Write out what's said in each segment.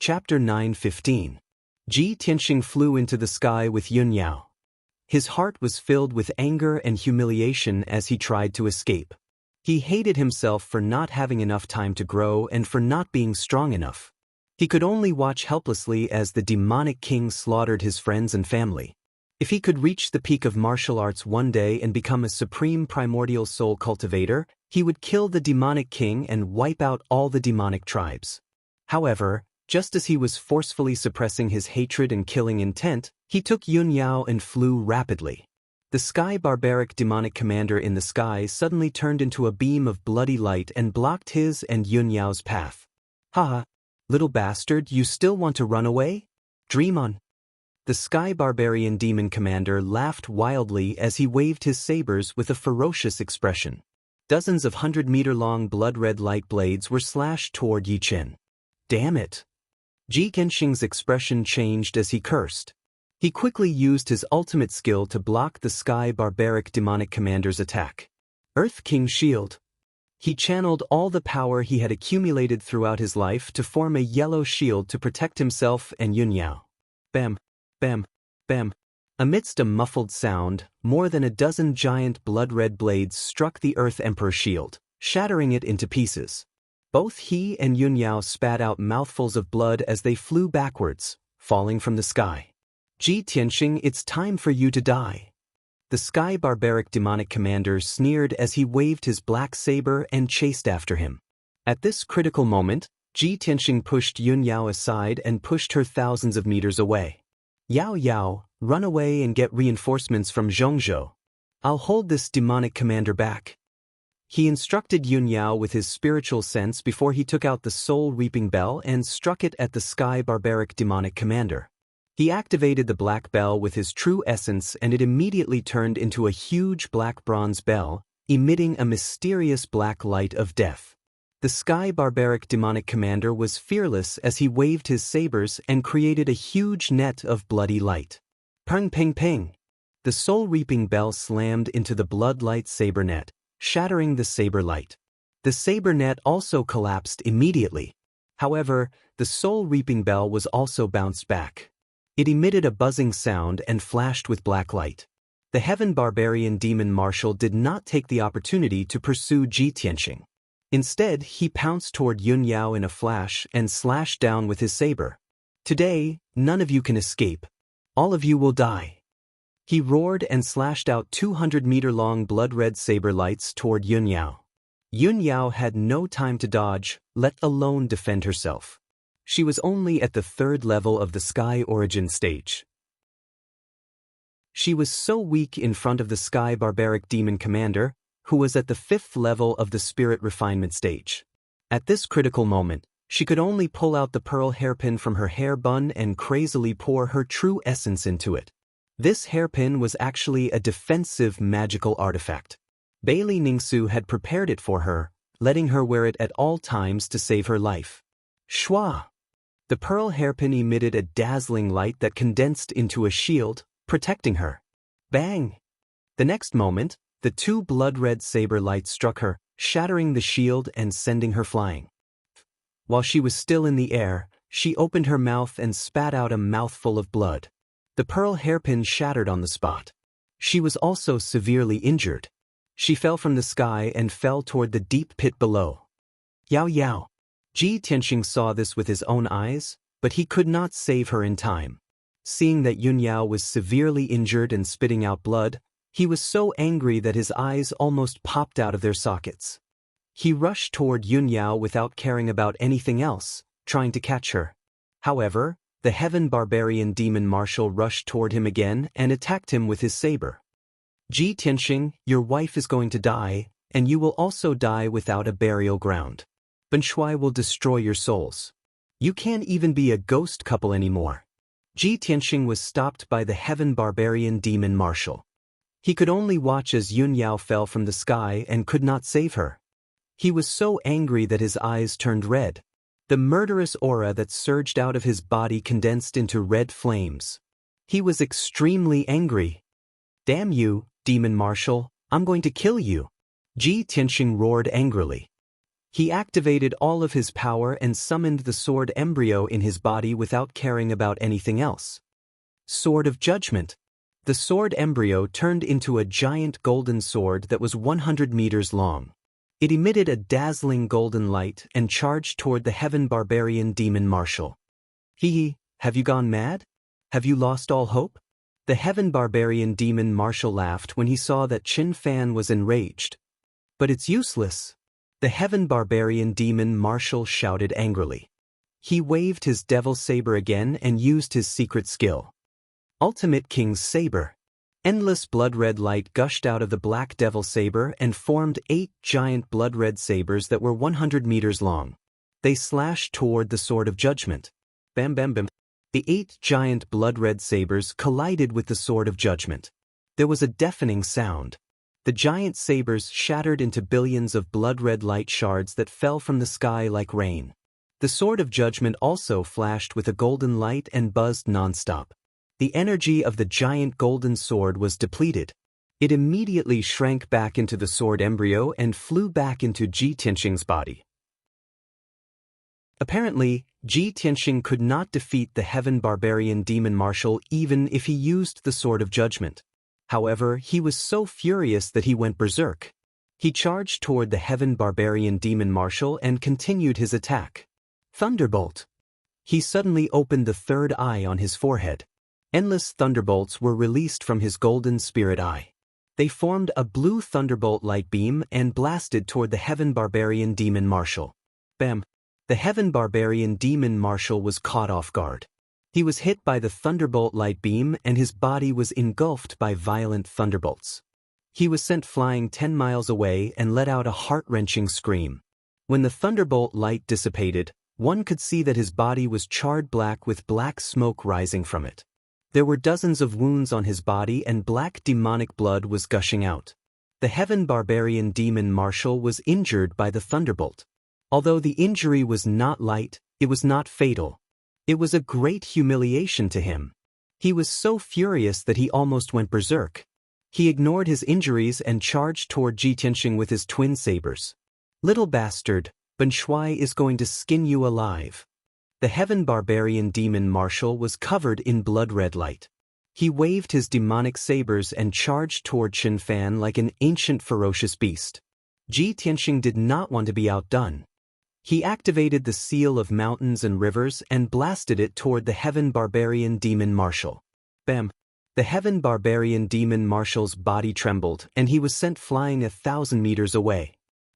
Chapter 9:15. Ji Tianxing flew into the sky with Yun Yao. His heart was filled with anger and humiliation as he tried to escape. He hated himself for not having enough time to grow and for not being strong enough. He could only watch helplessly as the demonic king slaughtered his friends and family. If he could reach the peak of martial arts one day and become a supreme primordial soul cultivator, he would kill the demonic king and wipe out all the demonic tribes. However, just as he was forcefully suppressing his hatred and killing intent, he took Yun Yao and flew rapidly. The sky barbaric demonic commander in the sky suddenly turned into a beam of bloody light and blocked his and Yun Yao's path. "Ha! Little bastard, you still want to run away? Dream on." The sky barbarian demon commander laughed wildly as he waved his sabers with a ferocious expression. Dozens of 100-meter-long blood-red light blades were slashed toward Yi Chen. "Damn it!" Ji Tianxing's expression changed as he cursed. He quickly used his ultimate skill to block the sky barbaric demonic commander's attack. Earth King Shield. He channeled all the power he had accumulated throughout his life to form a yellow shield to protect himself and Yun Yao. Bam, bam, bam. Amidst a muffled sound, more than a dozen giant blood-red blades struck the Earth Emperor shield, shattering it into pieces. Both he and Yun Yao spat out mouthfuls of blood as they flew backwards, falling from the sky. "Ji Tianxing, it's time for you to die." The sky barbaric demonic commander sneered as he waved his black saber and chased after him. At this critical moment, Ji Tianxing pushed Yun Yao aside and pushed her thousands of meters away. "Yao Yao, run away and get reinforcements from Zhongzhou. I'll hold this demonic commander back." He instructed Yun Yao with his spiritual sense before he took out the soul-reaping bell and struck it at the sky barbaric demonic commander. He activated the black bell with his true essence and it immediately turned into a huge black bronze bell, emitting a mysterious black light of death. The sky barbaric demonic commander was fearless as he waved his sabers and created a huge net of bloody light. Peng peng peng! The soul-reaping bell slammed into the blood-light saber net, shattering the saber light. The saber net also collapsed immediately. However, the soul-reaping bell was also bounced back. It emitted a buzzing sound and flashed with black light. The heaven barbarian demon marshal did not take the opportunity to pursue Ji Tianxing. Instead, he pounced toward Yun Yao in a flash and slashed down with his saber. "Today, none of you can escape. All of you will die." He roared and slashed out 200-meter-long blood-red saber lights toward Yun Yao. Yun Yao had no time to dodge, let alone defend herself. She was only at the 3rd level of the Sky Origin stage. She was so weak in front of the Sky Barbaric Demon Commander, who was at the 5th level of the Spirit Refinement stage. At this critical moment, she could only pull out the pearl hairpin from her hair bun and crazily pour her true essence into it. This hairpin was actually a defensive magical artifact. Bailey Ningsu had prepared it for her, letting her wear it at all times to save her life. Shwa! The pearl hairpin emitted a dazzling light that condensed into a shield, protecting her. Bang! The next moment, the 2 blood-red saber lights struck her, shattering the shield and sending her flying. While she was still in the air, she opened her mouth and spat out a mouthful of blood. The pearl hairpin shattered on the spot. She was also severely injured. She fell from the sky and fell toward the deep pit below. Yao Yao! Ji Tianxing saw this with his own eyes, but he could not save her in time. Seeing that Yun Yao was severely injured and spitting out blood, he was so angry that his eyes almost popped out of their sockets. He rushed toward Yun Yao without caring about anything else, trying to catch her. However, the heaven barbarian demon marshal rushed toward him again and attacked him with his saber. "Ji Tianxing, your wife is going to die, and you will also die without a burial ground. Ben Shui will destroy your souls. You can't even be a ghost couple anymore." Ji Tianxing was stopped by the heaven barbarian demon marshal. He could only watch as Yun Yao fell from the sky and could not save her. He was so angry that his eyes turned red. The murderous aura that surged out of his body condensed into red flames. He was extremely angry. "Damn you, demon marshal, I'm going to kill you!" Ji Tianxing roared angrily. He activated all of his power and summoned the sword embryo in his body without caring about anything else. Sword of Judgment. The sword embryo turned into a giant golden sword that was 100 meters long. It emitted a dazzling golden light and charged toward the heaven barbarian demon marshal. Hee, have you gone mad? Have you lost all hope? The heaven barbarian demon marshal laughed when he saw that Qin Fan was enraged. But it's useless. The heaven barbarian demon marshal shouted angrily. He waved his devil saber again and used his secret skill. Ultimate King's Saber. Endless blood-red light gushed out of the black devil saber and formed 8 giant blood-red sabers that were 100 meters long. They slashed toward the Sword of Judgment. Bam bam bam. The 8 giant blood-red sabers collided with the Sword of Judgment. There was a deafening sound. The giant sabers shattered into billions of blood-red light shards that fell from the sky like rain. The Sword of Judgment also flashed with a golden light and buzzed non-stop. The energy of the giant golden sword was depleted. It immediately shrank back into the sword embryo and flew back into Ji Tianxing's body. Apparently, Ji Tianxing could not defeat the heaven barbarian demon marshal even if he used the Sword of Judgment. However, he was so furious that he went berserk. He charged toward the heaven barbarian demon marshal and continued his attack. Thunderbolt. He suddenly opened the third eye on his forehead. Endless thunderbolts were released from his golden spirit eye. They formed a blue thunderbolt light beam and blasted toward the heaven barbarian demon marshal. Bam! The heaven barbarian demon marshal was caught off guard. He was hit by the thunderbolt light beam and his body was engulfed by violent thunderbolts. He was sent flying 10 miles away and let out a heart-wrenching scream. When the thunderbolt light dissipated, one could see that his body was charred black with black smoke rising from it. There were dozens of wounds on his body and black demonic blood was gushing out. The heaven barbarian demon marshal was injured by the thunderbolt. Although the injury was not light, it was not fatal. It was a great humiliation to him. He was so furious that he almost went berserk. He ignored his injuries and charged toward Ji Tianxing with his twin sabers. Little bastard, Ben Shuai is going to skin you alive. The heaven barbarian demon marshal was covered in blood-red light. He waved his demonic sabers and charged toward Qin Fan like an ancient ferocious beast. Ji Tianxing did not want to be outdone. He activated the seal of mountains and rivers and blasted it toward the heaven barbarian demon marshal. Bam! The heaven barbarian demon marshal's body trembled and he was sent flying 1,000 meters away.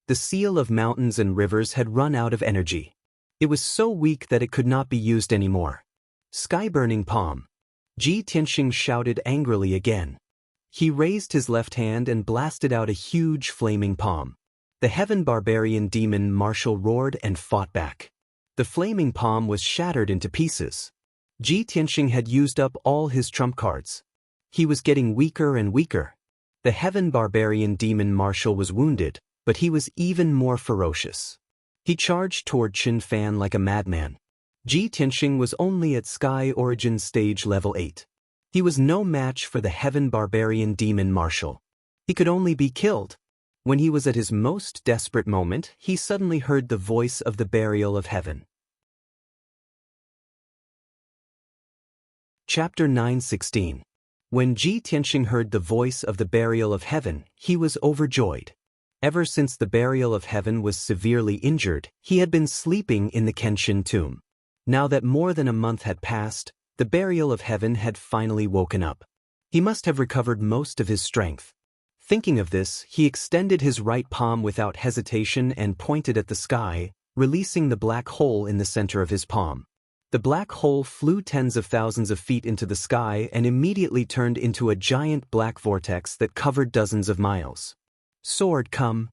The seal of mountains and rivers had run out of energy. It was so weak that it could not be used anymore. Sky-burning palm. Ji Tianxing shouted angrily again. He raised his left hand and blasted out a huge flaming palm. The heaven barbarian demon marshal roared and fought back. The flaming palm was shattered into pieces. Ji Tianxing had used up all his trump cards. He was getting weaker and weaker. The heaven barbarian demon marshal was wounded, but he was even more ferocious. He charged toward Qin Fan like a madman. Ji Tianxing was only at Sky Origin Stage Level 8. He was no match for the heaven barbarian demon marshal. He could only be killed. When he was at his most desperate moment, he suddenly heard the voice of the burial of heaven. Chapter 9:16. When Ji Tianxing heard the voice of the burial of heaven, he was overjoyed. Ever since the burial of heaven was severely injured, he had been sleeping in the Kenshin tomb. Now that more than a month had passed, the burial of heaven had finally woken up. He must have recovered most of his strength. Thinking of this, he extended his right palm without hesitation and pointed at the sky, releasing the black hole in the center of his palm. The black hole flew tens of thousands of feet into the sky and immediately turned into a giant black vortex that covered dozens of miles. Sword come!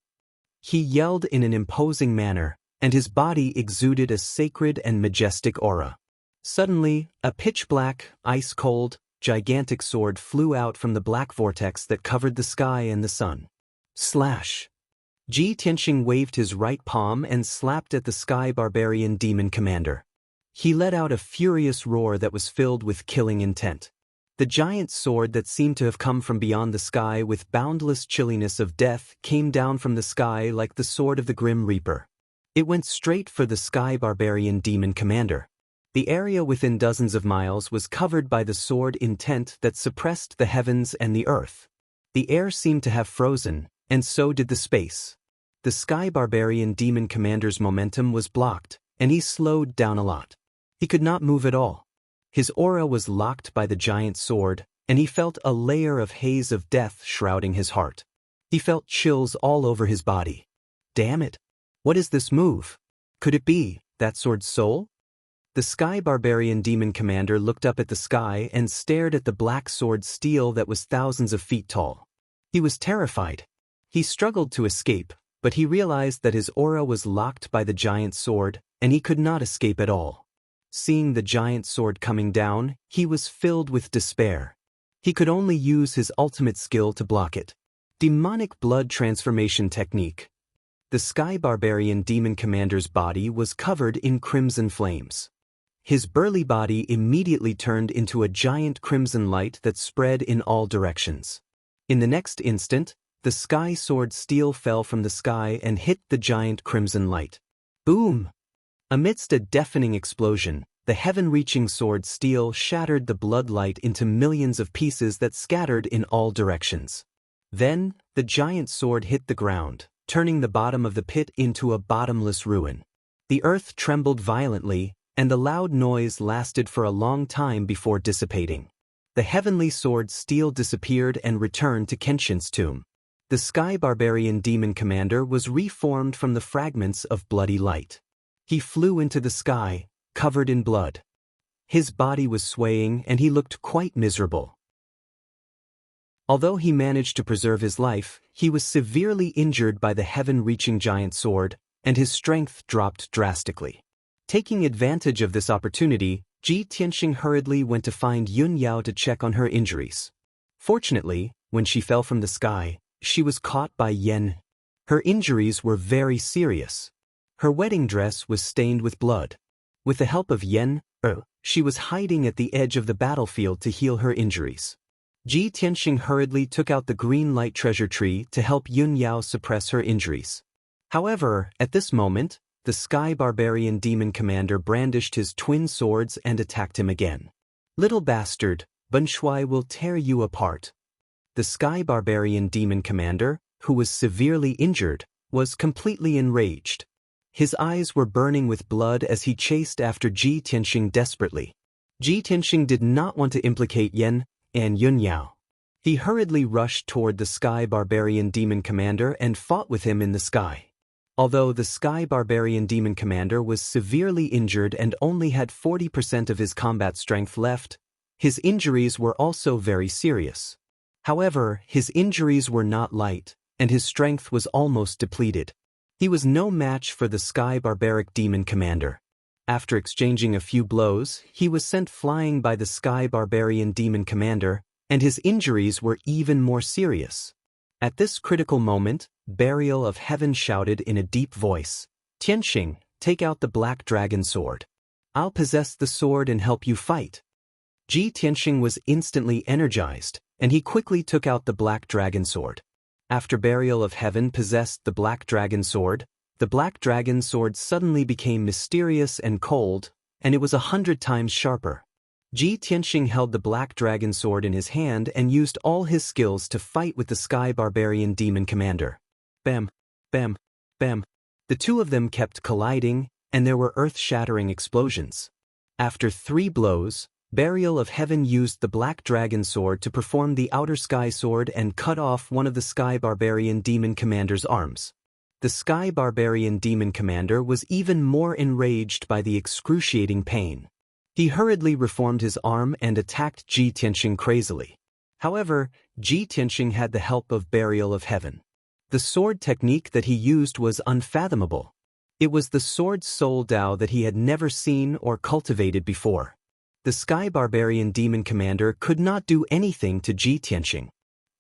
He yelled in an imposing manner, and his body exuded a sacred and majestic aura. Suddenly, a pitch-black, ice-cold, gigantic sword flew out from the black vortex that covered the sky and the sun. Slash! Ji Tianxing waved his right palm and slapped at the sky barbarian demon commander. He let out a furious roar that was filled with killing intent. The giant sword that seemed to have come from beyond the sky with boundless chilliness of death came down from the sky like the sword of the Grim Reaper. It went straight for the Sky Barbarian Demon Commander. The area within dozens of miles was covered by the sword intent that suppressed the heavens and the earth. The air seemed to have frozen, and so did the space. The Sky Barbarian Demon Commander's momentum was blocked, and he slowed down a lot. He could not move at all. His aura was locked by the giant sword, and he felt a layer of haze of death shrouding his heart. He felt chills all over his body. Damn it! What is this move? Could it be that sword's soul? The Sky Barbarian Demon Commander looked up at the sky and stared at the black sword steel that was thousands of feet tall. He was terrified. He struggled to escape, but he realized that his aura was locked by the giant sword, and he could not escape at all. Seeing the giant sword coming down, he was filled with despair. He could only use his ultimate skill to block it. Demonic blood transformation technique. The Sky Barbarian Demon Commander's body was covered in crimson flames. His burly body immediately turned into a giant crimson light that spread in all directions. In the next instant, the sky sword steel fell from the sky and hit the giant crimson light. Boom! Amidst a deafening explosion, the heaven-reaching sword steel shattered the blood light into millions of pieces that scattered in all directions. Then, the giant sword hit the ground, turning the bottom of the pit into a bottomless ruin. The earth trembled violently, and the loud noise lasted for a long time before dissipating. The heavenly sword steel disappeared and returned to Kenshin's tomb. The Sky Barbarian Demon Commander was reformed from the fragments of bloody light. He flew into the sky, covered in blood. His body was swaying and he looked quite miserable. Although he managed to preserve his life, he was severely injured by the heaven-reaching giant sword, and his strength dropped drastically. Taking advantage of this opportunity, Ji Tianxing hurriedly went to find Yun Yao to check on her injuries. Fortunately, when she fell from the sky, she was caught by Yen. Her injuries were very serious. Her wedding dress was stained with blood. With the help of Yen, she was hiding at the edge of the battlefield to heal her injuries. Ji Tianxing hurriedly took out the green light treasure tree to help Yun Yao suppress her injuries. However, at this moment, the Sky Barbarian Demon Commander brandished his twin swords and attacked him again. Little bastard, Bun Shui will tear you apart. The Sky Barbarian Demon Commander, who was severely injured, was completely enraged. His eyes were burning with blood as he chased after Ji Tianxing desperately. Ji Tianxing did not want to implicate Yen and Yun Yao. He hurriedly rushed toward the Sky Barbarian Demon Commander and fought with him in the sky. Although the Sky Barbarian Demon Commander was severely injured and only had 40% of his combat strength left, his injuries were also very serious. However, his injuries were not light, and his strength was almost depleted. He was no match for the Sky Barbaric Demon Commander. After exchanging a few blows, he was sent flying by the Sky Barbarian Demon Commander, and his injuries were even more serious. At this critical moment, Burial of Heaven shouted in a deep voice, "Tianxing, take out the Black Dragon Sword. I'll possess the sword and help you fight." Ji Tianxing was instantly energized, and he quickly took out the Black Dragon Sword. After Burial of Heaven possessed the Black Dragon Sword, the Black Dragon Sword suddenly became mysterious and cold, and it was 100 times sharper. Ji Tianxing held the Black Dragon Sword in his hand and used all his skills to fight with the Sky Barbarian Demon Commander. Bam, bam, bam. The two of them kept colliding, and there were earth-shattering explosions. After 3 blows, Burial of Heaven used the Black Dragon Sword to perform the Outer Sky Sword and cut off one of the Sky Barbarian Demon Commander's arms. The Sky Barbarian Demon Commander was even more enraged by the excruciating pain. He hurriedly reformed his arm and attacked Ji Tianxing crazily. However, Ji Tianxing had the help of Burial of Heaven. The sword technique that he used was unfathomable. It was the sword's soul Dao that he had never seen or cultivated before. The Sky Barbarian Demon Commander could not do anything to Ji Tianxing.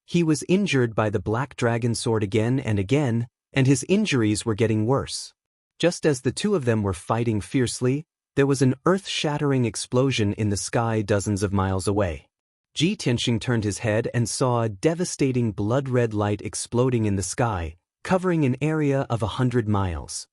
He was injured by the Black Dragon Sword again and again, and his injuries were getting worse. Just as the two of them were fighting fiercely, there was an earth-shattering explosion in the sky dozens of miles away. Ji Tianxing turned his head and saw a devastating blood-red light exploding in the sky, covering an area of 100 miles.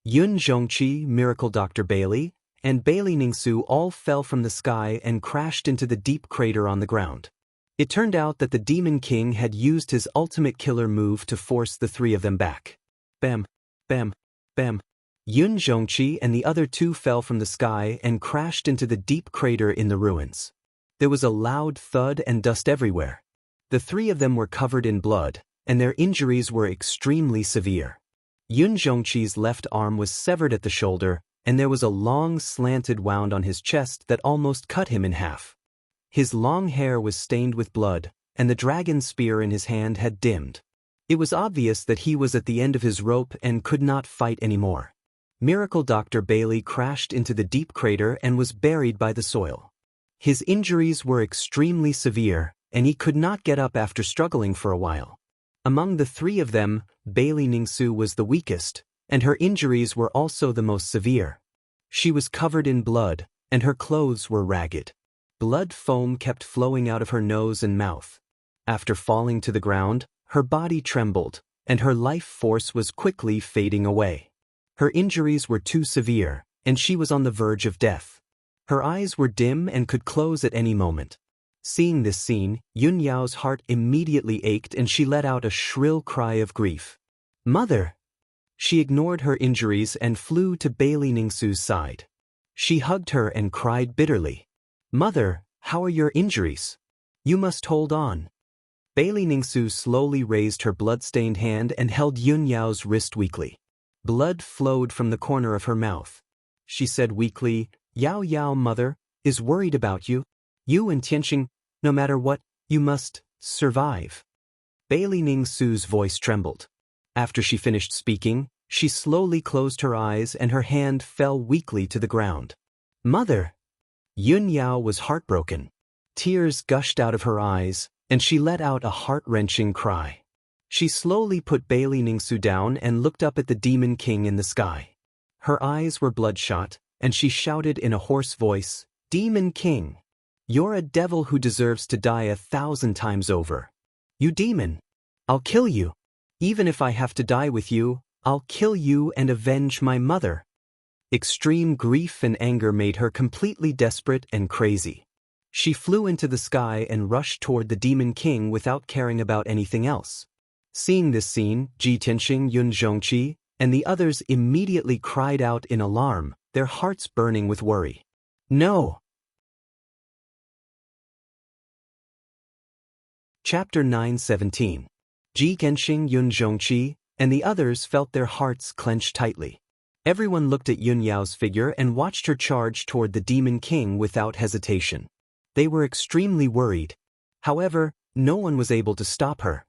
Yun Zhongqi, Miracle Dr. Bailey, and Bailey Ningsu all fell from the sky and crashed into the deep crater on the ground. It turned out that the Demon King had used his ultimate killer move to force the three of them back. Bam, bam, bam. Yun Zhongqi and the other two fell from the sky and crashed into the deep crater in the ruins. There was a loud thud and dust everywhere. The three of them were covered in blood, and their injuries were extremely severe. Yun Zhongqi's left arm was severed at the shoulder, and there was a long slanted wound on his chest that almost cut him in half. His long hair was stained with blood, and the dragon spear in his hand had dimmed. It was obvious that he was at the end of his rope and could not fight anymore. Miracle Dr. Bailey crashed into the deep crater and was buried by the soil. His injuries were extremely severe, and he could not get up after struggling for a while. Among the three of them, Bailey Ningsu was the weakest, and her injuries were also the most severe. She was covered in blood, and her clothes were ragged. Blood foam kept flowing out of her nose and mouth. After falling to the ground, her body trembled, and her life force was quickly fading away. Her injuries were too severe, and she was on the verge of death. Her eyes were dim and could close at any moment. Seeing this scene, Yun Yao's heart immediately ached and she let out a shrill cry of grief. "Mother!" She ignored her injuries and flew to Bailey Ningsu's side. She hugged her and cried bitterly. "Mother, how are your injuries? You must hold on." Bailey Ningsu slowly raised her blood-stained hand and held Yun Yao's wrist weakly. Blood flowed from the corner of her mouth. She said weakly, "Yao Yao, mother, is worried about you. You and Tianxing, no matter what, you must survive." Bailey Ningsu's voice trembled. After she finished speaking, she slowly closed her eyes and her hand fell weakly to the ground. "Mother!" Yun Yao was heartbroken. Tears gushed out of her eyes, and she let out a heart-wrenching cry. She slowly put Bailey Ningsu down and looked up at the Demon King in the sky. Her eyes were bloodshot, and she shouted in a hoarse voice, "Demon King! You're a devil who deserves to die 1,000 times over. You demon! I'll kill you! Even if I have to die with you, I'll kill you and avenge my mother." Extreme grief and anger made her completely desperate and crazy. She flew into the sky and rushed toward the Demon King without caring about anything else. Seeing this scene, Ji Tianxing, Yun Zhongqi, and the others immediately cried out in alarm, their hearts burning with worry. "No!" Chapter 9:17. Ji Tianxing, Yun Zhongqi, and the others felt their hearts clench tightly. Everyone looked at Yun Yao's figure and watched her charge toward the Demon King without hesitation. They were extremely worried. However, no one was able to stop her.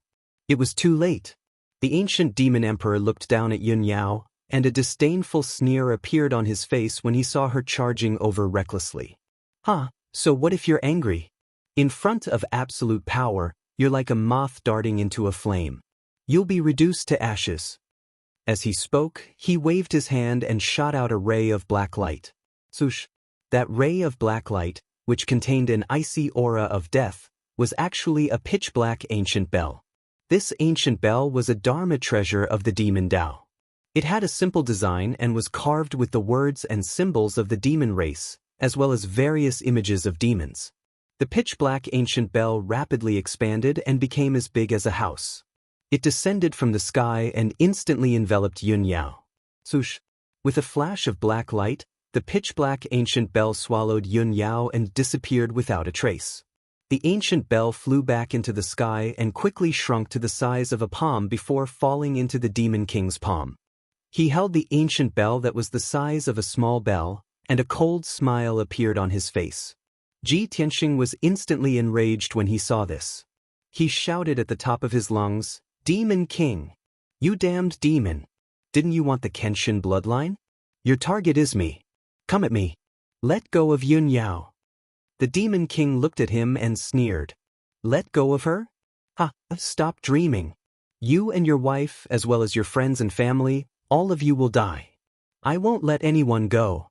It was too late. The ancient demon emperor looked down at Yun Yao, and a disdainful sneer appeared on his face when he saw her charging over recklessly. "Huh, so what if you're angry? In front of absolute power, you're like a moth darting into a flame. You'll be reduced to ashes." As he spoke, he waved his hand and shot out a ray of black light. Swoosh! That ray of black light, which contained an icy aura of death, was actually a pitch-black ancient bell. This ancient bell was a Dharma treasure of the demon Tao. It had a simple design and was carved with the words and symbols of the demon race, as well as various images of demons. The pitch-black ancient bell rapidly expanded and became as big as a house. It descended from the sky and instantly enveloped Yun Yao. Swoosh! With a flash of black light, the pitch-black ancient bell swallowed Yun Yao and disappeared without a trace. The ancient bell flew back into the sky and quickly shrunk to the size of a palm before falling into the Demon King's palm. He held the ancient bell that was the size of a small bell, and a cold smile appeared on his face. Ji Tianxing was instantly enraged when he saw this. He shouted at the top of his lungs, "Demon King! You damned demon! Didn't you want the Kenshin bloodline? Your target is me. Come at me. Let go of Yun Yao." The Demon King looked at him and sneered. "Let go of her? Ha, stop dreaming. You and your wife, as well as your friends and family, all of you will die. I won't let anyone go."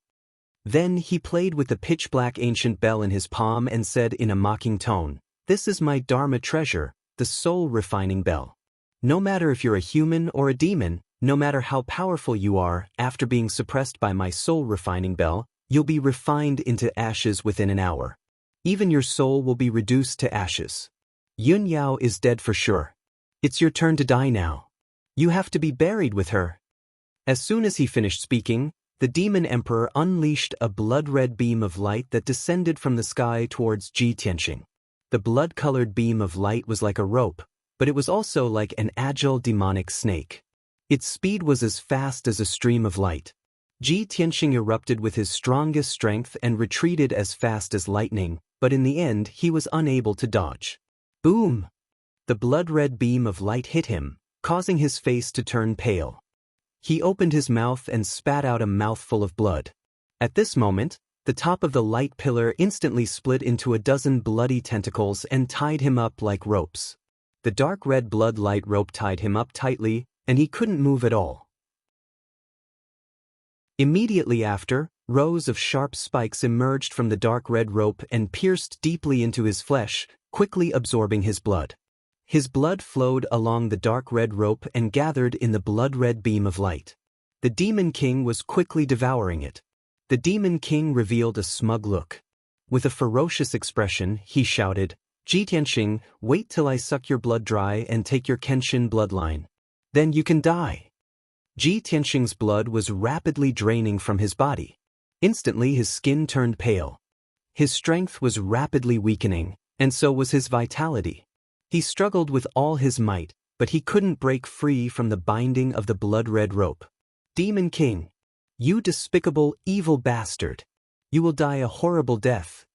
Then he played with the pitch-black ancient bell in his palm and said in a mocking tone, "This is my Dharma treasure, the soul-refining bell. No matter if you're a human or a demon, No matter how powerful you are, after being suppressed by my soul refining bell, you'll be refined into ashes within an hour. Even your soul will be reduced to ashes. Yun Yao is dead for sure. It's your turn to die now. You have to be buried with her. As soon as he finished speaking, the demon emperor unleashed a blood-red beam of light that descended from the sky towards Ji Tianqing. The blood-colored beam of light was like a rope, but it was also like an agile demonic snake. Its speed was as fast as a stream of light. Ji Tianqing erupted with his strongest strength and retreated as fast as lightning, but in the end he was unable to dodge. Boom! The blood-red beam of light hit him, causing his face to turn pale. He opened his mouth and spat out a mouthful of blood. At this moment, the top of the light pillar instantly split into a dozen bloody tentacles and tied him up like ropes. The dark red blood light rope tied him up tightly, and he couldn't move at all. Immediately after, rows of sharp spikes emerged from the dark red rope and pierced deeply into his flesh, quickly absorbing his blood. His blood flowed along the dark red rope and gathered in the blood-red beam of light. The Demon King was quickly devouring it. The Demon King revealed a smug look. With a ferocious expression, he shouted, "Ji Tianqing, wait till I suck your blood dry and take your Kenshin bloodline. Then you can die." Ji Tianqing's blood was rapidly draining from his body. Instantly his skin turned pale. His strength was rapidly weakening, and so was his vitality. He struggled with all his might, but he couldn't break free from the binding of the blood-red rope. "Demon King, you despicable, evil bastard! You will die a horrible death."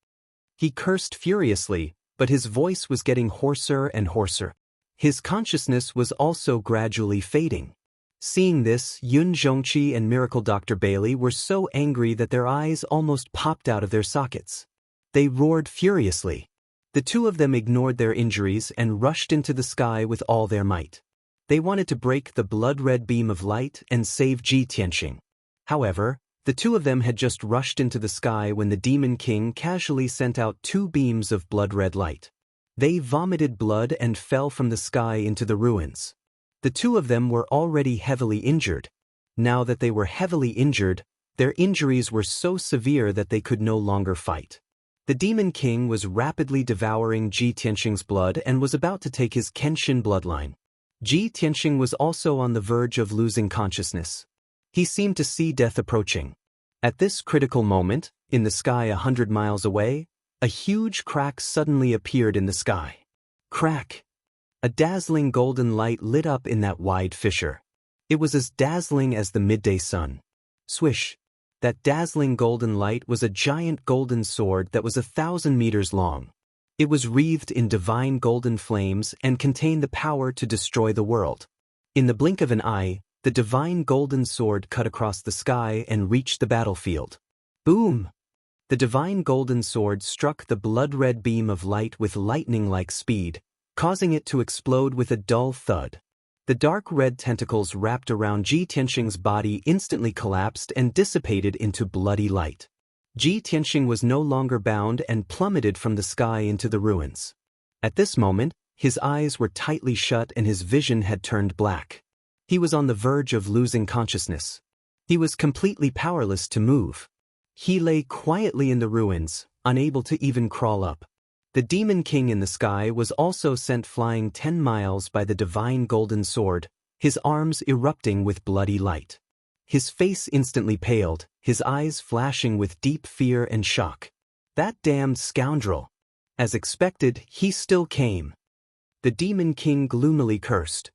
He cursed furiously, but his voice was getting hoarser and hoarser. His consciousness was also gradually fading. Seeing this, Yun Zhongqi and Miracle Dr. Bailey were so angry that their eyes almost popped out of their sockets. They roared furiously. The two of them ignored their injuries and rushed into the sky with all their might. They wanted to break the blood-red beam of light and save Ji Tianqing. However, the two of them had just rushed into the sky when the Demon King casually sent out two beams of blood-red light. They vomited blood and fell from the sky into the ruins. The two of them were already heavily injured. Now that they were heavily injured, their injuries were so severe that they could no longer fight. The Demon King was rapidly devouring Ji Tianqing's blood and was about to take his Kenshin bloodline. Ji Tianqing was also on the verge of losing consciousness. He seemed to see death approaching. At this critical moment, in the sky 100 miles away, a huge crack suddenly appeared in the sky. Crack! A dazzling golden light lit up in that wide fissure. It was as dazzling as the midday sun. Swish! That dazzling golden light was a giant golden sword that was 1,000 meters long. It was wreathed in divine golden flames and contained the power to destroy the world. In the blink of an eye, the divine golden sword cut across the sky and reached the battlefield. Boom! The divine golden sword struck the blood-red beam of light with lightning-like speed, causing it to explode with a dull thud. The dark red tentacles wrapped around Ji Tianqing's body instantly collapsed and dissipated into bloody light. Ji Tianqing was no longer bound and plummeted from the sky into the ruins. At this moment, his eyes were tightly shut and his vision had turned black. He was on the verge of losing consciousness. He was completely powerless to move. He lay quietly in the ruins, unable to even crawl up. The Demon King in the sky was also sent flying 10 miles by the divine golden sword, his arms erupting with bloody light. His face instantly paled, his eyes flashing with deep fear and shock. That damned scoundrel! As expected, he still came. The Demon King gloomily cursed.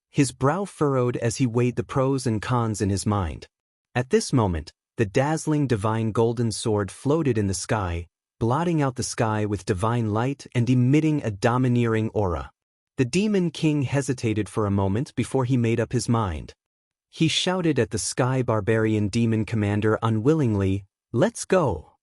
His brow furrowed as he weighed the pros and cons in his mind. At this moment, the dazzling divine golden sword floated in the sky, blotting out the sky with divine light and emitting a domineering aura. The Demon King hesitated for a moment before he made up his mind. He shouted at the Sky Barbarian Demon Commander unwillingly, "Let's go!"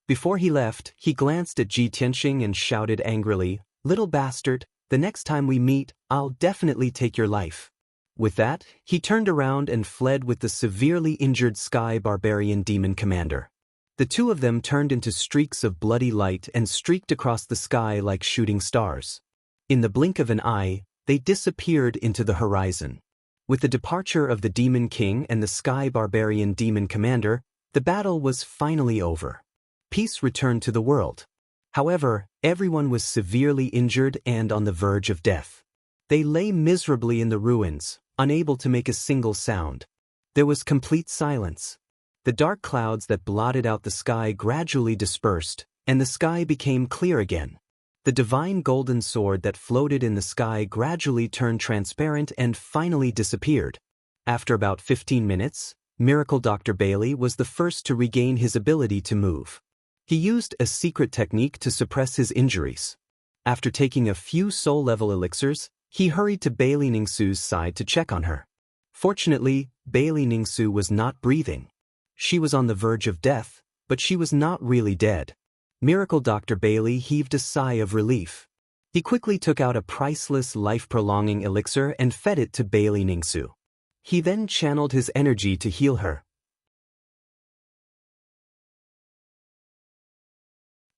Before he left, he glanced at Ji Tianqing and shouted angrily, "Little bastard, the next time we meet, I'll definitely take your life." With that, he turned around and fled with the severely injured Sky Barbarian Demon Commander. The two of them turned into streaks of bloody light and streaked across the sky like shooting stars. In the blink of an eye, they disappeared into the horizon. With the departure of the Demon King and the Sky Barbarian Demon Commander, the battle was finally over. Peace returned to the world. However, everyone was severely injured and on the verge of death. They lay miserably in the ruins, unable to make a single sound. There was complete silence. The dark clouds that blotted out the sky gradually dispersed, and the sky became clear again. The divine golden sword that floated in the sky gradually turned transparent and finally disappeared. After about 15 minutes, Miracle Dr. Bailey was the first to regain his ability to move. He used a secret technique to suppress his injuries. After taking a few soul-level elixirs, he hurried to Bailey Ningsu's side to check on her. Fortunately, Bailey Ningsu was not breathing. She was on the verge of death, but she was not really dead. Miracle Dr. Bailey heaved a sigh of relief. He quickly took out a priceless life-prolonging elixir and fed it to Bailey Ningsu. He then channeled his energy to heal her.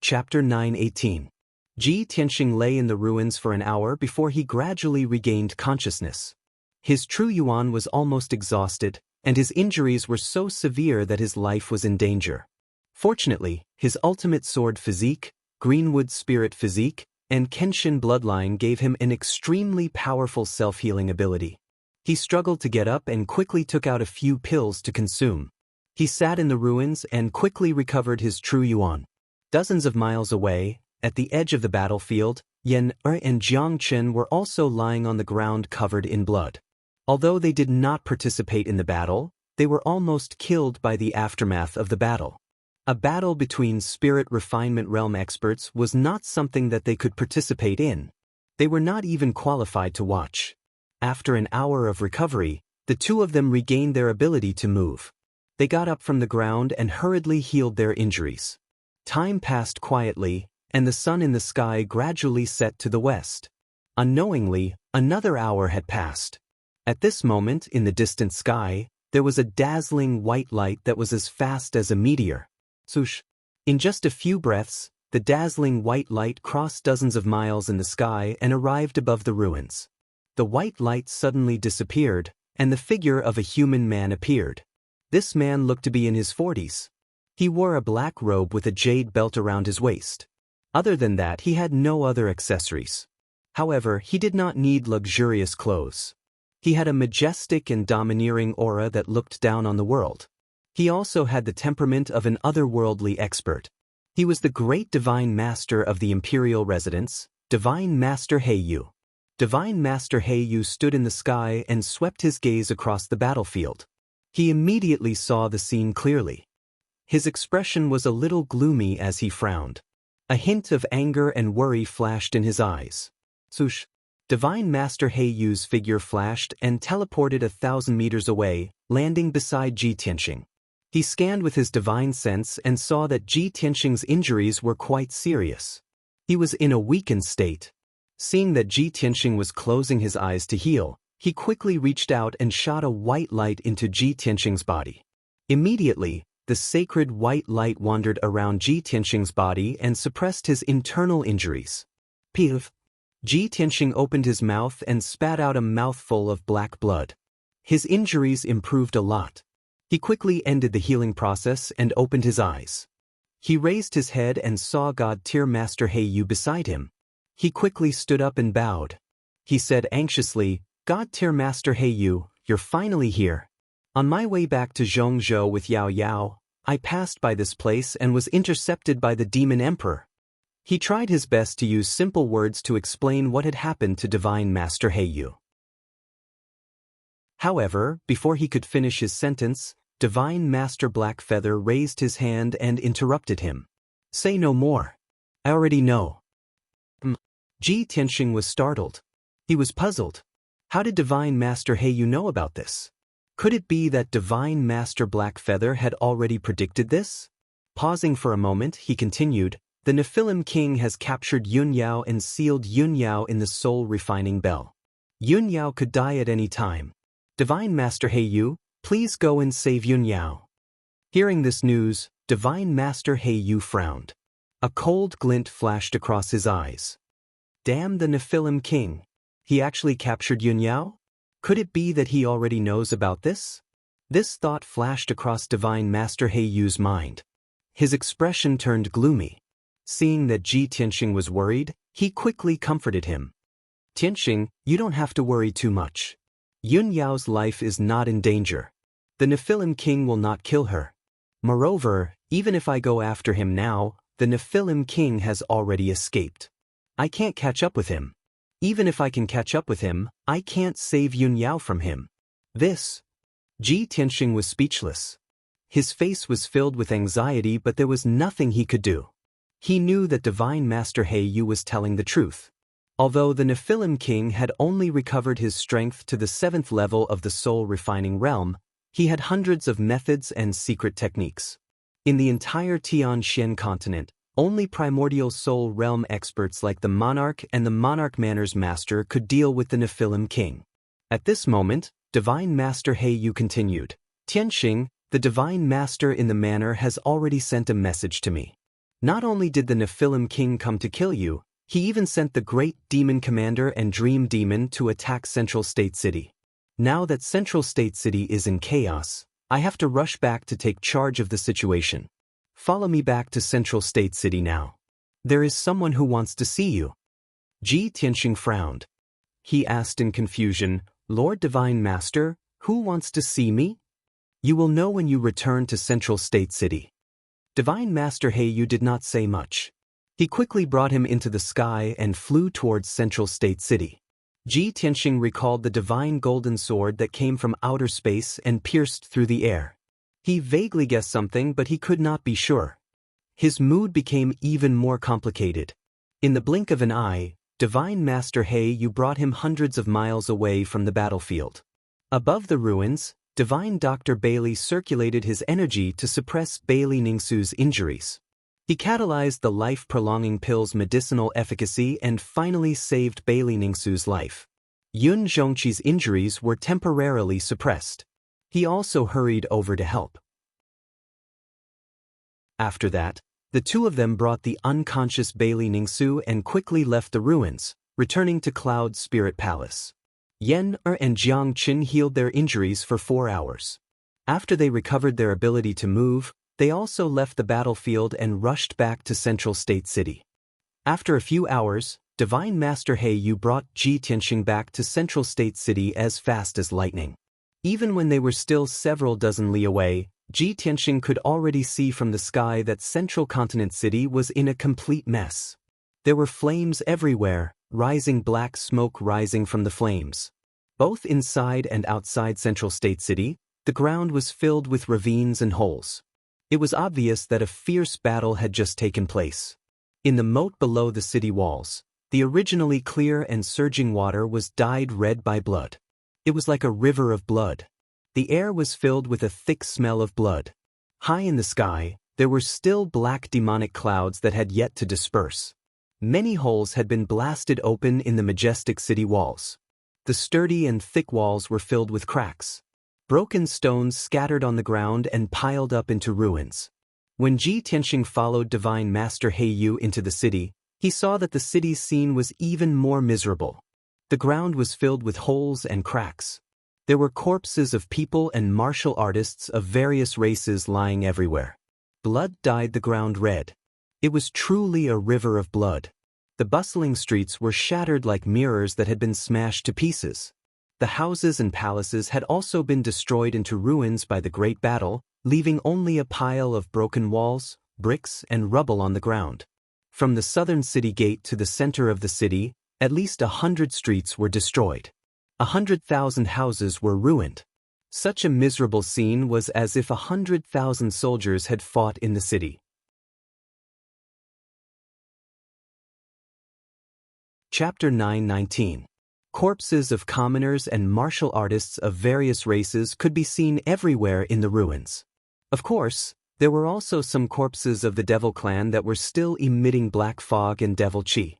Chapter 9:18. Ji Tianxing lay in the ruins for an hour before he gradually regained consciousness. His true yuan was almost exhausted, and his injuries were so severe that his life was in danger. Fortunately, his ultimate sword physique, Greenwood spirit physique, and Kenshin bloodline gave him an extremely powerful self-healing ability. He struggled to get up and quickly took out a few pills to consume. He sat in the ruins and quickly recovered his true yuan. Dozens of miles away, at the edge of the battlefield, Yan and Jiang Chen were also lying on the ground covered in blood. Although they did not participate in the battle, they were almost killed by the aftermath of the battle. A battle between spirit refinement realm experts was not something that they could participate in. They were not even qualified to watch. After an hour of recovery, the two of them regained their ability to move. They got up from the ground and hurriedly healed their injuries. Time passed quietly, and the sun in the sky gradually set to the west. Unknowingly, another hour had passed. At this moment, in the distant sky, there was a dazzling white light that was as fast as a meteor. Swoosh! In just a few breaths, the dazzling white light crossed dozens of miles in the sky and arrived above the ruins. The white light suddenly disappeared, and the figure of a human man appeared. This man looked to be in his 40s. He wore a black robe with a jade belt around his waist. Other than that, he had no other accessories. However, he did not need luxurious clothes. He had a majestic and domineering aura that looked down on the world. He also had the temperament of an otherworldly expert. He was the great Divine Master of the Imperial Residence, Divine Master Heiyu. Divine Master Heiyu stood in the sky and swept his gaze across the battlefield. He immediately saw the scene clearly. His expression was a little gloomy as he frowned. A hint of anger and worry flashed in his eyes. Swoosh! Divine Master Heiyu's figure flashed and teleported 1,000 meters away, landing beside Ji Tianxing. He scanned with his divine sense and saw that Ji Tianxing's injuries were quite serious. He was in a weakened state. Seeing that Ji Tianxing was closing his eyes to heal, he quickly reached out and shot a white light into Ji Tianxing's body. Immediately, the sacred white light wandered around Ji Tianxing's body and suppressed his internal injuries. Piv! Ji Tianxing opened his mouth and spat out a mouthful of black blood. His injuries improved a lot. He quickly ended the healing process and opened his eyes. He raised his head and saw God-tier Master Heiyu beside him. He quickly stood up and bowed. He said anxiously, "God-tier Master Heiyu, you're finally here. On my way back to Zhongzhou with Yao Yao, I passed by this place and was intercepted by the Demon Emperor." He tried his best to use simple words to explain what had happened to Divine Master Heiyu. However, before he could finish his sentence, Divine Master Blackfeather raised his hand and interrupted him. "Say no more. I already know." Ji Tianxing was startled. He was puzzled. How did Divine Master Heiyu know about this? Could it be that Divine Master Blackfeather had already predicted this? Pausing for a moment, he continued, "The Nephilim King has captured Yun Yao and sealed Yun Yao in the soul refining bell. Yun Yao could die at any time. Divine Master Heiyu, please go and save Yun Yao." Hearing this news, Divine Master Heiyu frowned. A cold glint flashed across his eyes. Damn the Nephilim King. He actually captured Yunyao? Could it be that he already knows about this? This thought flashed across Divine Master Heiyu's mind. His expression turned gloomy. Seeing that Ji Tianxing was worried, he quickly comforted him. Tianxing, you don't have to worry too much. Yun Yao's life is not in danger. The Nephilim King will not kill her. Moreover, even if I go after him now, the Nephilim King has already escaped. I can't catch up with him. Even if I can catch up with him, I can't save Yun Yao from him. Ji Tianxing was speechless. His face was filled with anxiety, but there was nothing he could do. He knew that Divine Master Heiyu was telling the truth. Although the Nephilim King had only recovered his strength to the 7th level of the soul-refining realm, he had hundreds of methods and secret techniques. In the entire Tianxian continent, only primordial soul realm experts like the Monarch and the Monarch Manners Master could deal with the Nephilim King. At this moment, Divine Master Heiyu continued, Tianxing, the Divine Master in the Manor has already sent a message to me. Not only did the Nephilim King come to kill you, he even sent the Great Demon Commander and Dream Demon to attack Central State City. Now that Central State City is in chaos, I have to rush back to take charge of the situation. Follow me back to Central State City now. There is someone who wants to see you. Ji Tianxing frowned. He asked in confusion, Lord Divine Master, who wants to see me? You will know when you return to Central State City. Divine Master Heiyu did not say much. He quickly brought him into the sky and flew towards Central State City. Ji Tianxing recalled the divine golden sword that came from outer space and pierced through the air. He vaguely guessed something, but he could not be sure. His mood became even more complicated. In the blink of an eye, Divine Master Heiyu brought him hundreds of miles away from the battlefield. Above the ruins, Divine Dr. Bailey circulated his energy to suppress Bailey Ningsu's injuries. He catalyzed the life-prolonging pill's medicinal efficacy and finally saved Bailey Ningsu's life. Yun Zhongqi's injuries were temporarily suppressed. He also hurried over to help. After that, the two of them brought the unconscious Bailey Ningsu and quickly left the ruins, returning to Cloud Spirit Palace. Yen and Jiang Qin healed their injuries for 4 hours. After they recovered their ability to move, they also left the battlefield and rushed back to Central State City. After a few hours, Divine Master Heiyu brought Ji Tianxing back to Central State City as fast as lightning. Even when they were still several dozen li away, Ji Tianxing could already see from the sky that Central Continent City was in a complete mess. There were flames everywhere, rising black smoke rising from the flames. Both inside and outside Central State City, the ground was filled with ravines and holes. It was obvious that a fierce battle had just taken place. In the moat below the city walls, the originally clear and surging water was dyed red by blood. It was like a river of blood. The air was filled with a thick smell of blood. High in the sky, there were still black demonic clouds that had yet to disperse. Many holes had been blasted open in the majestic city walls. The sturdy and thick walls were filled with cracks. Broken stones scattered on the ground and piled up into ruins. When Ji Tianxing followed Divine Master Heiyu into the city, he saw that the city's scene was even more miserable. The ground was filled with holes and cracks. There were corpses of people and martial artists of various races lying everywhere. Blood dyed the ground red. It was truly a river of blood. The bustling streets were shattered like mirrors that had been smashed to pieces. The houses and palaces had also been destroyed into ruins by the great battle, leaving only a pile of broken walls, bricks, and rubble on the ground. From the southern city gate to the center of the city, at least 100 streets were destroyed. 100,000 houses were ruined. Such a miserable scene was as if 100,000 soldiers had fought in the city. Chapter 9:19. Corpses of commoners and martial artists of various races could be seen everywhere in the ruins. Of course, there were also some corpses of the Devil Clan that were still emitting black fog and devil chi.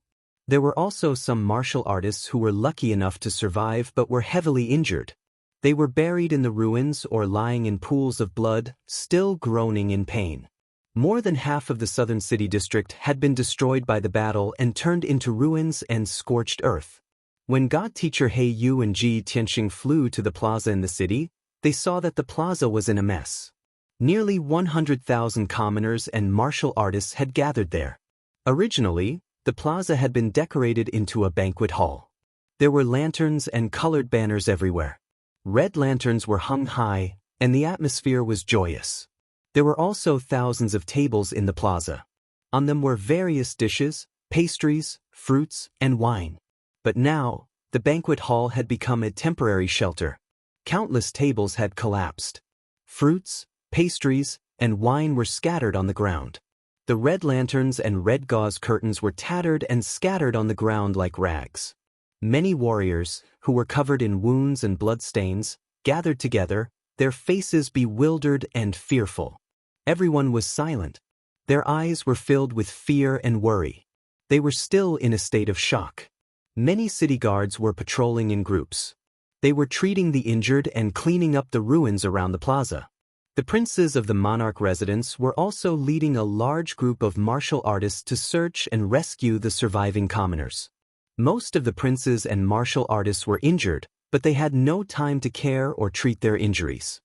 There were also some martial artists who were lucky enough to survive but were heavily injured. They were buried in the ruins or lying in pools of blood, still groaning in pain. More than half of the southern city district had been destroyed by the battle and turned into ruins and scorched earth. When God teacher He Yu and Ji Tianxing flew to the plaza in the city, they saw that the plaza was in a mess. Nearly 100,000 commoners and martial artists had gathered there. Originally, the plaza had been decorated into a banquet hall. There were lanterns and colored banners everywhere. Red lanterns were hung high, and the atmosphere was joyous. There were also thousands of tables in the plaza. On them were various dishes, pastries, fruits, and wine. But now, the banquet hall had become a temporary shelter. Countless tables had collapsed. Fruits, pastries, and wine were scattered on the ground. The red lanterns and red gauze curtains were tattered and scattered on the ground like rags. Many warriors, who were covered in wounds and bloodstains, gathered together, their faces bewildered and fearful. Everyone was silent. Their eyes were filled with fear and worry. They were still in a state of shock. Many city guards were patrolling in groups. They were treating the injured and cleaning up the ruins around the plaza. The princes of the monarch residence were also leading a large group of martial artists to search and rescue the surviving commoners. Most of the princes and martial artists were injured, but they had no time to care or treat their injuries.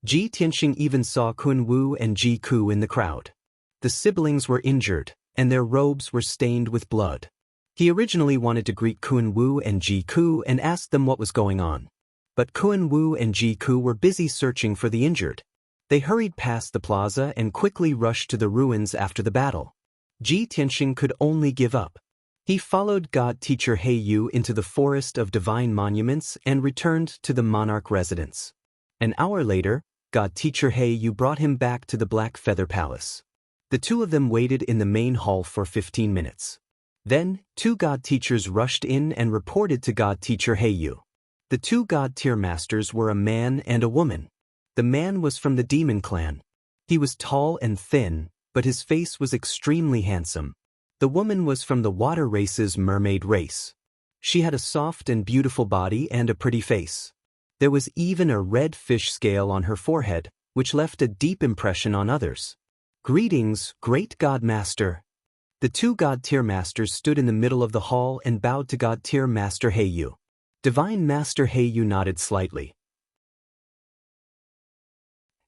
Ji Tianxing even saw Kun Wu and Ji Ku in the crowd. The siblings were injured, and their robes were stained with blood. He originally wanted to greet Kun Wu and Ji Ku and ask them what was going on. But Kun Wu and Ji Ku were busy searching for the injured. They hurried past the plaza and quickly rushed to the ruins after the battle. Ji Tianxing could only give up. He followed God teacher He Yu into the forest of divine monuments and returned to the monarch residence. An hour later, God teacher He Yu brought him back to the Black Feather Palace. The two of them waited in the main hall for 15 minutes. Then, two God teachers rushed in and reported to God teacher He Yu. The two God tier masters were a man and a woman. The man was from the demon clan. He was tall and thin, but his face was extremely handsome. The woman was from the water race's mermaid race. She had a soft and beautiful body and a pretty face. There was even a red fish scale on her forehead, which left a deep impression on others. "Greetings, great God Master." The two God tier masters stood in the middle of the hall and bowed to God tier Master He Yu. Divine Master He Yu nodded slightly.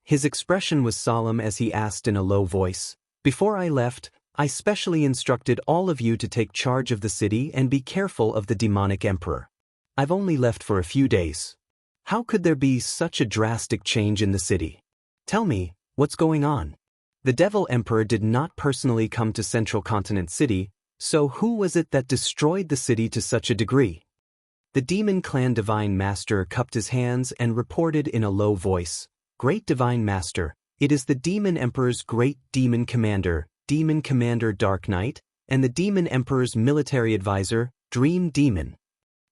His expression was solemn as he asked in a low voice, "Before I left, I specially instructed all of you to take charge of the city and be careful of the demonic emperor. I've only left for a few days. How could there be such a drastic change in the city? Tell me, what's going on?" The Devil Emperor did not personally come to Central Continent City, so who was it that destroyed the city to such a degree? The Demon Clan Divine Master cupped his hands and reported in a low voice, "Great Divine Master, it is the Demon Emperor's Great Demon Commander Dark Knight, and the Demon Emperor's military advisor, Dream Demon."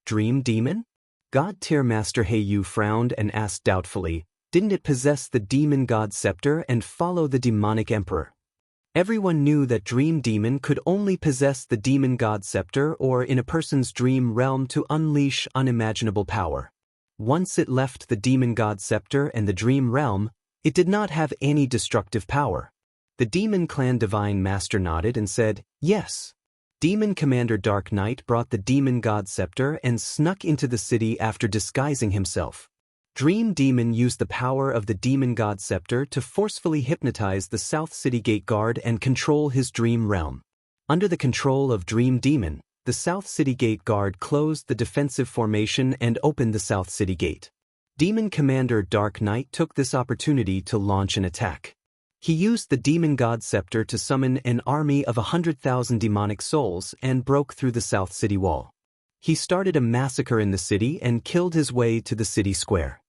Dream Demon? God tier Master He Yu frowned and asked doubtfully, "Didn't it possess the demon god scepter and follow the demonic emperor?" Everyone knew that Dream Demon could only possess the demon god scepter or in a person's dream realm to unleash unimaginable power. Once it left the demon god scepter and the dream realm, it did not have any destructive power. The Demon Clan Divine Master nodded and said, "Yes." Demon Commander Dark Knight brought the demon god scepter and snuck into the city after disguising himself. Dream Demon used the power of the demon god scepter to forcefully hypnotize the South City Gate Guard and control his dream realm. Under the control of Dream Demon, the South City Gate Guard closed the defensive formation and opened the South City Gate. Demon Commander Dark Knight took this opportunity to launch an attack. He used the demon god scepter to summon an army of 100,000 demonic souls and broke through the South City Wall. He started a massacre in the city and killed his way to the city square.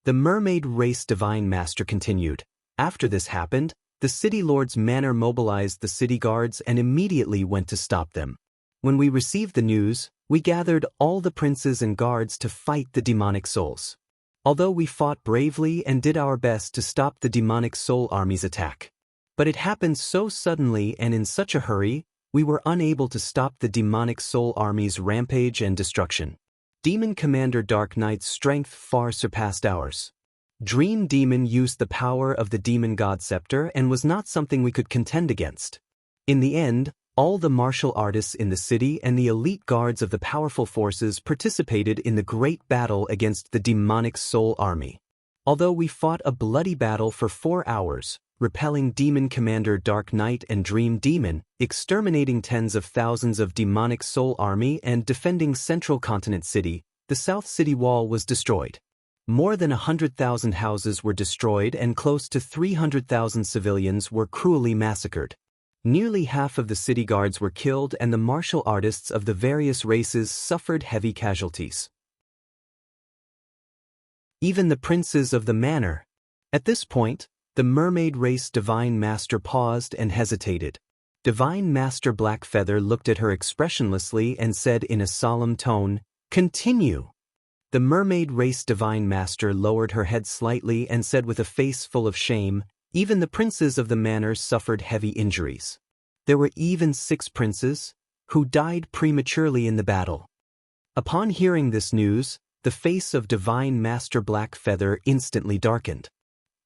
The mermaid race Divine Master continued. After this happened, the city lord's manor mobilized the city guards and immediately went to stop them. When we received the news, we gathered all the princes and guards to fight the demonic souls. Although we fought bravely and did our best to stop the demonic soul army's attack. But it happened so suddenly and in such a hurry, we were unable to stop the demonic soul army's rampage and destruction. Demon Commander Dark Knight's strength far surpassed ours. Dream Demon used the power of the demon god scepter and was not something we could contend against. In the end, All the martial artists in the city and the elite guards of the powerful forces participated in the great battle against the demonic soul army. Although we fought a bloody battle for 4 hours, repelling Demon Commander Dark Knight and Dream Demon, exterminating tens of thousands of demonic soul army and defending Central Continent City, the South City Wall was destroyed. More than 100,000 houses were destroyed and close to 300,000 civilians were cruelly massacred. Nearly half of the city guards were killed and the martial artists of the various races suffered heavy casualties. Even the princes of the manor. At this point, the mermaid race Divine Master paused and hesitated. Divine Master Blackfeather looked at her expressionlessly and said in a solemn tone, "Continue." The mermaid race Divine Master lowered her head slightly and said with a face full of shame, "Even the princes of the manor suffered heavy injuries. There were even 6 princes who died prematurely in the battle." Upon hearing this news, the face of Divine Master Blackfeather instantly darkened.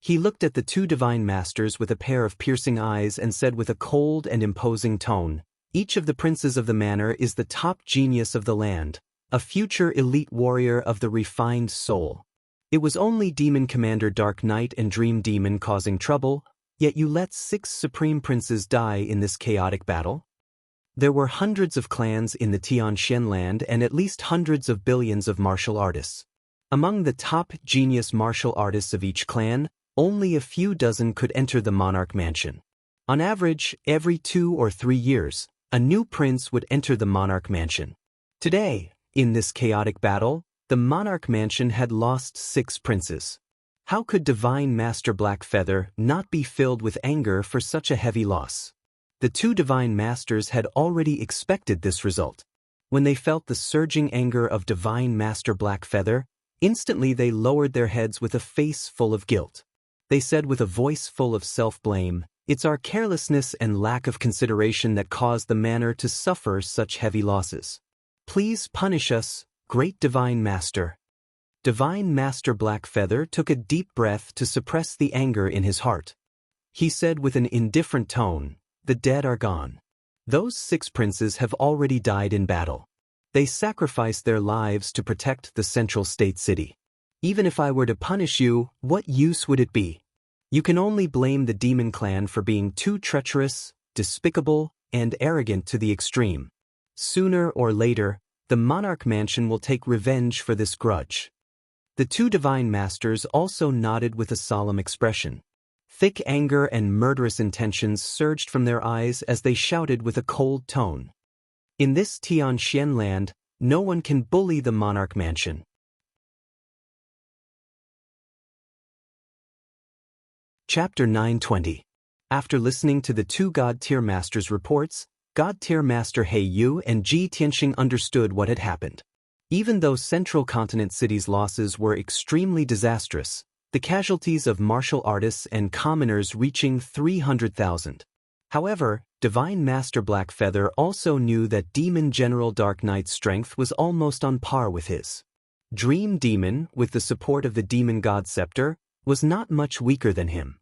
He looked at the 2 Divine Masters with a pair of piercing eyes and said with a cold and imposing tone, "Each of the princes of the manor is the top genius of the land, a future elite warrior of the refined soul. It was only Demon Commander Dark Knight and Dream Demon causing trouble, yet you let 6 supreme princes die in this chaotic battle?" There were hundreds of clans in the Tianxian land and at least hundreds of billions of martial artists. Among the top genius martial artists of each clan, only a few dozen could enter the monarch mansion. On average, every 2 or 3 years, a new prince would enter the monarch mansion. Today, in this chaotic battle, the monarch mansion had lost 6 princes. How could Divine Master Blackfeather not be filled with anger for such a heavy loss? The 2 Divine Masters had already expected this result. When they felt the surging anger of Divine Master Blackfeather, instantly they lowered their heads with a face full of guilt. They said with a voice full of self-blame, "It's our carelessness and lack of consideration that caused the manor to suffer such heavy losses. Please punish us, Great Divine Master." Divine Master Blackfeather took a deep breath to suppress the anger in his heart. He said with an indifferent tone, "The dead are gone. Those 6 princes have already died in battle. They sacrificed their lives to protect the central state city. Even if I were to punish you, what use would it be? You can only blame the demon clan for being too treacherous, despicable, and arrogant to the extreme. Sooner or later, the monarch mansion will take revenge for this grudge." The 2 Divine Masters also nodded with a solemn expression. Thick anger and murderous intentions surged from their eyes as they shouted with a cold tone, "In this Tianxian land, no one can bully the monarch mansion." Chapter 920. After listening to the 2 God-tier Masters' reports, God-tier Master He Yu and Ji Tianxing understood what had happened. Even though Central Continent City's losses were extremely disastrous, the casualties of martial artists and commoners reaching 300,000. However, Divine Master Blackfeather also knew that Demon General Dark Knight's strength was almost on par with his. Dream Demon, with the support of the Demon God Scepter, was not much weaker than him.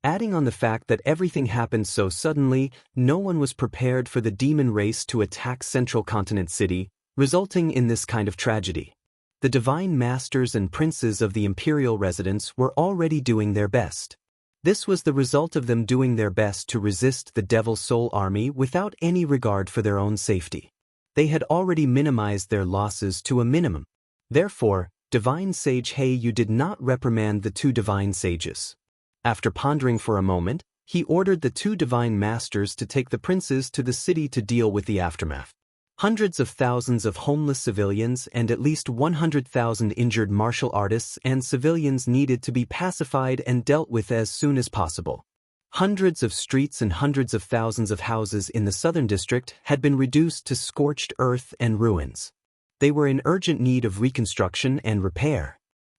Adding on the fact that everything happened so suddenly, no one was prepared for the demon race to attack Central Continent City, resulting in this kind of tragedy. The Divine Masters and Princes of the Imperial residents were already doing their best. This was the result of them doing their best to resist the Devil Soul Army without any regard for their own safety. They had already minimized their losses to a minimum. Therefore, Divine Sage He Yu did not reprimand the 2 Divine Sages. After pondering for a moment, he ordered the 2 Divine Masters to take the princes to the city to deal with the aftermath. Hundreds of thousands of homeless civilians and at least 100,000 injured martial artists and civilians needed to be pacified and dealt with as soon as possible. Hundreds of streets and hundreds of thousands of houses in the southern district had been reduced to scorched earth and ruins. They were in urgent need of reconstruction and repair.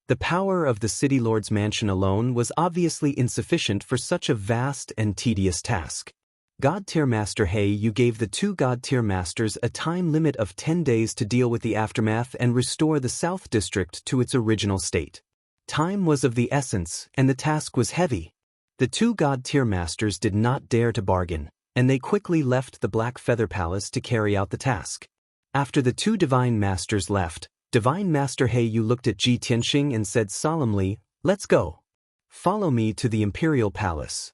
The power of the City Lord's mansion alone was obviously insufficient for such a vast and tedious task. God-tier Master He Yu gave the 2 God-tier Masters a time limit of 10 days to deal with the aftermath and restore the South District to its original state. Time was of the essence, and the task was heavy. The 2 God-tier Masters did not dare to bargain. and they quickly left the Black Feather Palace to carry out the task. After the two Divine Masters left, Divine Master Heiyu looked at Ji Tianxing and said solemnly, "Let's go. Follow me to the Imperial Palace."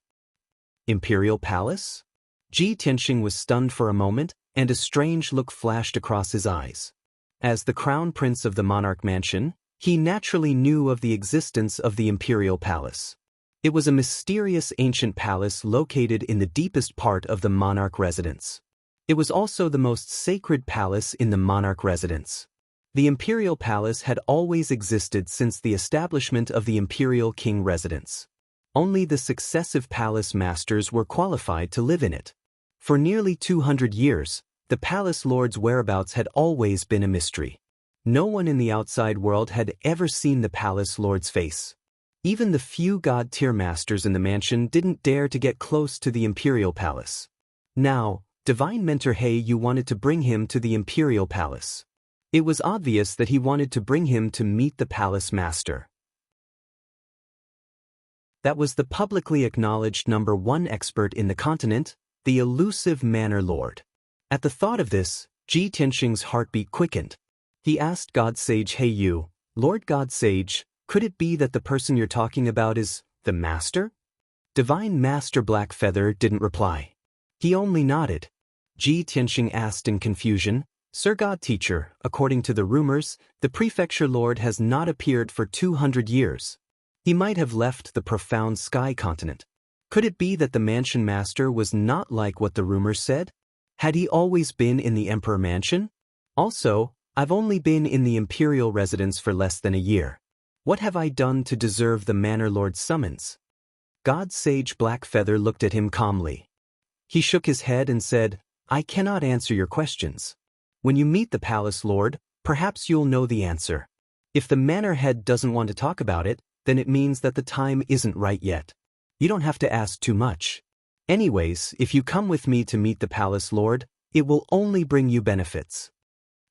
Imperial Palace? Ji Tianxing was stunned for a moment, and a strange look flashed across his eyes. As the Crown Prince of the Monarch Mansion, he naturally knew of the existence of the Imperial Palace. It was a mysterious ancient palace located in the deepest part of the monarch residence. It was also the most sacred palace in the monarch residence. The Imperial Palace had always existed since the establishment of the Imperial King residence. Only the successive palace masters were qualified to live in it. For nearly 200 years, the palace lord's whereabouts had always been a mystery. No one in the outside world had ever seen the palace lord's face. Even the few god-tier masters in the mansion didn't dare to get close to the Imperial Palace. Now, Divine Mentor Heiyu wanted to bring him to the Imperial Palace. It was obvious that he wanted to bring him to meet the palace master. That was the publicly acknowledged #1 expert in the continent, the elusive Manor Lord. At the thought of this, Ji Tianxing's heartbeat quickened. He asked God Sage Heiyu, "Lord God Sage, could it be that the person you're talking about is the Master?" Divine Master Blackfeather didn't reply. He only nodded. Ji Tianxing asked in confusion, "Sir God Teacher, according to the rumors, the Prefecture Lord has not appeared for 200 years. He might have left the profound sky continent. Could it be that the Mansion Master was not like what the rumors said? Had he always been in the Emperor Mansion? Also, I've only been in the Imperial residence for less than a year. What have I done to deserve the Manor Lord's summons?" God Sage Blackfeather looked at him calmly. He shook his head and said, "I cannot answer your questions. When you meet the Palace Lord, perhaps you'll know the answer. If the Manor Head doesn't want to talk about it, then it means that the time isn't right yet. You don't have to ask too much. Anyways, if you come with me to meet the Palace Lord, it will only bring you benefits."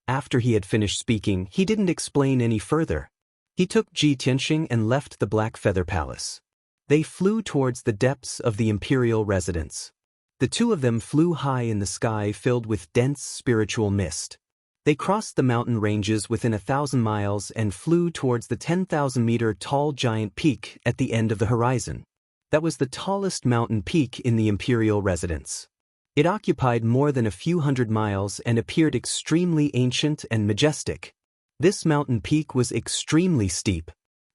After he had finished speaking, he didn't explain any further. He took Ji Tianxing and left the Black Feather Palace. They flew towards the depths of the Imperial residence. The two of them flew high in the sky filled with dense spiritual mist. They crossed the mountain ranges within 1,000 miles and flew towards the 10,000-meter tall giant peak at the end of the horizon. That was the tallest mountain peak in the Imperial residence. It occupied more than a few hundred miles and appeared extremely ancient and majestic. This mountain peak was extremely steep.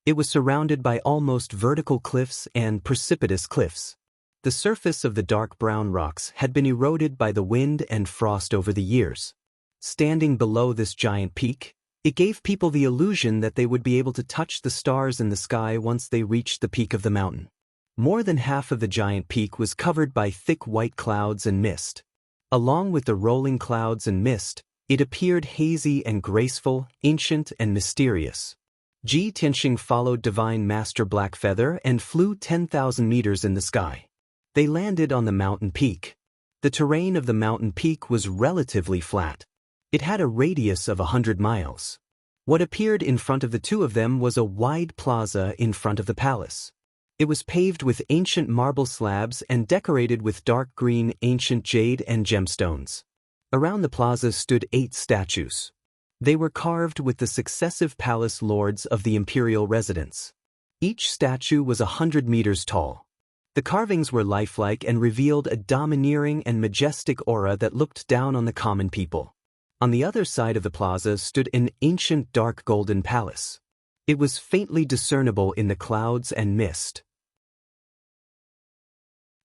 It was surrounded by almost vertical cliffs and precipitous cliffs. The surface of the dark brown rocks had been eroded by the wind and frost over the years. Standing below this giant peak, it gave people the illusion that they would be able to touch the stars in the sky once they reached the peak of the mountain. More than half of the giant peak was covered by thick white clouds and mist. Along with the rolling clouds and mist, it appeared hazy and graceful, ancient and mysterious. Ji Tianxing followed Divine Master Blackfeather and flew 10,000 meters in the sky. They landed on the mountain peak. The terrain of the mountain peak was relatively flat. It had a radius of 100 miles. What appeared in front of the two of them was a wide plaza in front of the palace. It was paved with ancient marble slabs and decorated with dark green ancient jade and gemstones. Around the plaza stood 8 statues. They were carved with the successive palace lords of the imperial residence. Each statue was 100 meters tall. The carvings were lifelike and revealed a domineering and majestic aura that looked down on the common people. On the other side of the plaza stood an ancient dark golden palace. It was faintly discernible in the clouds and mist.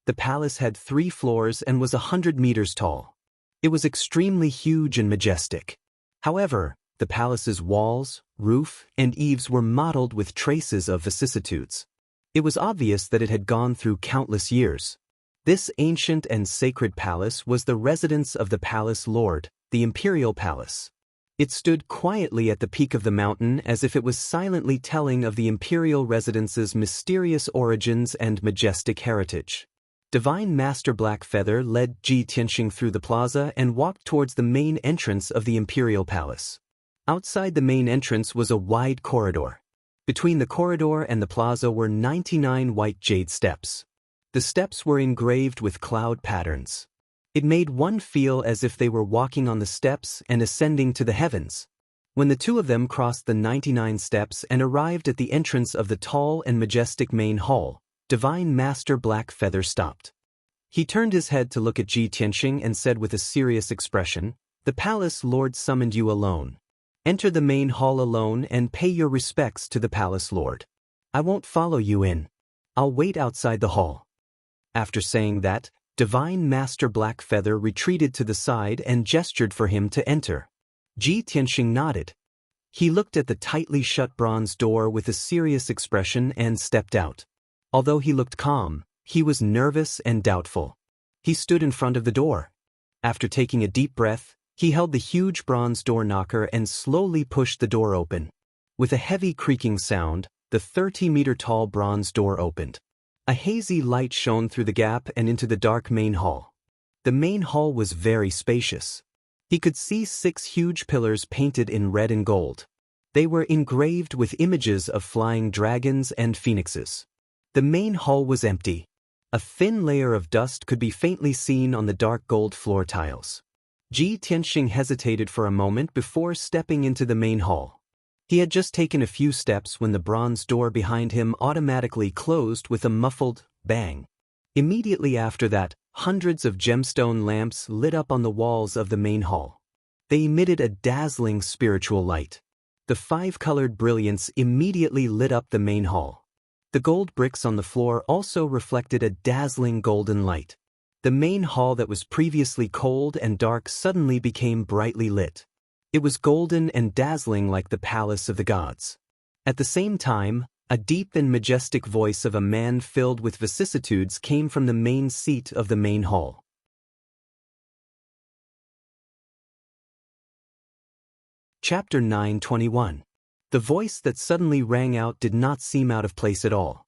The palace had 3 floors and was 100 meters tall. It was extremely huge and majestic. However, the palace's walls, roof, and eaves were mottled with traces of vicissitudes. It was obvious that it had gone through countless years. This ancient and sacred palace was the residence of the Palace Lord, the Imperial Palace. It stood quietly at the peak of the mountain as if it was silently telling of the imperial residence's mysterious origins and majestic heritage. Divine Master Blackfeather led Ji Tianxing through the plaza and walked towards the main entrance of the Imperial Palace. Outside the main entrance was a wide corridor. Between the corridor and the plaza were 99 white jade steps. The steps were engraved with cloud patterns. It made one feel as if they were walking on the steps and ascending to the heavens. When the two of them crossed the 99 steps and arrived at the entrance of the tall and majestic main hall, Divine Master Blackfeather stopped. He turned his head to look at Ji Tianxing and said with a serious expression, "The palace lord summoned you alone. Enter the main hall alone and pay your respects to the palace lord. I won't follow you in. I'll wait outside the hall." After saying that, Divine Master Blackfeather retreated to the side and gestured for him to enter. Ji Tianxing nodded. He looked at the tightly shut bronze door with a serious expression and stepped out. Although he looked calm, he was nervous and doubtful. He stood in front of the door. After taking a deep breath, he held the huge bronze door knocker and slowly pushed the door open. With a heavy creaking sound, the 30-meter-tall bronze door opened. A hazy light shone through the gap and into the dark main hall. The main hall was very spacious. He could see 6 huge pillars painted in red and gold. They were engraved with images of flying dragons and phoenixes. The main hall was empty. A thin layer of dust could be faintly seen on the dark gold floor tiles. Ji Tianxing hesitated for a moment before stepping into the main hall. He had just taken a few steps when the bronze door behind him automatically closed with a muffled bang. Immediately after that, hundreds of gemstone lamps lit up on the walls of the main hall. They emitted a dazzling spiritual light. The 5-colored brilliance immediately lit up the main hall. The gold bricks on the floor also reflected a dazzling golden light. The main hall that was previously cold and dark suddenly became brightly lit. It was golden and dazzling like the palace of the gods. At the same time, a deep and majestic voice of a man filled with vicissitudes came from the main seat of the main hall. Chapter 9:21. The voice that suddenly rang out did not seem out of place at all.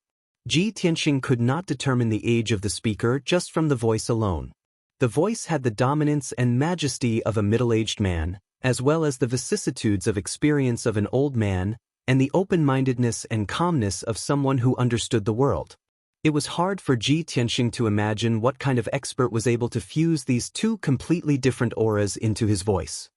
Ji Tianxing could not determine the age of the speaker just from the voice alone. The voice had the dominance and majesty of a middle-aged man, as well as the vicissitudes of experience of an old man, and the open-mindedness and calmness of someone who understood the world. It was hard for Ji Tianxing to imagine what kind of expert was able to fuse these two completely different auras into his voice.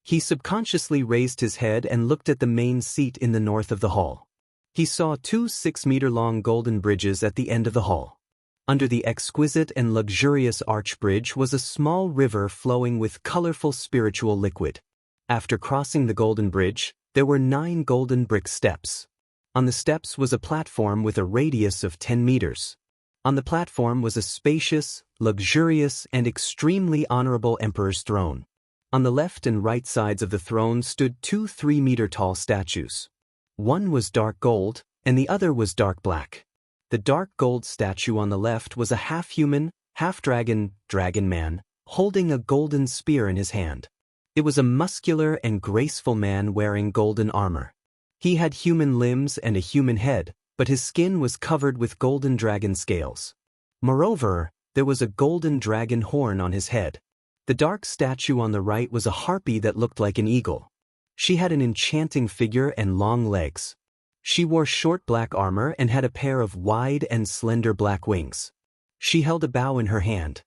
He subconsciously raised his head and looked at the main seat in the north of the hall. He saw 2 6-meter-long golden bridges at the end of the hall. Under the exquisite and luxurious arch bridge was a small river flowing with colorful spiritual liquid. After crossing the golden bridge, there were 9 golden brick steps. On the steps was a platform with a radius of 10 meters. On the platform was a spacious, luxurious, and extremely honorable emperor's throne. On the left and right sides of the throne stood 2 3-meter-tall statues. One was dark gold, and the other was dark black. The dark gold statue on the left was a half-human, half-dragon, dragon man, holding a golden spear in his hand. It was a muscular and graceful man wearing golden armor. He had human limbs and a human head, but his skin was covered with golden dragon scales. Moreover, there was a golden dragon horn on his head. The dark statue on the right was a harpy that looked like an eagle. She had an enchanting figure and long legs. She wore short black armor and had a pair of wide and slender black wings. She held a bow in her hand.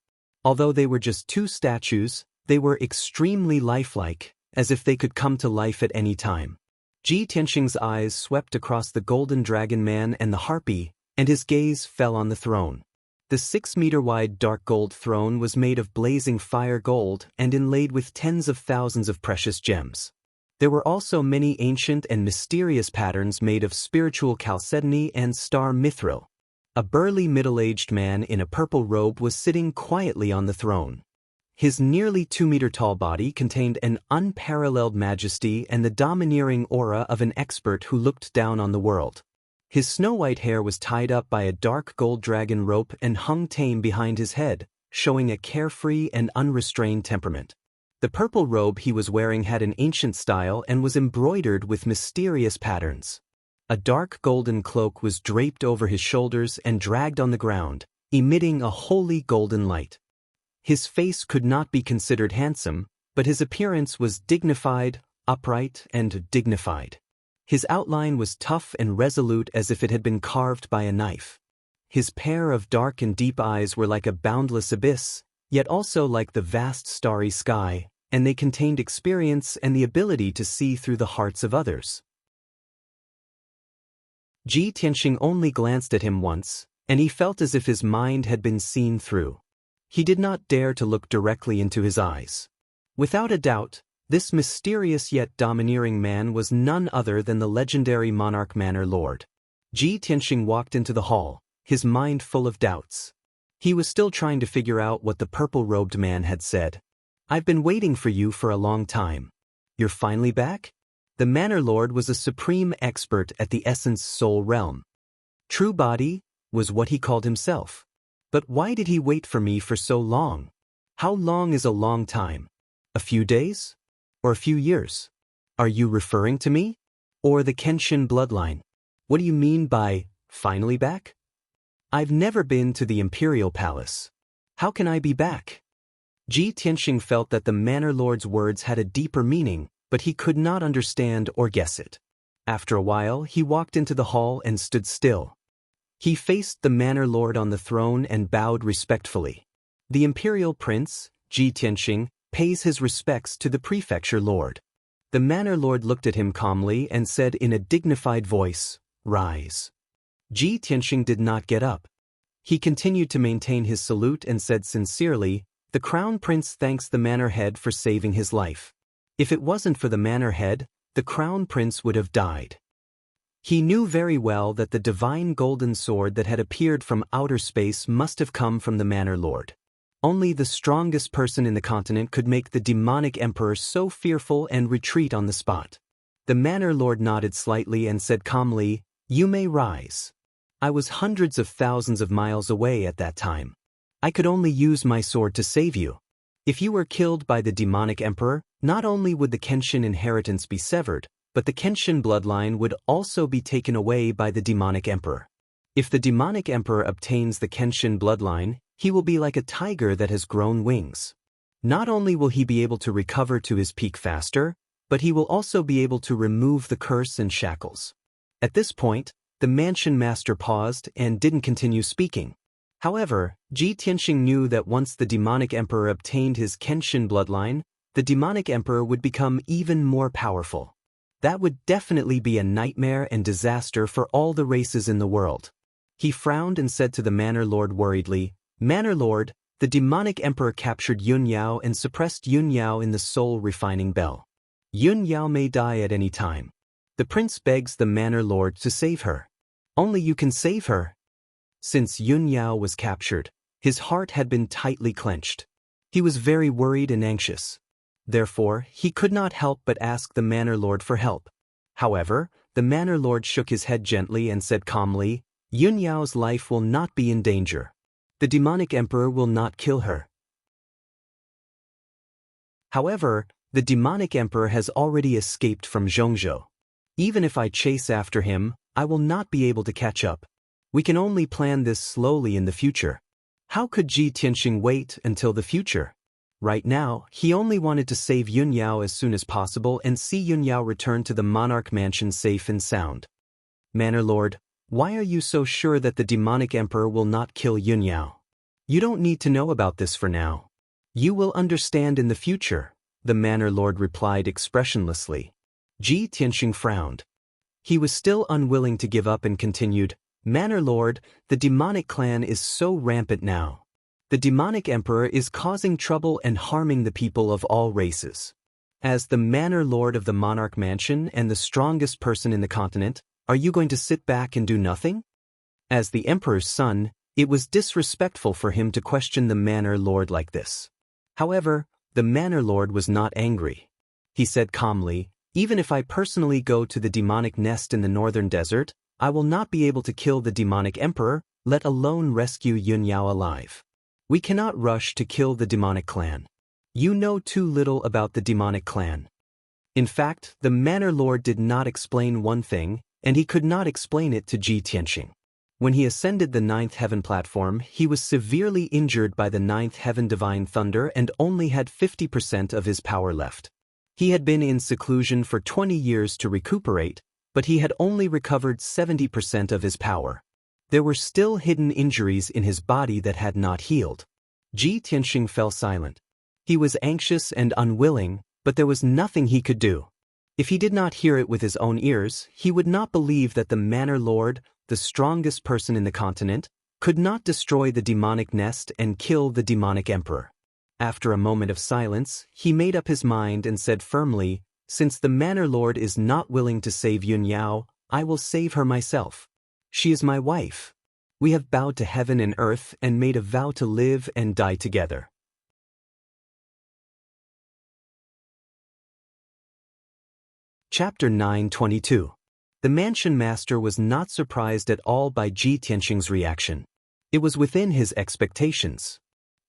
Although they were just 2 statues, they were extremely lifelike, as if they could come to life at any time. Ji Tianxing's eyes swept across the golden dragon man and the harpy, and his gaze fell on the throne. The 6-meter-wide dark gold throne was made of blazing fire gold and inlaid with tens of thousands of precious gems. There were also many ancient and mysterious patterns made of spiritual chalcedony and star mithril. A burly middle-aged man in a purple robe was sitting quietly on the throne. His nearly 2-meter-tall body contained an unparalleled majesty and the domineering aura of an expert who looked down on the world. His snow-white hair was tied up by a dark gold dragon rope and hung tame behind his head, showing a carefree and unrestrained temperament. The purple robe he was wearing had an ancient style and was embroidered with mysterious patterns. A dark golden cloak was draped over his shoulders and dragged on the ground, emitting a holy golden light. His face could not be considered handsome, but his appearance was dignified, upright, and dignified. His outline was tough and resolute as if it had been carved by a knife. His pair of dark and deep eyes were like a boundless abyss, yet also like the vast starry sky, and they contained experience and the ability to see through the hearts of others. Ji Tianxing only glanced at him once, and he felt as if his mind had been seen through. He did not dare to look directly into his eyes. Without a doubt, this mysterious yet domineering man was none other than the legendary monarch Manor Lord. Ji Tianxing walked into the hall, his mind full of doubts. He was still trying to figure out what the purple-robed man had said. "I've been waiting for you for a long time. You're finally back?" The Manor Lord was a supreme expert at the essence soul realm. True body was what he called himself. But why did he wait for me for so long? How long is a long time? A few days? Or a few years? Are you referring to me? Or the Kenshin bloodline? What do you mean by, finally back? I've never been to the Imperial Palace. How can I be back? Ji Tianxing felt that the Manor Lord's words had a deeper meaning, but he could not understand or guess it. After a while, he walked into the hall and stood still. He faced the Manor Lord on the throne and bowed respectfully. The Imperial Prince, Ji Tianxing, pays his respects to the Prefecture Lord. The Manor Lord looked at him calmly and said in a dignified voice, "Rise." Ji Tianxing did not get up. He continued to maintain his salute and said sincerely, "The Crown Prince thanks the Manor Head for saving his life. If it wasn't for the Manor Head, the Crown Prince would have died." He knew very well that the divine golden sword that had appeared from outer space must have come from the Manor Lord. Only the strongest person in the continent could make the demonic emperor so fearful and retreat on the spot. The Manor Lord nodded slightly and said calmly, "You may rise. I was hundreds of thousands of miles away at that time. I could only use my sword to save you. If you were killed by the demonic emperor, not only would the Kenshin inheritance be severed, but the Kenshin bloodline would also be taken away by the demonic emperor. If the demonic emperor obtains the Kenshin bloodline, he will be like a tiger that has grown wings. Not only will he be able to recover to his peak faster, but he will also be able to remove the curse and shackles." At this point, the mansion master paused and didn't continue speaking. However, Ji Tianxing knew that once the demonic emperor obtained his Kenshin bloodline, the demonic emperor would become even more powerful. That would definitely be a nightmare and disaster for all the races in the world. He frowned and said to the Manor Lord worriedly, "Manor Lord, the demonic emperor captured Yun Yao and suppressed Yun Yao in the soul refining bell. Yun Yao may die at any time. The prince begs the Manor Lord to save her. Only you can save her." Since Yun Yao was captured, his heart had been tightly clenched. He was very worried and anxious. Therefore, he could not help but ask the Manor Lord for help. However, the Manor Lord shook his head gently and said calmly, "Yun Yao's life will not be in danger. The demonic emperor will not kill her. However, the demonic emperor has already escaped from Zhongzhou. Even if I chase after him, I will not be able to catch up. We can only plan this slowly in the future." How could Ji Tianxing wait until the future? Right now, he only wanted to save Yun Yao as soon as possible and see Yun Yao return to the monarch mansion safe and sound. "Manor Lord, why are you so sure that the demonic emperor will not kill Yun Yao? You don't need to know about this for now. You will understand in the future," the Manor Lord replied expressionlessly. Ji Tianxing frowned. He was still unwilling to give up and continued, "Manor Lord, the demonic clan is so rampant now. The demonic emperor is causing trouble and harming the people of all races. As the Manor Lord of the monarch mansion and the strongest person in the continent, are you going to sit back and do nothing?" As the emperor's son, it was disrespectful for him to question the Manor Lord like this. However, the Manor Lord was not angry. He said calmly, "Even if I personally go to the demonic nest in the northern desert, I will not be able to kill the demonic emperor, let alone rescue Yun Yao alive. We cannot rush to kill the demonic clan. You know too little about the demonic clan." In fact, the Manor Lord did not explain one thing, and he could not explain it to Ji Tianxing. When he ascended the ninth heaven platform, he was severely injured by the ninth heaven divine thunder and only had 50% of his power left. He had been in seclusion for 20 years to recuperate, but he had only recovered 70% of his power. There were still hidden injuries in his body that had not healed. Ji Tianxing fell silent. He was anxious and unwilling, but there was nothing he could do. If he did not hear it with his own ears, he would not believe that the Manor Lord, the strongest person in the continent, could not destroy the demonic nest and kill the demonic emperor. After a moment of silence, he made up his mind and said firmly, "Since the Manor Lord is not willing to save Yun Yao, I will save her myself. She is my wife. We have bowed to heaven and earth and made a vow to live and die together." Chapter 9:22. The mansion master was not surprised at all by Ji Tianxing's reaction. It was within his expectations.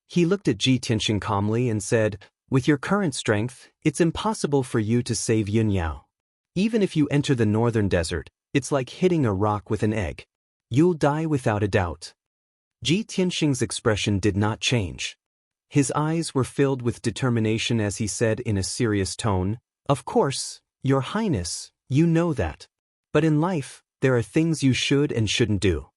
He looked at Ji Tianxing calmly and said, "With your current strength, it's impossible for you to save Yun Yao. Even if you enter the northern desert, it's like hitting a rock with an egg. You'll die without a doubt." Ji Tianxing's expression did not change. His eyes were filled with determination as he said in a serious tone, "Of course, Your Highness, you know that. But in life, there are things you should and shouldn't do.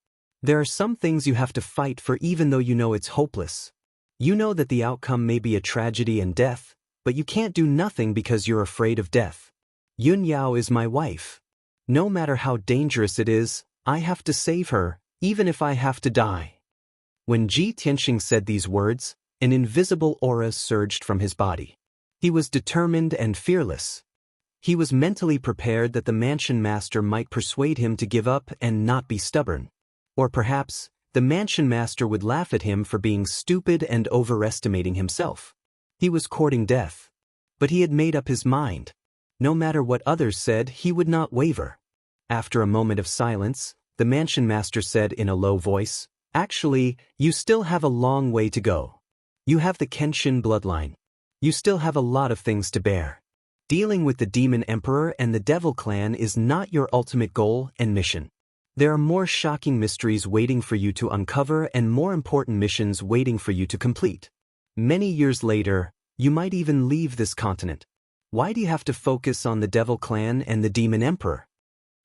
There are some things you have to fight for even though you know it's hopeless. You know that the outcome may be a tragedy and death, but you can't do nothing because you're afraid of death. Yun Yao is my wife. No matter how dangerous it is, I have to save her, even if I have to die." When Ji Tianxing said these words, an invisible aura surged from his body. He was determined and fearless. He was mentally prepared that the mansion master might persuade him to give up and not be stubborn. Or perhaps, the mansion master would laugh at him for being stupid and overestimating himself. He was courting death. But he had made up his mind. No matter what others said, he would not waver. After a moment of silence, the mansion master said in a low voice, "Actually, you still have a long way to go. You have the Kenshin bloodline. You still have a lot of things to bear. Dealing with the demon emperor and the devil clan is not your ultimate goal and mission. There are more shocking mysteries waiting for you to uncover and more important missions waiting for you to complete. Many years later, you might even leave this continent. Why do you have to focus on the devil clan and the demon emperor?"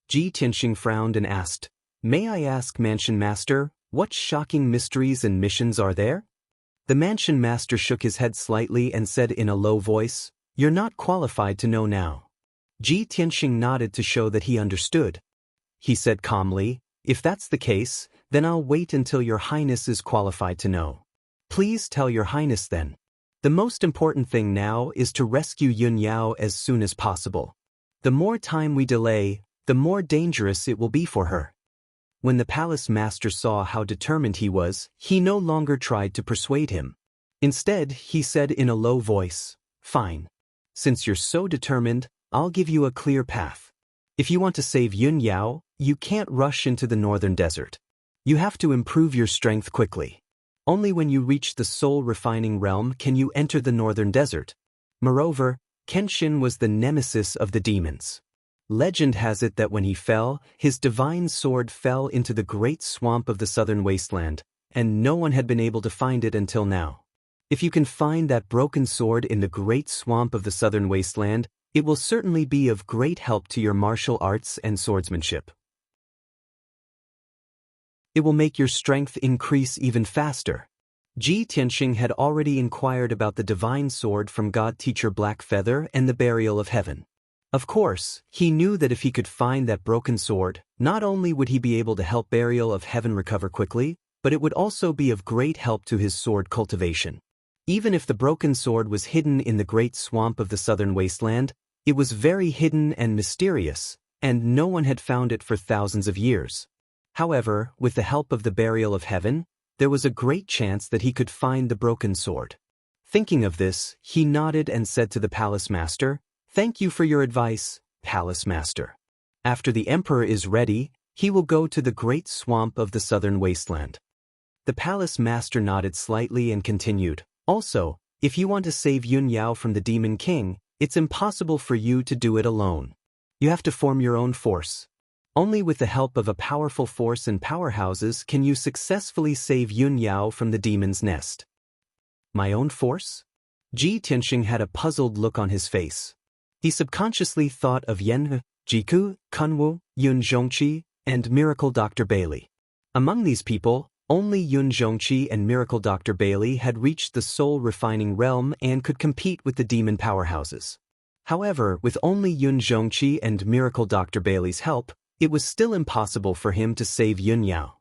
Ji Tianxing frowned and asked, "May I ask, Mansion Master, what shocking mysteries and missions are there?" The Mansion Master shook his head slightly and said in a low voice, "You're not qualified to know now." Ji Tianxing nodded to show that he understood. He said calmly, "If that's the case, then I'll wait until Your Highness is qualified to know." "Please tell Your Highness then. The most important thing now is to rescue Yun Yao as soon as possible. The more time we delay, the more dangerous it will be for her." When the palace master saw how determined he was, he no longer tried to persuade him. Instead, he said in a low voice, "Fine. Since you're so determined, I'll give you a clear path. If you want to save Yun Yao, you can't rush into the northern desert. You have to improve your strength quickly. Only when you reach the soul-refining realm can you enter the northern desert. Moreover, Kenshin was the nemesis of the demons. Legend has it that when he fell, his divine sword fell into the great swamp of the southern wasteland, and no one had been able to find it until now. If you can find that broken sword in the great swamp of the southern wasteland, it will certainly be of great help to your martial arts and swordsmanship. It will make your strength increase even faster." Ji Tianxing had already inquired about the divine sword from God-teacher Blackfeather and the burial of heaven. Of course, he knew that if he could find that broken sword, not only would he be able to help burial of heaven recover quickly, but it would also be of great help to his sword cultivation. Even if the broken sword was hidden in the great swamp of the southern wasteland, it was very hidden and mysterious, and no one had found it for thousands of years. However, with the help of the burial of heaven, there was a great chance that he could find the broken sword. Thinking of this, he nodded and said to the palace master, "Thank you for your advice, Palace Master. After the emperor is ready, he will go to the great swamp of the southern wasteland." The palace master nodded slightly and continued, "Also, if you want to save Yun Yao from the Demon King, it's impossible for you to do it alone. You have to form your own force. Only with the help of a powerful force and powerhouses can you successfully save Yun Yao from the demon's nest." "My own force?" Ji Tianxing had a puzzled look on his face. He subconsciously thought of Yan Jiku, Kunwu, Yun Zhongqi, and Miracle Dr. Bailey. Among these people, Only Yun Zhongqi and Miracle Dr. Bailey had reached the soul-refining realm and could compete with the demon powerhouses. However, with only Yun Zhongqi and Miracle Dr. Bailey's help, it was still impossible for him to save Yun Yao.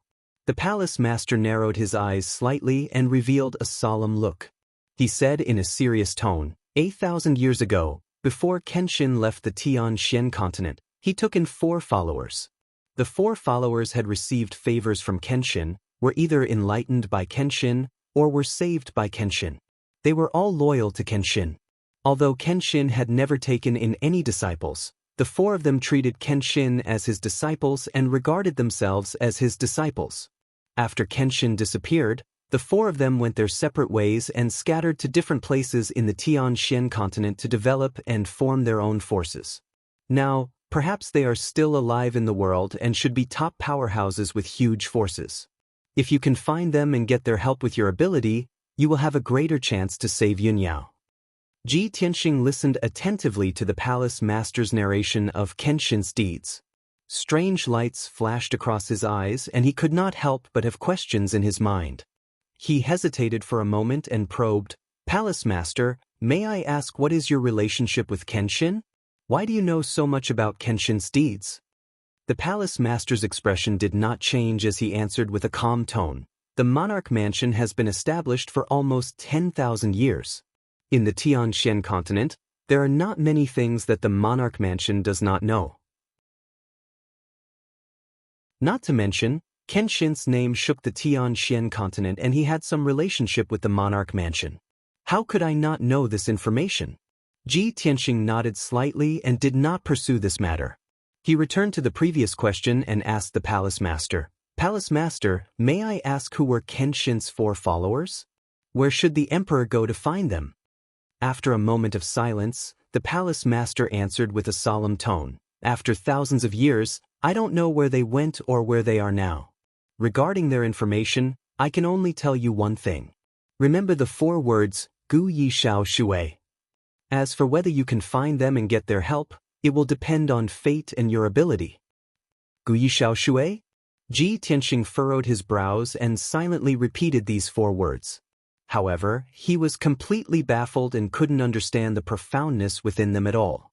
The palace master narrowed his eyes slightly and revealed a solemn look. He said in a serious tone, 8,000 years ago, before Kenshin left the Tian-Shen continent, he took in 4 followers. The 4 followers had received favors from Kenshin, were either enlightened by Kenshin, or were saved by Kenshin. They were all loyal to Kenshin. Although Kenshin had never taken in any disciples, the 4 of them treated Kenshin as his disciples and regarded themselves as his disciples. After Kenshin disappeared, the 4 of them went their separate ways and scattered to different places in the Tian-Shen continent to develop and form their own forces. Now, perhaps they are still alive in the world and should be top powerhouses with huge forces. If you can find them and get their help with your ability, you will have a greater chance to save Yun Yao. Ji Tianxing listened attentively to the palace master's narration of Kenshin's deeds. Strange lights flashed across his eyes and he could not help but have questions in his mind. He hesitated for a moment and probed, "Palace Master, may I ask what is your relationship with Kenshin? Why do you know so much about Kenshin's deeds?" The palace master's expression did not change as he answered with a calm tone. "The monarch mansion has been established for almost 10,000 years. In the Tian-Shen continent, there are not many things that the monarch mansion does not know. Not to mention, Kenshin's name shook the Tian-Shen continent and he had some relationship with the monarch mansion. How could I not know this information?" Ji Tianxing nodded slightly and did not pursue this matter. He returned to the previous question and asked the palace master, "Palace master, may I ask who were Kenshin's 4 followers? Where should the emperor go to find them?" After a moment of silence, the palace master answered with a solemn tone, "After thousands of years, I don't know where they went or where they are now. Regarding their information, I can only tell you one thing. Remember the 4 words, Gu Yi Shao Shui. As for whether you can find them and get their help, it will depend on fate and your ability." Gu Yi Shao Shui? Ji Tianxing furrowed his brows and silently repeated these 4 words. However, he was completely baffled and couldn't understand the profoundness within them at all.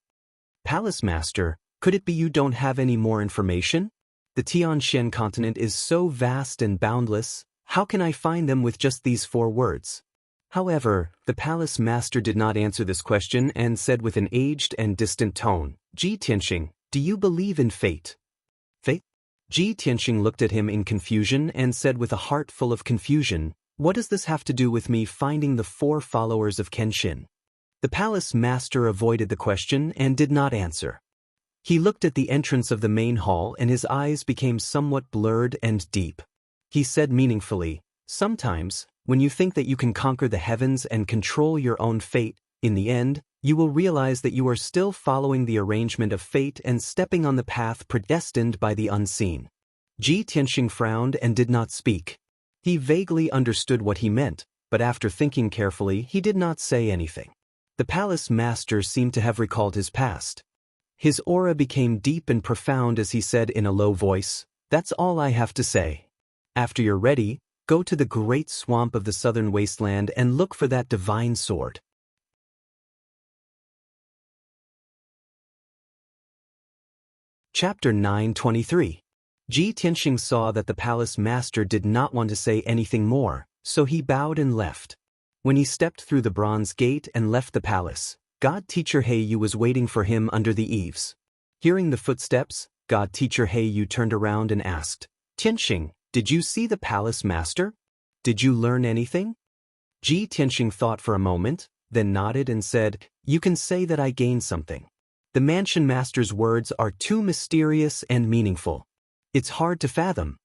"Palace Master, could it be you don't have any more information? The Tian-Shen continent is so vast and boundless, how can I find them with just these 4 words?" However, the palace master did not answer this question and said with an aged and distant tone, "Ji Tianxing, do you believe in fate?" "Fate?" Ji Tianxing looked at him in confusion and said with a heart full of confusion, "What does this have to do with me finding the 4 followers of Kenshin?" The palace master avoided the question and did not answer. He looked at the entrance of the main hall and his eyes became somewhat blurred and deep. He said meaningfully, "Sometimes, when you think that you can conquer the heavens and control your own fate, in the end, you will realize that you are still following the arrangement of fate and stepping on the path predestined by the unseen." Ji Tianxing frowned and did not speak. He vaguely understood what he meant, but after thinking carefully, he did not say anything. The palace master seemed to have recalled his past. His aura became deep and profound as he said in a low voice, "That's all I have to say. After you're ready, go to the great swamp of the southern wasteland and look for that divine sword." Chapter 923. Ji Tianxing saw that the palace master did not want to say anything more, so he bowed and left. When he stepped through the bronze gate and left the palace, God Teacher Heiyu was waiting for him under the eaves. Hearing the footsteps, God Teacher Heiyu turned around and asked, "Tianxing, did you see the palace master? Did you learn anything?" Ji Tianxing thought for a moment, then nodded and said, "You can say that I gained something. The mansion master's words are too mysterious and meaningful. It's hard to fathom."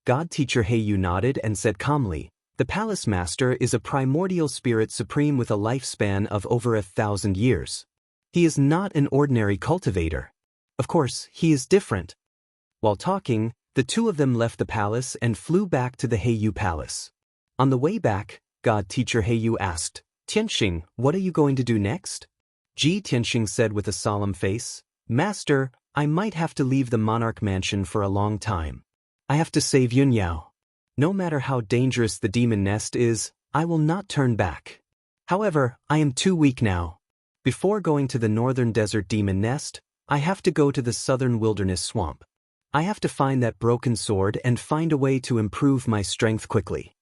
God Teacher Heiyu nodded and said calmly, "The palace master is a primordial spirit supreme with a lifespan of over 1,000 years. He is not an ordinary cultivator. Of course, he is different." While talking, the 2 of them left the palace and flew back to the Heiyu palace. On the way back, God Teacher Heiyu asked, "Tianxing, what are you going to do next?" Ji Tianxing said with a solemn face, "Master, I might have to leave the monarch mansion for a long time. I have to save Yun Yao. No matter how dangerous the demon nest is, I will not turn back. However, I am too weak now. Before going to the northern desert demon nest, I have to go to the southern wilderness swamp. I have to find that broken sword and find a way to improve my strength quickly.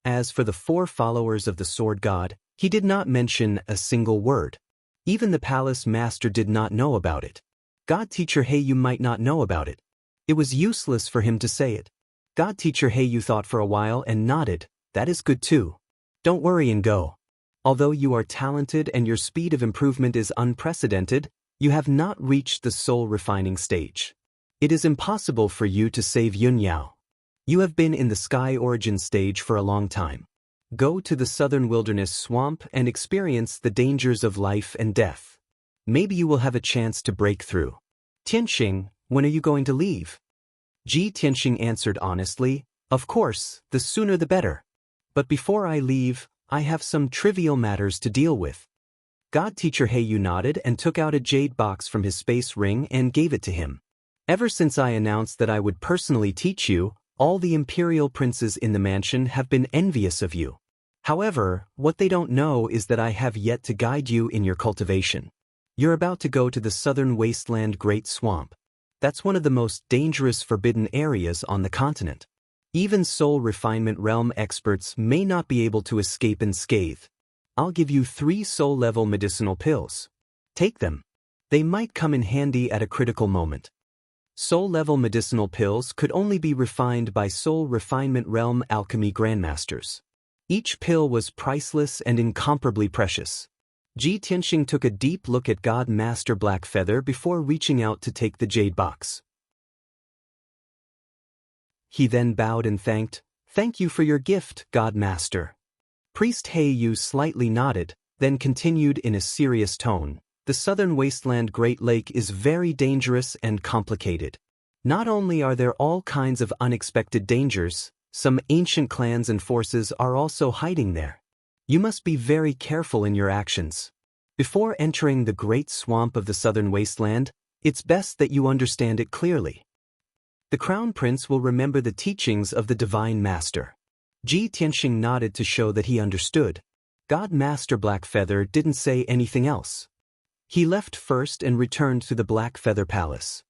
As for the 4 followers of the sword god, he did not mention a single word. Even the palace master did not know about it. God teacher Heyu might not know about it. It was useless for him to say it. God teacher Heyu thought for a while and nodded. That is good too. Don't worry and go. Although you are talented and your speed of improvement is unprecedented, you have not reached the soul refining stage. It is impossible for you to save Yunyao. You have been in the sky origin stage for a long time. Go to the southern wilderness swamp and experience the dangers of life and death. Maybe you will have a chance to break through. Tianxing, when are you going to leave? Ji Tianxing answered honestly, of course, the sooner the better. But before I leave, I have some trivial matters to deal with. God teacher Heyu nodded and took out a jade box from his space ring and gave it to him. Ever since I announced that I would personally teach you, all the imperial princes in the mansion have been envious of you. However, what they don't know is that I have yet to guide you in your cultivation. You're about to go to the southern wasteland Great Swamp. That's one of the most dangerous forbidden areas on the continent. Even soul refinement realm experts may not be able to escape unscathed. I'll give you 3 soul-level medicinal pills. Take them. They might come in handy at a critical moment. Soul-level medicinal pills could only be refined by soul refinement realm alchemy grandmasters. Each pill was priceless and incomparably precious. Ji Tianxing took a deep look at God Master Blackfeather before reaching out to take the jade box. He then bowed and thanked, "Thank you for your gift, God Master." Priest Heyu slightly nodded, then continued in a serious tone. The southern wasteland Great Lake is very dangerous and complicated. Not only are there all kinds of unexpected dangers, some ancient clans and forces are also hiding there. You must be very careful in your actions. Before entering the great swamp of the southern wasteland, it's best that you understand it clearly. The Crown Prince will remember the teachings of the Divine Master. Ji Tianxing nodded to show that he understood. God Master Blackfeather didn't say anything else. He left first and returned to the Blackfeather Palace.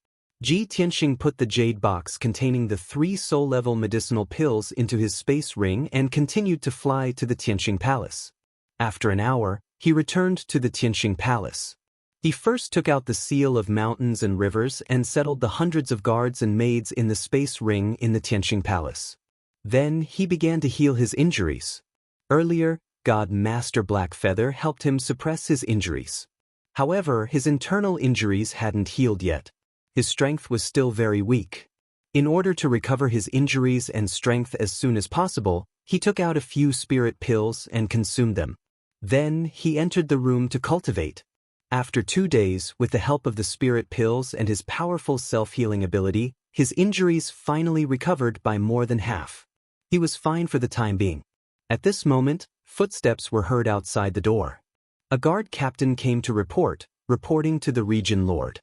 Ji Tianxing put the jade box containing the 3 soul-level medicinal pills into his space ring and continued to fly to the Tianxing Palace. After an hour, he returned to the Tianxing Palace. He first took out the seal of mountains and rivers and settled the hundreds of guards and maids in the space ring in the Tianxing Palace. Then he began to heal his injuries. Earlier, God Master Blackfeather helped him suppress his injuries. However, his internal injuries hadn't healed yet. His strength was still very weak. In order to recover his injuries and strength as soon as possible, he took out a few spirit pills and consumed them. Then he entered the room to cultivate. After 2 days, with the help of the spirit pills and his powerful self-healing ability, his injuries finally recovered by more than half. He was fine for the time being. At this moment, footsteps were heard outside the door. A guard captain came to reporting to the region lord.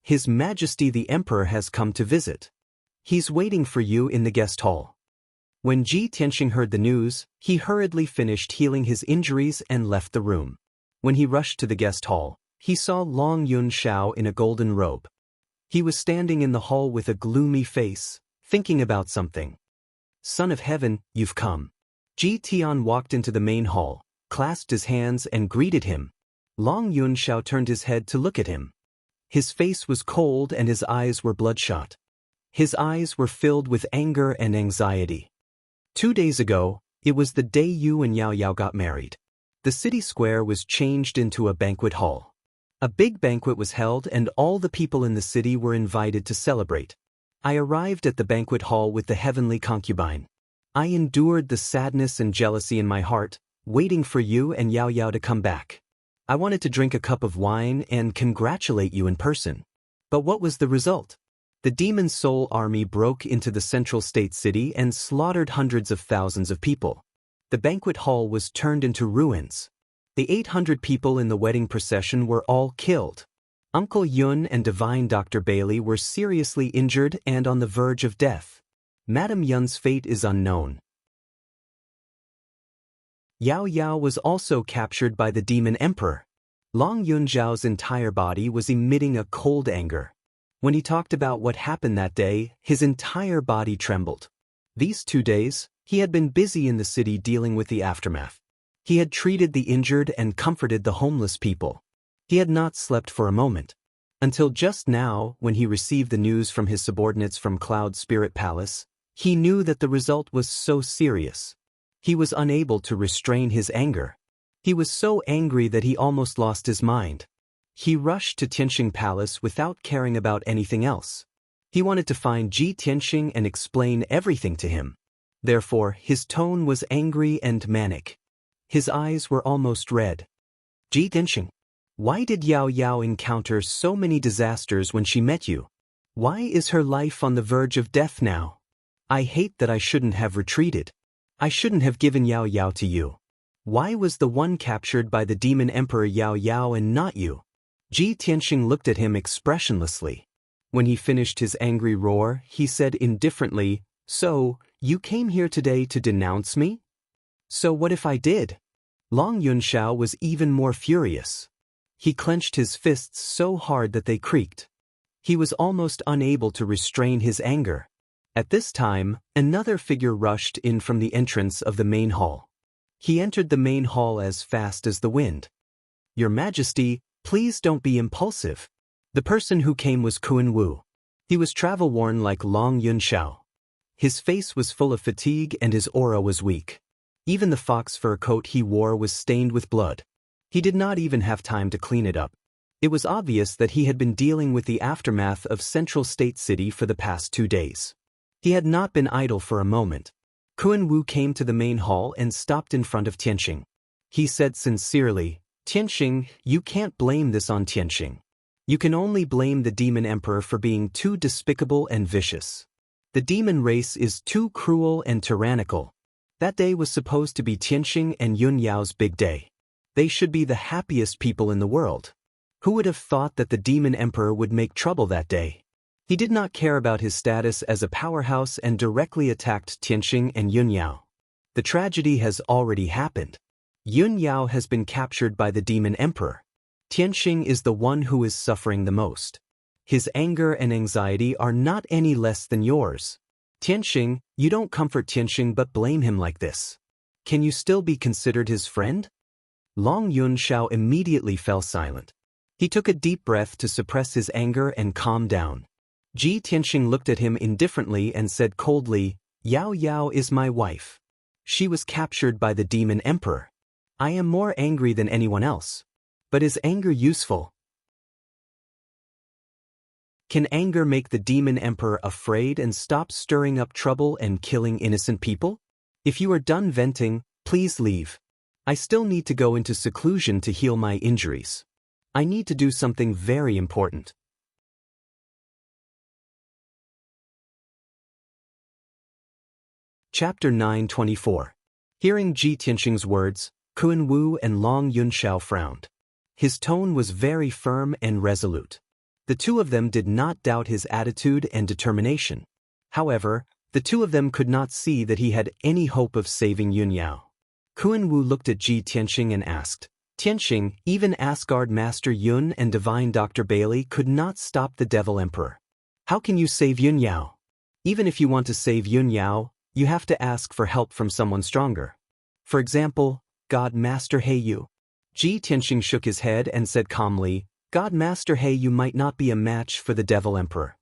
His Majesty the Emperor has come to visit. He's waiting for you in the guest hall. When Ji Tianxing heard the news, he hurriedly finished healing his injuries and left the room. When he rushed to the guest hall, he saw Long Yun Shao in a golden robe. He was standing in the hall with a gloomy face, thinking about something. Son of Heaven, you've come. Ji Tian walked into the main hall, clasped his hands and greeted him. Long Yun Shao turned his head to look at him. His face was cold and his eyes were bloodshot. His eyes were filled with anger and anxiety. 2 days ago, it was the day Yu and Yao Yao got married. The city square was changed into a banquet hall. A big banquet was held and all the people in the city were invited to celebrate. I arrived at the banquet hall with the heavenly concubine. I endured the sadness and jealousy in my heart, waiting for you and Yao Yao to come back. I wanted to drink a cup of wine and congratulate you in person. But what was the result? The demon soul army broke into the central state city and slaughtered hundreds of thousands of people. The banquet hall was turned into ruins. The 800 people in the wedding procession were all killed. Uncle Yun and Divine Dr. Bailey were seriously injured and on the verge of death. Madame Yun's fate is unknown. Yao Yao was also captured by the demon emperor. Long Yunzhao's entire body was emitting a cold anger. When he talked about what happened that day, his entire body trembled. These 2 days, he had been busy in the city dealing with the aftermath. He had treated the injured and comforted the homeless people. He had not slept for a moment. Until just now, when he received the news from his subordinates from Cloud Spirit Palace, he knew that the result was so serious. He was unable to restrain his anger. He was so angry that he almost lost his mind. He rushed to Tianxing Palace without caring about anything else. He wanted to find Ji Tianxing and explain everything to him. Therefore, his tone was angry and manic. His eyes were almost red. Ji Tianxing, why did Yao Yao encounter so many disasters when she met you? Why is her life on the verge of death now? I hate that I shouldn't have retreated. I shouldn't have given Yao Yao to you. Why was the one captured by the demon emperor Yao Yao and not you? Ji Tianxing looked at him expressionlessly. When he finished his angry roar, he said indifferently, "So, you came here today to denounce me? So what if I did?" Long Yunzhao was even more furious. He clenched his fists so hard that they creaked. He was almost unable to restrain his anger. At this time, another figure rushed in from the entrance of the main hall. He entered the main hall as fast as the wind. "Your Majesty, please don't be impulsive." The person who came was Kuan Wu. He was travel-worn like Long Yunzhao. His face was full of fatigue and his aura was weak. Even the fox fur coat he wore was stained with blood. He did not even have time to clean it up. It was obvious that he had been dealing with the aftermath of Central State City for the past 2 days. He had not been idle for a moment. Kuan Wu came to the main hall and stopped in front of Tianxing. He said sincerely, "Tianxing, you can't blame this on Tianxing. You can only blame the demon emperor for being too despicable and vicious. The demon race is too cruel and tyrannical. That day was supposed to be Tianxing and Yun Yao's big day. They should be the happiest people in the world. Who would have thought that the demon emperor would make trouble that day?" He did not care about his status as a powerhouse and directly attacked Tianxing and Yun Yao. The tragedy has already happened. Yun Yao has been captured by the demon emperor. Tianxing is the one who is suffering the most. His anger and anxiety are not any less than yours. Tianxing, you don't comfort Tianxing but blame him like this. Can you still be considered his friend? Long Yunzhao immediately fell silent. He took a deep breath to suppress his anger and calm down. Ji Tianxing looked at him indifferently and said coldly, "Yao Yao is my wife. She was captured by the demon emperor. I am more angry than anyone else. But is anger useful? Can anger make the demon emperor afraid and stop stirring up trouble and killing innocent people? If you are done venting, please leave. I still need to go into seclusion to heal my injuries. I need to do something very important." Chapter 924. Hearing Ji Tianxing's words, Kuan Wu and Long Yunzhao frowned. His tone was very firm and resolute. The two of them did not doubt his attitude and determination. However, the two of them could not see that he had any hope of saving Yun Yao. Kuan Wu looked at Ji Tianxing and asked, "Tianxing, even Asgard Master Yun and Divine Dr. Bailey could not stop the Devil Emperor. How can you save Yun Yao? Even if you want to save Yun Yao, you have to ask for help from someone stronger. For example, God Master Heiyu." Ji Tianxing shook his head and said calmly, "God Master Heiyu might not be a match for the Devil Emperor."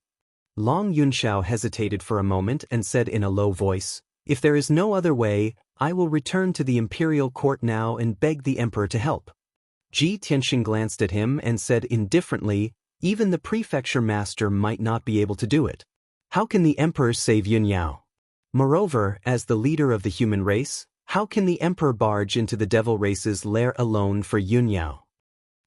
Long Yunzhao hesitated for a moment and said in a low voice, "If there is no other way, I will return to the imperial court now and beg the emperor to help." Ji Tianxing glanced at him and said indifferently, "Even the prefecture master might not be able to do it. How can the emperor save Yun Yao? Moreover, as the leader of the human race, how can the emperor barge into the devil race's lair alone for Yun Yao?"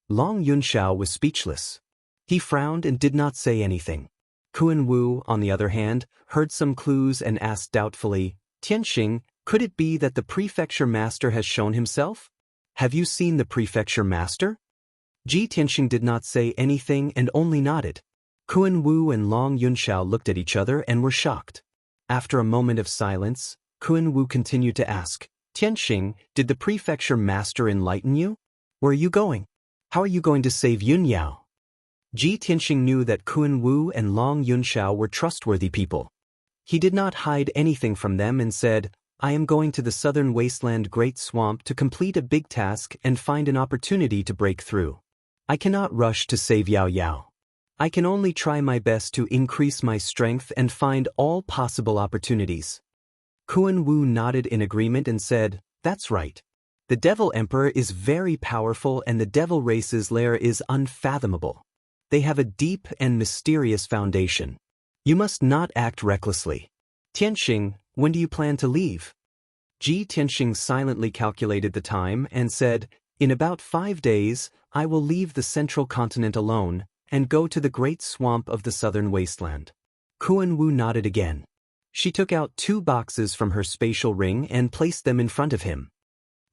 Long Yunzhao was speechless. He frowned and did not say anything. Kuan Wu, on the other hand, heard some clues and asked doubtfully, "Tianxing, could it be that the prefecture master has shown himself? Have you seen the prefecture master?" Ji Tianxing did not say anything and only nodded. Kuan Wu and Long Yunzhao looked at each other and were shocked. After a moment of silence, Kun Wu continued to ask, Tianxing, did the prefecture master enlighten you? Where are you going? How are you going to save Yun Yao? Ji Tianxing knew that Kun Wu and Long Yunxiao were trustworthy people. He did not hide anything from them and said, I am going to the southern wasteland Great Swamp to complete a big task and find an opportunity to break through. I cannot rush to save Yao Yao. I can only try my best to increase my strength and find all possible opportunities. Kun Wu nodded in agreement and said, That's right. The Devil Emperor is very powerful and the Devil Race's lair is unfathomable. They have a deep and mysterious foundation. You must not act recklessly. Tianxing, when do you plan to leave? Ji Tianxing silently calculated the time and said, In about 5 days, I will leave the central continent alone and go to the great swamp of the southern wasteland. Kun Wu nodded again. She took out 2 boxes from her spatial ring and placed them in front of him.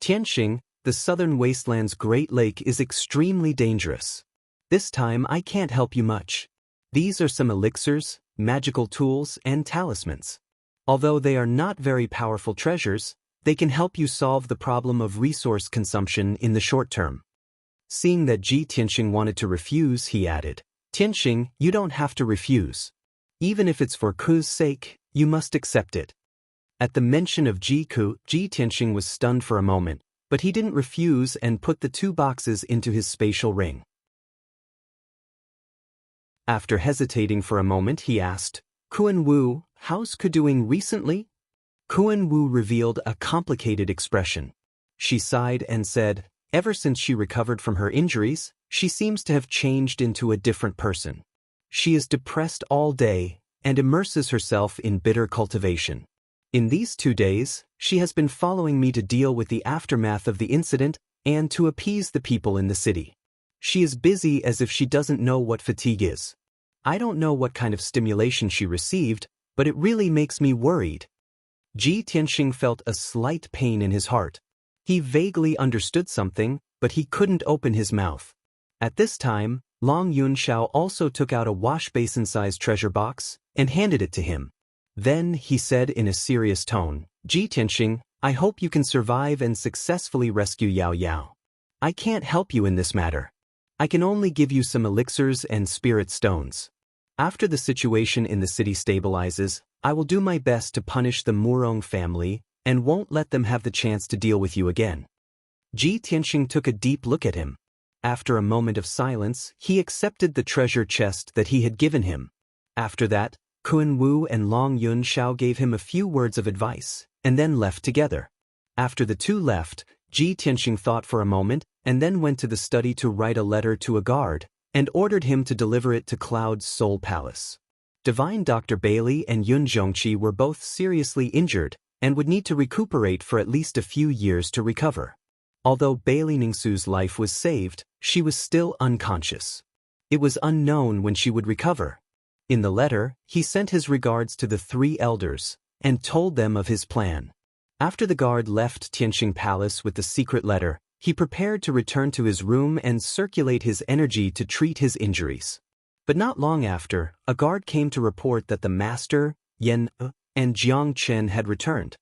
Tianxing, the southern wasteland's great lake is extremely dangerous. This time I can't help you much. These are some elixirs, magical tools, and talismans. Although they are not very powerful treasures, they can help you solve the problem of resource consumption in the short term. Seeing that Ji Tianxing wanted to refuse, he added, Tianxing, you don't have to refuse. Even if it's for Ku's sake, you must accept it. At the mention of Ji Tianxing was stunned for a moment, but he didn't refuse and put the 2 boxes into his spatial ring. After hesitating for a moment, he asked, Kun Wu, how's Ku doing recently? Kun Wu revealed a complicated expression. She sighed and said, Ever since she recovered from her injuries, she seems to have changed into a different person. She is depressed all day and immerses herself in bitter cultivation. In these 2 days, she has been following me to deal with the aftermath of the incident and to appease the people in the city. She is busy as if she doesn't know what fatigue is. I don't know what kind of stimulation she received, but it really makes me worried. Ji Tianxing felt a slight pain in his heart. He vaguely understood something, but he couldn't open his mouth. At this time, Long Yunxiao also took out a wash-basin-sized treasure box and handed it to him. Then he said in a serious tone, Ji Tianxing, I hope you can survive and successfully rescue Yao Yao. I can't help you in this matter. I can only give you some elixirs and spirit stones. After the situation in the city stabilizes, I will do my best to punish the Murong family and won't let them have the chance to deal with you again. Ji Tianxing took a deep look at him. After a moment of silence, he accepted the treasure chest that he had given him. After that, Kun Wu and Long Yunxiao gave him a few words of advice, and then left together. After the 2 left, Ji Tianxing thought for a moment, and then went to the study to write a letter to a guard, and ordered him to deliver it to Cloud's Soul Palace. Divine Dr. Bailey and Yun Zhongqi were both seriously injured, and would need to recuperate for at least a few years to recover. Although Bailey Ningsu's life was saved, she was still unconscious. It was unknown when she would recover. In the letter, he sent his regards to the 3 elders, and told them of his plan. After the guard left Tianxing Palace with the secret letter, he prepared to return to his room and circulate his energy to treat his injuries. But not long after, a guard came to report that the master, Yan and Jiang Chen had returned.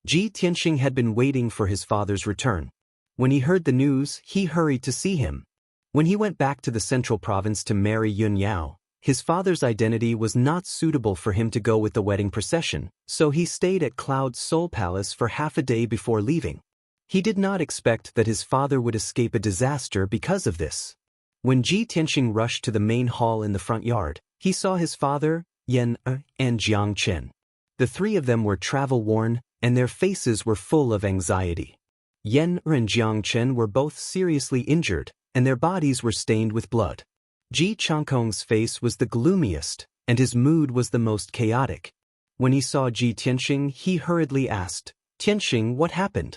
Ji Tianxing had been waiting for his father's return. When he heard the news, he hurried to see him. When he went back to the central province to marry Yun Yao, his father's identity was not suitable for him to go with the wedding procession, so he stayed at Cloud's Soul Palace for half a day before leaving. He did not expect that his father would escape a disaster because of this. When Ji Tianxing rushed to the main hall in the front yard, he saw his father, Yan and Jiang Chen. The 3 of them were travel-worn, and their faces were full of anxiety. Yan and Jiang Chen were both seriously injured, and their bodies were stained with blood. Ji Changkong's face was the gloomiest, and his mood was the most chaotic. When he saw Ji Tianxing, he hurriedly asked, Tianxing, what happened?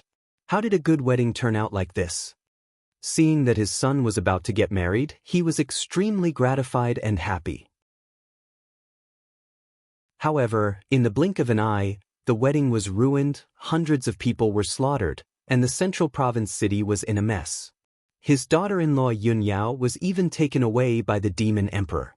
How did a good wedding turn out like this? Seeing that his son was about to get married, he was extremely gratified and happy. However, in the blink of an eye, the wedding was ruined, hundreds of people were slaughtered, and the central province city was in a mess. His daughter-in-law Yun Yao was even taken away by the demon emperor.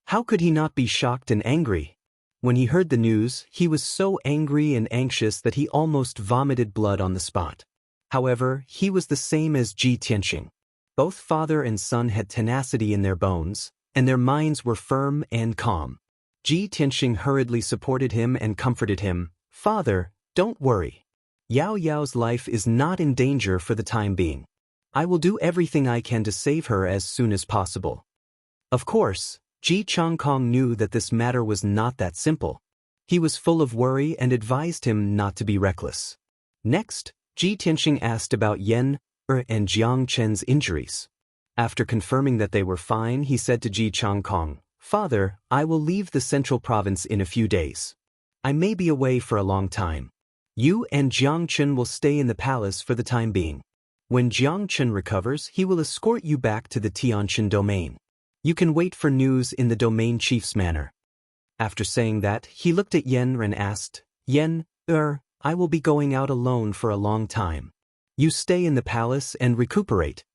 How could he not be shocked and angry? When he heard the news, he was so angry and anxious that he almost vomited blood on the spot. However, he was the same as Ji Tianqing. Both father and son had tenacity in their bones, and their minds were firm and calm. Ji Tianqing hurriedly supported him and comforted him. "Father, don't worry. Yao Yao's life is not in danger for the time being. I will do everything I can to save her as soon as possible." Of course, Ji Changkong knew that this matter was not that simple. He was full of worry and advised him not to be reckless. Next, Ji Tianqing asked about Yan and Jiang Chen's injuries. After confirming that they were fine, he said to Ji Changkong, "Father, I will leave the central province in a few days. I may be away for a long time. You and Jiang Chen will stay in the palace for the time being. When Jiang Chen recovers, he will escort you back to the Tianjin domain. You can wait for news in the domain chief's manor." After saying that, he looked at Yan and asked, "Yan, I will be going out alone for a long time. You stay in the palace and recuperate."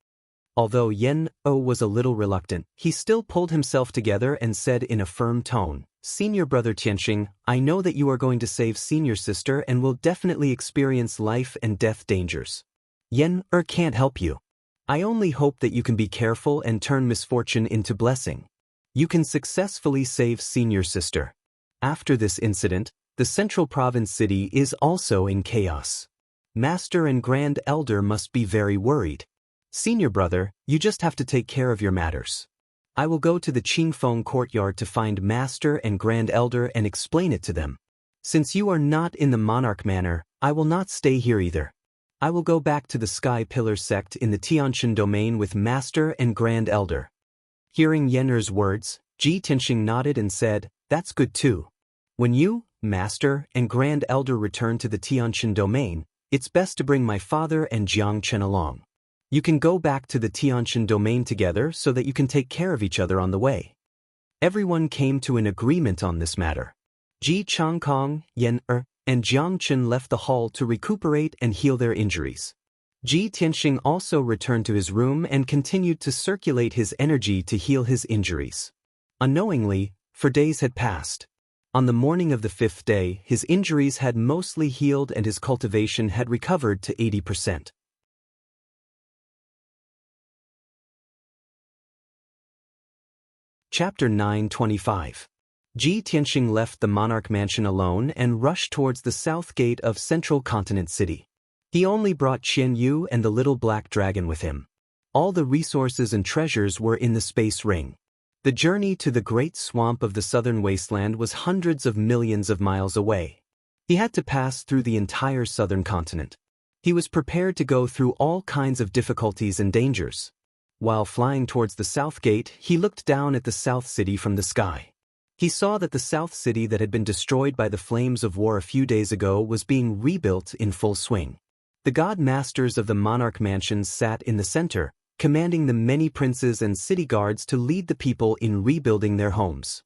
Although Yan was a little reluctant, he still pulled himself together and said in a firm tone, "Senior brother Tianqing, I know that you are going to save senior sister and will definitely experience life and death dangers. Yan can't help you. I only hope that you can be careful and turn misfortune into blessing. You can successfully save senior sister." After this incident, the central province city is also in chaos. Master and Grand Elder must be very worried. "Senior brother, you just have to take care of your matters. I will go to the Qingfeng courtyard to find Master and Grand Elder and explain it to them. Since you are not in the Monarch Manor, I will not stay here either. I will go back to the Sky Pillar sect in the Tianjin domain with Master and Grand Elder." Hearing Yenner's words, Ji Tianqing nodded and said, "That's good too. When you, Master, and Grand Elder return to the Tianjin domain, it's best to bring my father and Jiang Chen along. You can go back to the Tianjin domain together so that you can take care of each other on the way." Everyone came to an agreement on this matter. Ji Changkong, Yan and Jiang Chen left the hall to recuperate and heal their injuries. Ji Tianqing also returned to his room and continued to circulate his energy to heal his injuries. Unknowingly, for days had passed. On the morning of the 5th day, his injuries had mostly healed and his cultivation had recovered to 80%. Chapter 925. Ji Tianqing left the monarch mansion alone and rushed towards the south gate of Central Continent City. He only brought Qian Yu and the little black dragon with him. All the resources and treasures were in the space ring. The journey to the great swamp of the southern wasteland was hundreds of millions of miles away. He had to pass through the entire southern continent. He was prepared to go through all kinds of difficulties and dangers. While flying towards the south gate, he looked down at the south city from the sky. He saw that the south city that had been destroyed by the flames of war a few days ago was being rebuilt in full swing. The god masters of the monarch mansions sat in the center, commanding the many princes and city guards to lead the people in rebuilding their homes.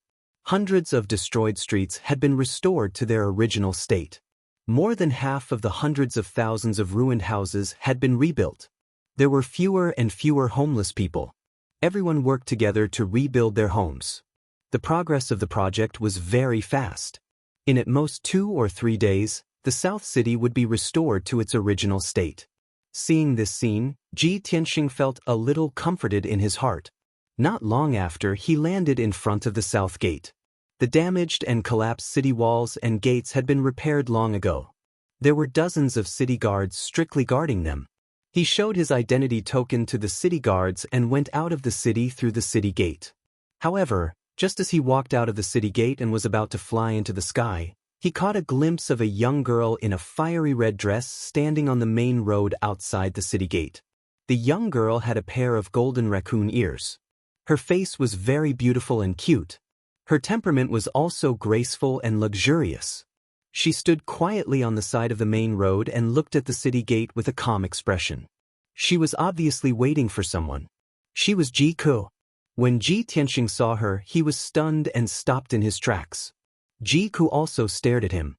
Hundreds of destroyed streets had been restored to their original state. More than half of the hundreds of thousands of ruined houses had been rebuilt. There were fewer and fewer homeless people. Everyone worked together to rebuild their homes. The progress of the project was very fast. In at most 2 or 3 days, the South City would be restored to its original state. Seeing this scene, Ji Tianqing felt a little comforted in his heart. Not long after, he landed in front of the South Gate. The damaged and collapsed city walls and gates had been repaired long ago. There were dozens of city guards strictly guarding them. He showed his identity token to the city guards and went out of the city through the city gate. However, just as he walked out of the city gate and was about to fly into the sky, he caught a glimpse of a young girl in a fiery red dress standing on the main road outside the city gate. The young girl had a pair of golden raccoon ears. Her face was very beautiful and cute. Her temperament was also graceful and luxurious. She stood quietly on the side of the main road and looked at the city gate with a calm expression. She was obviously waiting for someone. She was Ji Ku. When Ji Tianqing saw her, he was stunned and stopped in his tracks. Ji Ku also stared at him.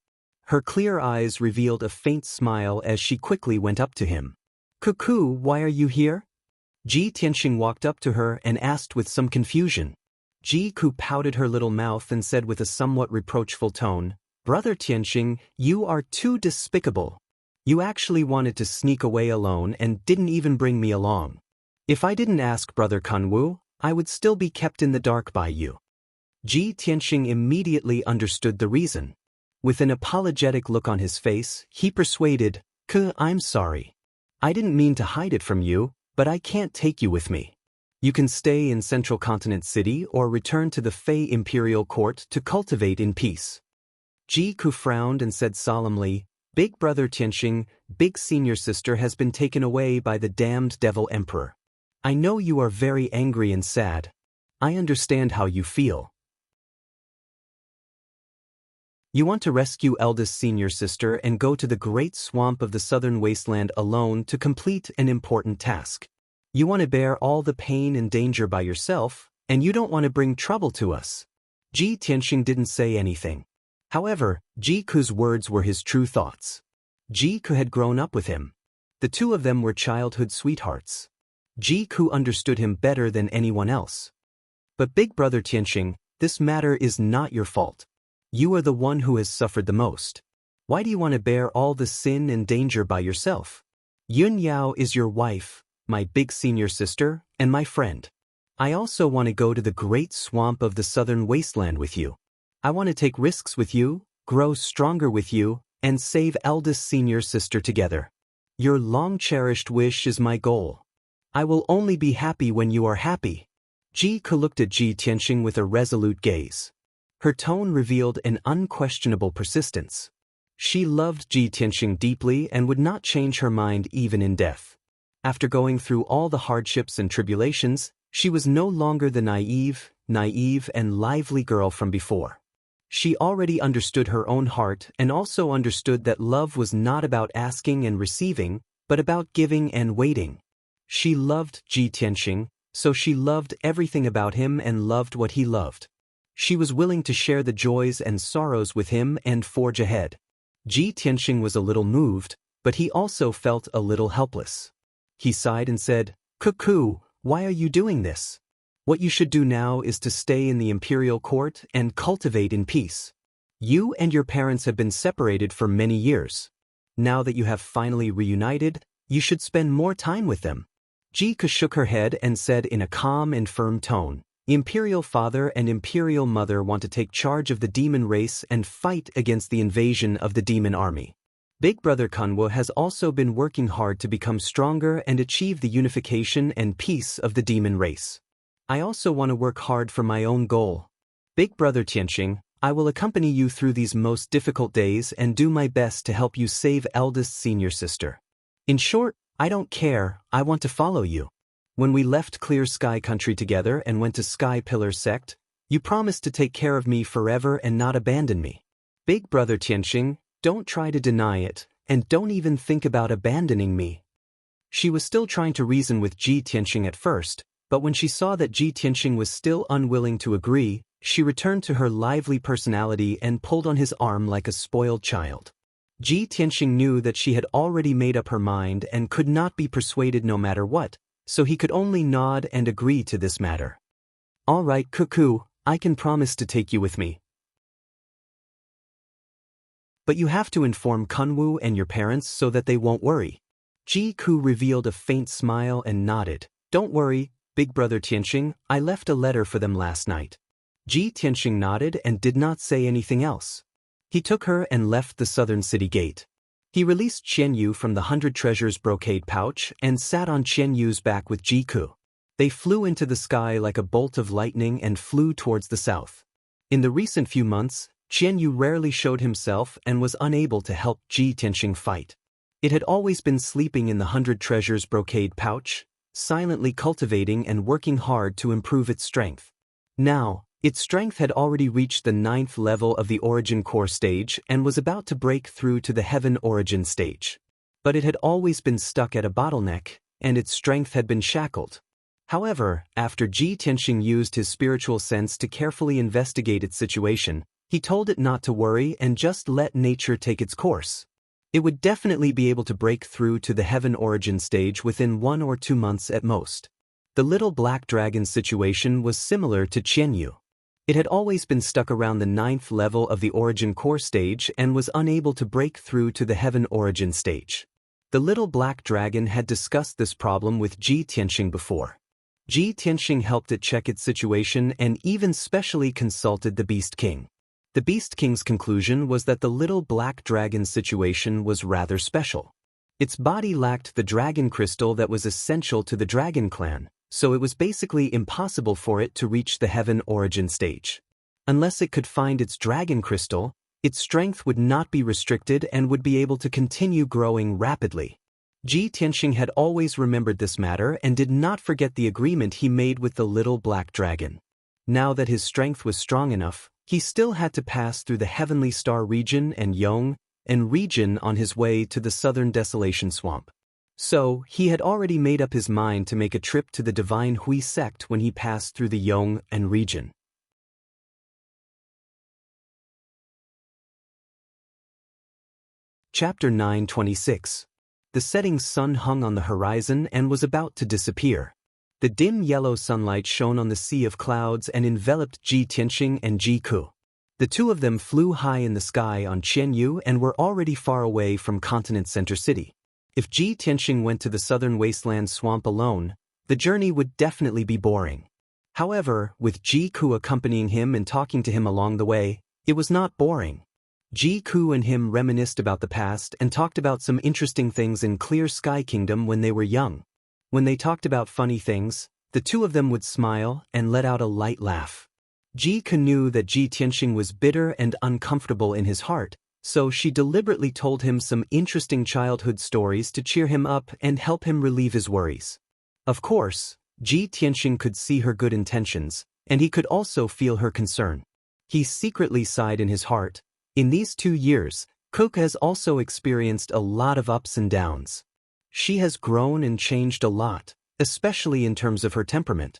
Her clear eyes revealed a faint smile as she quickly went up to him. "Cuckoo, why are you here?" Ji Tianqing walked up to her and asked with some confusion. Jiku pouted her little mouth and said with a somewhat reproachful tone, "Brother Tianxing, you are too despicable. You actually wanted to sneak away alone and didn't even bring me along. If I didn't ask Brother Kunwu, I would still be kept in the dark by you." Ji Tianxing immediately understood the reason. With an apologetic look on his face, he persuaded, "I'm sorry. I didn't mean to hide it from you, but I can't take you with me. You can stay in Central Continent City or return to the Fei Imperial Court to cultivate in peace." Jiku frowned and said solemnly, "Big Brother Tianxing, Big Senior Sister has been taken away by the damned Devil Emperor. I know you are very angry and sad. I understand how you feel. You want to rescue eldest Senior Sister and go to the great swamp of the southern wasteland alone to complete an important task. You want to bear all the pain and danger by yourself, and you don't want to bring trouble to us." Ji Tianxing didn't say anything. However, Jiku's words were his true thoughts. Jiku had grown up with him. The two of them were childhood sweethearts. Jiku understood him better than anyone else. "But Big Brother Tianxing, this matter is not your fault. You are the one who has suffered the most. Why do you want to bear all the sin and danger by yourself? Yun Yao is your wife, my big senior sister, and my friend. I also want to go to the great swamp of the southern wasteland with you. I want to take risks with you, grow stronger with you, and save eldest senior sister together. Your long-cherished wish is my goal. I will only be happy when you are happy." Jiku looked at Ji Tianxing with a resolute gaze. Her tone revealed an unquestionable persistence. She loved Ji Tianxing deeply and would not change her mind even in death. After going through all the hardships and tribulations, she was no longer the naive and lively girl from before. She already understood her own heart and also understood that love was not about asking and receiving, but about giving and waiting. She loved Ji Tianxing, so she loved everything about him and loved what he loved. She was willing to share the joys and sorrows with him and forge ahead. Ji Tianxing was a little moved, but he also felt a little helpless. He sighed and said, "Cuckoo, why are you doing this? What you should do now is to stay in the imperial court and cultivate in peace. You and your parents have been separated for many years. Now that you have finally reunited, you should spend more time with them." Jiku shook her head and said in a calm and firm tone, "Imperial Father and Imperial Mother want to take charge of the demon race and fight against the invasion of the demon army. Big Brother Kunwu has also been working hard to become stronger and achieve the unification and peace of the demon race. I also want to work hard for my own goal. Big Brother Tianxing, I will accompany you through these most difficult days and do my best to help you save eldest senior sister. In short, I don't care, I want to follow you. When we left Clear Sky Country together and went to Sky Pillar Sect, you promised to take care of me forever and not abandon me. Big Brother Tianxing, don't try to deny it, and don't even think about abandoning me." She was still trying to reason with Ji Tianxing at first, but when she saw that Ji Tianxing was still unwilling to agree, she returned to her lively personality and pulled on his arm like a spoiled child. Ji Tianxing knew that she had already made up her mind and could not be persuaded no matter what, so he could only nod and agree to this matter. "All right, Cuckoo, I can promise to take you with me. But you have to inform Kunwu and your parents so that they won't worry." Jiku revealed a faint smile and nodded. "Don't worry, Big Brother Tianxing, I left a letter for them last night." Ji Tianxing nodded and did not say anything else. He took her and left the southern city gate. He released Qian Yu from the 100 Treasures brocade pouch and sat on Qian Yu's back with Jiku. They flew into the sky like a bolt of lightning and flew towards the south. In the recent few months, Qian Yu rarely showed himself and was unable to help Ji Tianxing fight. It had always been sleeping in the 100 Treasures brocade pouch, silently cultivating and working hard to improve its strength. Now, its strength had already reached the 9th level of the Origin Core stage and was about to break through to the Heaven Origin stage. But it had always been stuck at a bottleneck, and its strength had been shackled. However, after Ji Tianxing used his spiritual sense to carefully investigate its situation, he told it not to worry and just let nature take its course. It would definitely be able to break through to the Heaven Origin stage within 1 or 2 months at most. The little black dragon situation was similar to Qianyu. It had always been stuck around the 9th level of the origin core stage and was unable to break through to the heaven origin stage. The little black dragon had discussed this problem with Ji Tianxing before. Ji Tianxing helped it check its situation and even specially consulted the Beast King. The Beast King's conclusion was that the little black dragon's situation was rather special. Its body lacked the dragon crystal that was essential to the dragon clan, so it was basically impossible for it to reach the heaven origin stage. Unless it could find its dragon crystal, its strength would not be restricted and would be able to continue growing rapidly. Ji Tianxing had always remembered this matter and did not forget the agreement he made with the little black dragon. Now that his strength was strong enough, he still had to pass through the Heavenly Star region and Yong and region on his way to the Southern Desolation Swamp. So, he had already made up his mind to make a trip to the Divine Hui sect when he passed through the Yong and region. Chapter 9:26. The setting sun hung on the horizon and was about to disappear. The dim yellow sunlight shone on the sea of clouds and enveloped Ji Tianxing and Ji Ku. The two of them flew high in the sky on Qianyu and were already far away from continent center city. If Ji Tianxing went to the southern wasteland swamp alone, the journey would definitely be boring. However, with Ji Ku accompanying him and talking to him along the way, it was not boring. Ji Ku and him reminisced about the past and talked about some interesting things in Clear Sky Kingdom when they were young. When they talked about funny things, the two of them would smile and let out a light laugh. Ji Ku knew that Ji Tianxing was bitter and uncomfortable in his heart, so she deliberately told him some interesting childhood stories to cheer him up and help him relieve his worries. Of course, Ji Tianxing could see her good intentions, and he could also feel her concern. He secretly sighed in his heart. In these 2 years, Cook has also experienced a lot of ups and downs. She has grown and changed a lot, especially in terms of her temperament.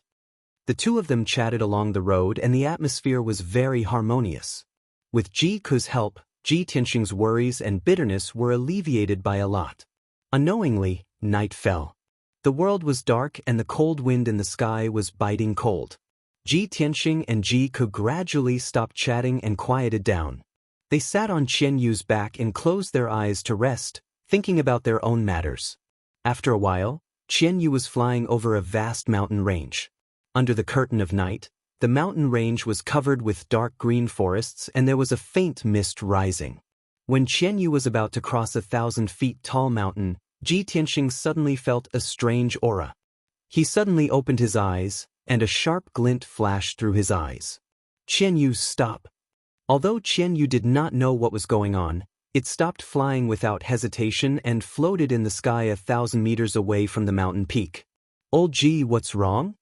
The two of them chatted along the road and the atmosphere was very harmonious. With Ji Ku's help, Ji Tianxing's worries and bitterness were alleviated by a lot. Unknowingly, night fell. The world was dark and the cold wind in the sky was biting cold. Ji Tianxing and Ji Ku gradually stopped chatting and quieted down. They sat on Qianyu's back and closed their eyes to rest, thinking about their own matters. After a while, Qianyu was flying over a vast mountain range. Under the curtain of night, the mountain range was covered with dark green forests and there was a faint mist rising. When Qianyu was about to cross a 1,000-feet-tall mountain, Ji Tianxing suddenly felt a strange aura. He suddenly opened his eyes, and a sharp glint flashed through his eyes. Qianyu, stop! Although Qianyu did not know what was going on, it stopped flying without hesitation and floated in the sky 1,000 meters away from the mountain peak. Old Ji, what's wrong?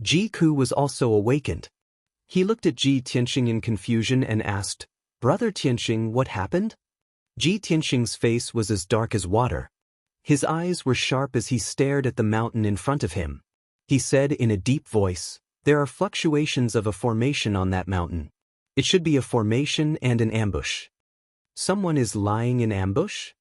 Ji Ku was also awakened. He looked at Ji Tianxing in confusion and asked, Brother Tianxing, what happened? Ji Tianxing's face was as dark as water. His eyes were sharp as he stared at the mountain in front of him. He said in a deep voice, there are fluctuations of a formation on that mountain. It should be a formation and an ambush. Someone is lying in ambush?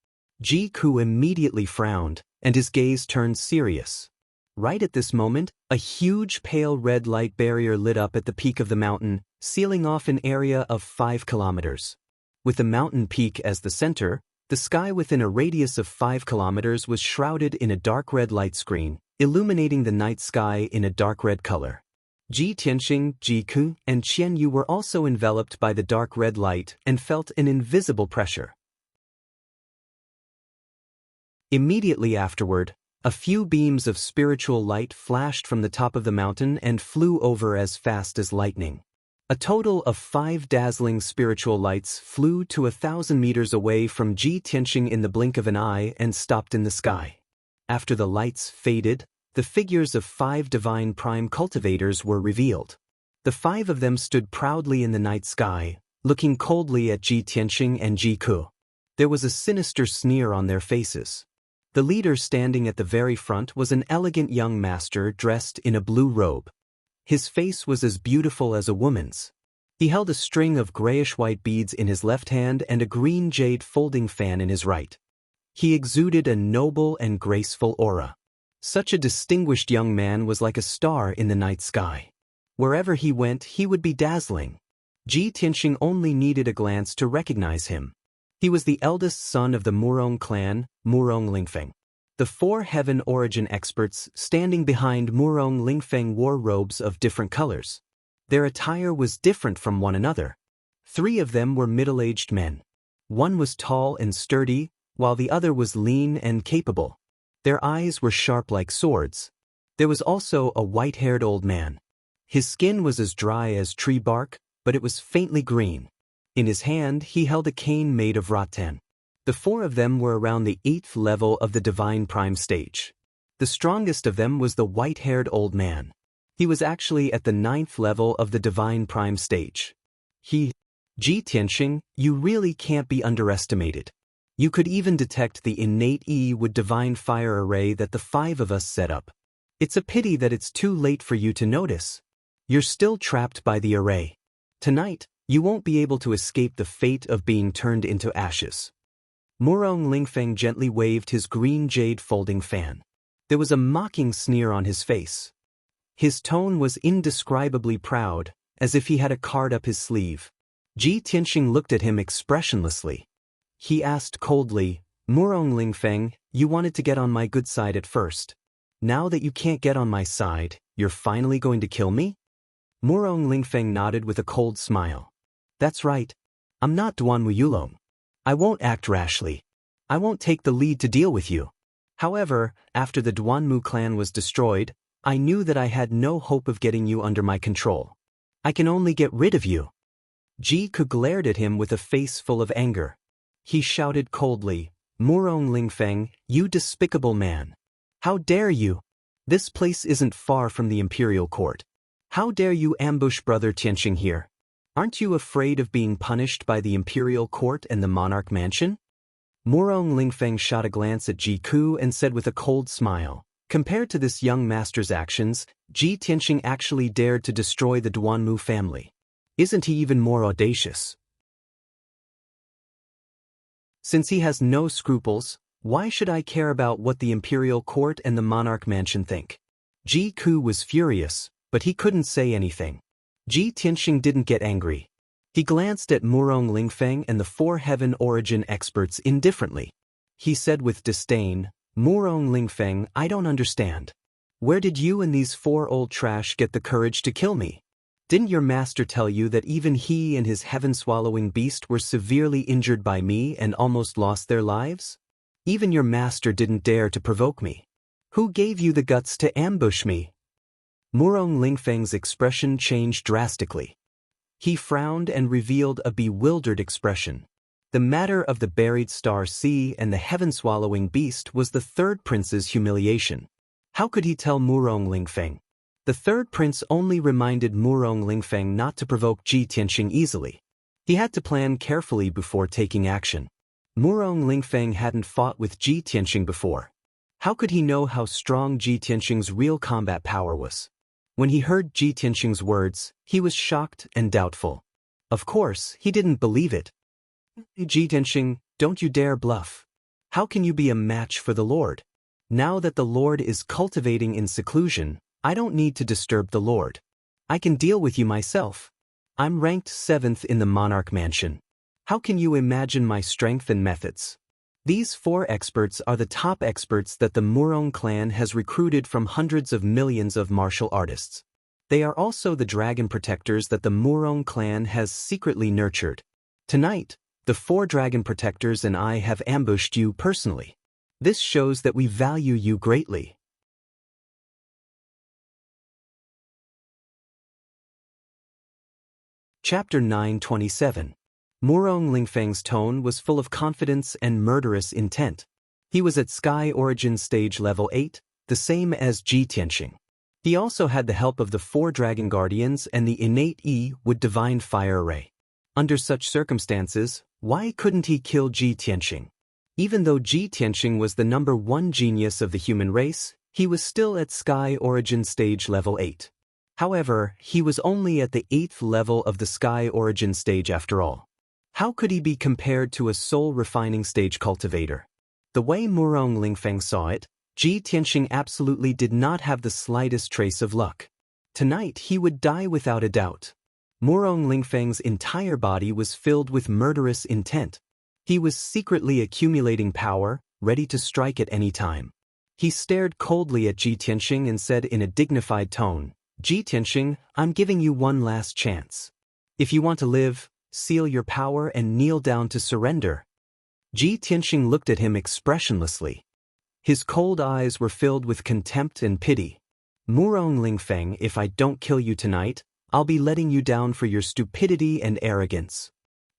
Ji Ku immediately frowned, and his gaze turned serious. Right at this moment, a huge pale red light barrier lit up at the peak of the mountain, sealing off an area of 5 kilometers. With the mountain peak as the center, the sky within a radius of 5 kilometers was shrouded in a dark red light screen, illuminating the night sky in a dark red color. Ji Tianxing, Ji Ku, and Qianyu were also enveloped by the dark red light and felt an invisible pressure. Immediately afterward, a few beams of spiritual light flashed from the top of the mountain and flew over as fast as lightning. A total of 5 dazzling spiritual lights flew to 1,000 meters away from Ji Tianxing in the blink of an eye and stopped in the sky. After the lights faded, the figures of 5 divine prime cultivators were revealed. The 5 of them stood proudly in the night sky, looking coldly at Ji Tianxing and Ji Ku. There was a sinister sneer on their faces. The leader standing at the very front was an elegant young master dressed in a blue robe. His face was as beautiful as a woman's. He held a string of grayish-white beads in his left hand and a green jade folding fan in his right. He exuded a noble and graceful aura. Such a distinguished young man was like a star in the night sky. Wherever he went, he would be dazzling. Ji Tianxing only needed a glance to recognize him. He was the eldest son of the Murong clan, Murong Lingfeng. The four heaven origin experts standing behind Murong Lingfeng wore robes of different colors. Their attire was different from one another. 3 of them were middle-aged men. One was tall and sturdy, while the other was lean and capable. Their eyes were sharp like swords. There was also a white-haired old man. His skin was as dry as tree bark, but it was faintly green. In his hand he held a cane made of rattan. The 4 of them were around the 8th level of the Divine Prime stage. The strongest of them was the white-haired old man. He was actually at the 9th level of the Divine Prime stage. Ji Tianxing, you really can't be underestimated. You could even detect the innate E with Divine Fire array that the 5 of us set up. It's a pity that it's too late for you to notice. You're still trapped by the array. Tonight, you won't be able to escape the fate of being turned into ashes. Murong Lingfeng gently waved his green jade folding fan. There was a mocking sneer on his face. His tone was indescribably proud, as if he had a card up his sleeve. Ji Tianxing looked at him expressionlessly. He asked coldly, Murong Lingfeng, you wanted to get on my good side at first. Now that you can't get on my side, you're finally going to kill me? Murong Lingfeng nodded with a cold smile. That's right. I'm not Duanwu Yulong. I won't act rashly. I won't take the lead to deal with you. However, after the Duanwu clan was destroyed, I knew that I had no hope of getting you under my control. I can only get rid of you. Ji Ku glared at him with a face full of anger. He shouted coldly, Murong Lingfeng, you despicable man. How dare you? This place isn't far from the imperial court. How dare you ambush Brother Tianxing here? Aren't you afraid of being punished by the imperial court and the monarch mansion? Murong Lingfeng shot a glance at Ji Ku and said with a cold smile, compared to this young master's actions, Ji Tianxing actually dared to destroy the Duanwu family. Isn't he even more audacious? Since he has no scruples, why should I care about what the imperial court and the monarch mansion think? Ji Ku was furious, but he couldn't say anything. Ji Tianxing didn't get angry. He glanced at Murong Lingfeng and the 4 heaven origin experts indifferently. He said with disdain, Murong Lingfeng, I don't understand. Where did you and these 4 old trash get the courage to kill me? Didn't your master tell you that even he and his heaven-swallowing beast were severely injured by me and almost lost their lives? Even your master didn't dare to provoke me. Who gave you the guts to ambush me? Murong Lingfeng's expression changed drastically. He frowned and revealed a bewildered expression. The matter of the buried star sea and the heaven-swallowing beast was the 3rd prince's humiliation. How could he tell Murong Lingfeng? The 3rd prince only reminded Murong Lingfeng not to provoke Ji Tianxing easily. He had to plan carefully before taking action. Murong Lingfeng hadn't fought with Ji Tianxing before. How could he know how strong Ji Tianxing's real combat power was? When he heard Ji Tianxing's words, he was shocked and doubtful. Of course, he didn't believe it. Ji Tianxing, don't you dare bluff. How can you be a match for the Lord? Now that the Lord is cultivating in seclusion, I don't need to disturb the Lord. I can deal with you myself. I'm ranked 7th in the monarch mansion. How can you imagine my strength and methods? These 4 experts are the top experts that the Murong clan has recruited from hundreds of millions of martial artists. They are also the dragon protectors that the Murong clan has secretly nurtured. Tonight, the 4 dragon protectors and I have ambushed you personally. This shows that we value you greatly. Chapter 927. Murong Lingfeng's tone was full of confidence and murderous intent. He was at Sky Origin Stage Level 8, the same as Ji Tianxing. He also had the help of the 4 Dragon Guardians and the innate E with Divine Fire Array. Under such circumstances, why couldn't he kill Ji Tianxing? Even though Ji Tianxing was the number 1 genius of the human race, he was still at Sky Origin Stage Level 8. However, he was only at the 8th level of the Sky Origin stage after all. How could he be compared to a soul-refining stage cultivator? The way Murong Lingfeng saw it, Ji Tianxing absolutely did not have the slightest trace of luck. Tonight he would die without a doubt. Murong Lingfeng's entire body was filled with murderous intent. He was secretly accumulating power, ready to strike at any time. He stared coldly at Ji Tianxing and said in a dignified tone, "Ji Tianxing, I'm giving you one last chance. If you want to live, seal your power and kneel down to surrender." Ji Tianxing looked at him expressionlessly. His cold eyes were filled with contempt and pity. "Murong Lingfeng, if I don't kill you tonight, I'll be letting you down for your stupidity and arrogance."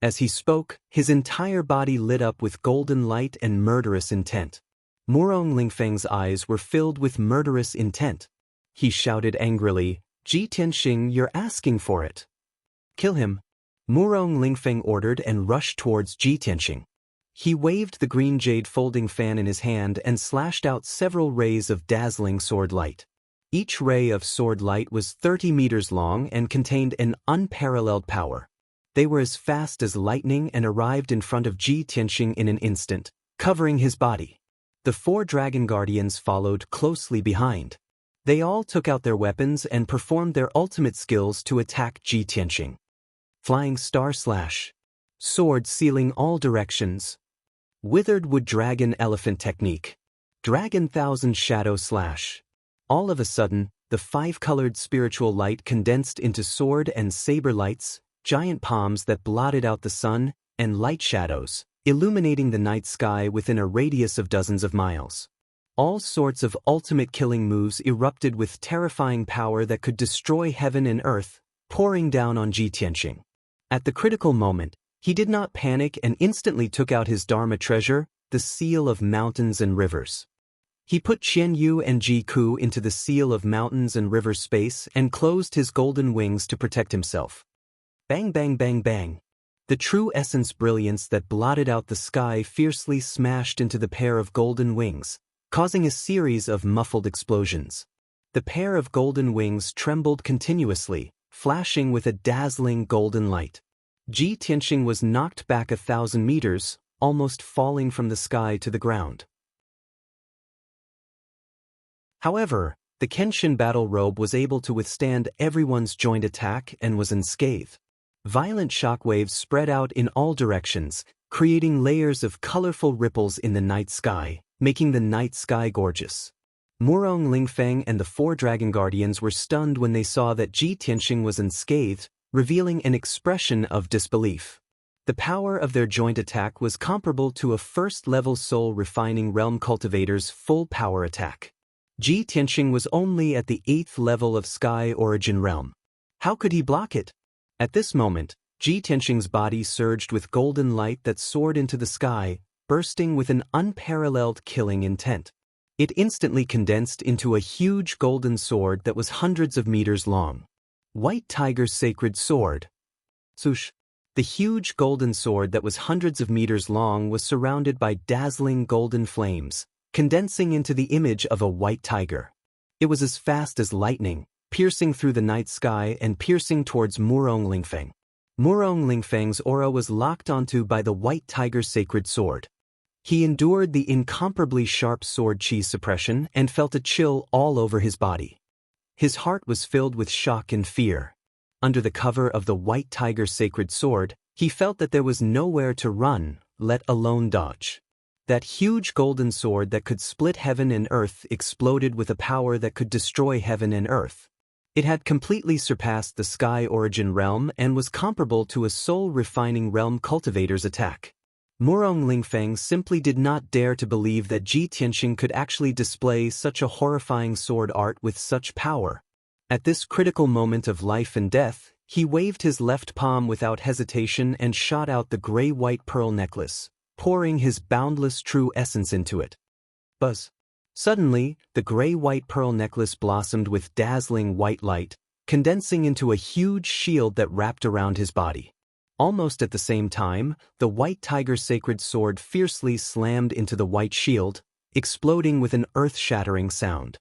As he spoke, his entire body lit up with golden light and murderous intent. Murong Lingfeng's eyes were filled with murderous intent. He shouted angrily, "Ji Tianxing, you're asking for it. Kill him." Murong Lingfeng ordered and rushed towards Ji Tianxing. He waved the green jade folding fan in his hand and slashed out several rays of dazzling sword light. Each ray of sword light was 30 meters long and contained an unparalleled power. They were as fast as lightning and arrived in front of Ji Tianxing in an instant, covering his body. The 4 dragon guardians followed closely behind. They all took out their weapons and performed their ultimate skills to attack Ji Tianxing. Flying Star Slash. Sword sealing all directions. Withered Wood Dragon Elephant Technique. Dragon Thousand Shadow Slash. All of a sudden, the 5-colored spiritual light condensed into sword and saber lights, giant palms that blotted out the sun, and light shadows, illuminating the night sky within a radius of dozens of miles. All sorts of ultimate killing moves erupted with terrifying power that could destroy heaven and earth, pouring down on Ji Tianxing. At the critical moment, he did not panic and instantly took out his Dharma treasure, the seal of mountains and rivers. He put Qian Yu and Ji Ku into the seal of mountains and rivers space and closed his golden wings to protect himself. Bang bang bang bang. The true essence brilliance that blotted out the sky fiercely smashed into the pair of golden wings, causing a series of muffled explosions. The pair of golden wings trembled continuously, flashing with a dazzling golden light. Ji Tianxing was knocked back 1,000 meters, almost falling from the sky to the ground. However, the Kenshin battle robe was able to withstand everyone's joint attack and was unscathed. Violent shockwaves spread out in all directions, creating layers of colorful ripples in the night sky, making the night sky gorgeous. Murong Lingfeng and the 4 dragon guardians were stunned when they saw that Ji Tianxing was unscathed, revealing an expression of disbelief. The power of their joint attack was comparable to a first-level soul-refining realm cultivator's full power attack. Ji Tianxing was only at the 8th level of Sky Origin Realm. How could he block it? At this moment, Ji Tianxing's body surged with golden light that soared into the sky, bursting with an unparalleled killing intent. It instantly condensed into a huge golden sword that was hundreds of meters long. White Tiger's Sacred Sword. Swoosh. The huge golden sword that was hundreds of meters long was surrounded by dazzling golden flames, condensing into the image of a white tiger. It was as fast as lightning, piercing through the night sky and piercing towards Murong Lingfeng. Murong Lingfeng's aura was locked onto by the white tiger's sacred sword. He endured the incomparably sharp sword chi suppression and felt a chill all over his body. His heart was filled with shock and fear. Under the cover of the white tiger's sacred sword, he felt that there was nowhere to run, let alone dodge. That huge golden sword that could split heaven and earth exploded with a power that could destroy heaven and earth. It had completely surpassed the Sky Origin realm and was comparable to a soul-refining realm cultivator's attack. Murong Lingfeng simply did not dare to believe that Ji Tianxing could actually display such a horrifying sword art with such power. At this critical moment of life and death, he waved his left palm without hesitation and shot out the gray-white pearl necklace, pouring his boundless true essence into it. Buzz. Suddenly, the gray-white pearl necklace blossomed with dazzling white light, condensing into a huge shield that wrapped around his body. Almost at the same time, the white tiger's sacred sword fiercely slammed into the white shield, exploding with an earth-shattering sound.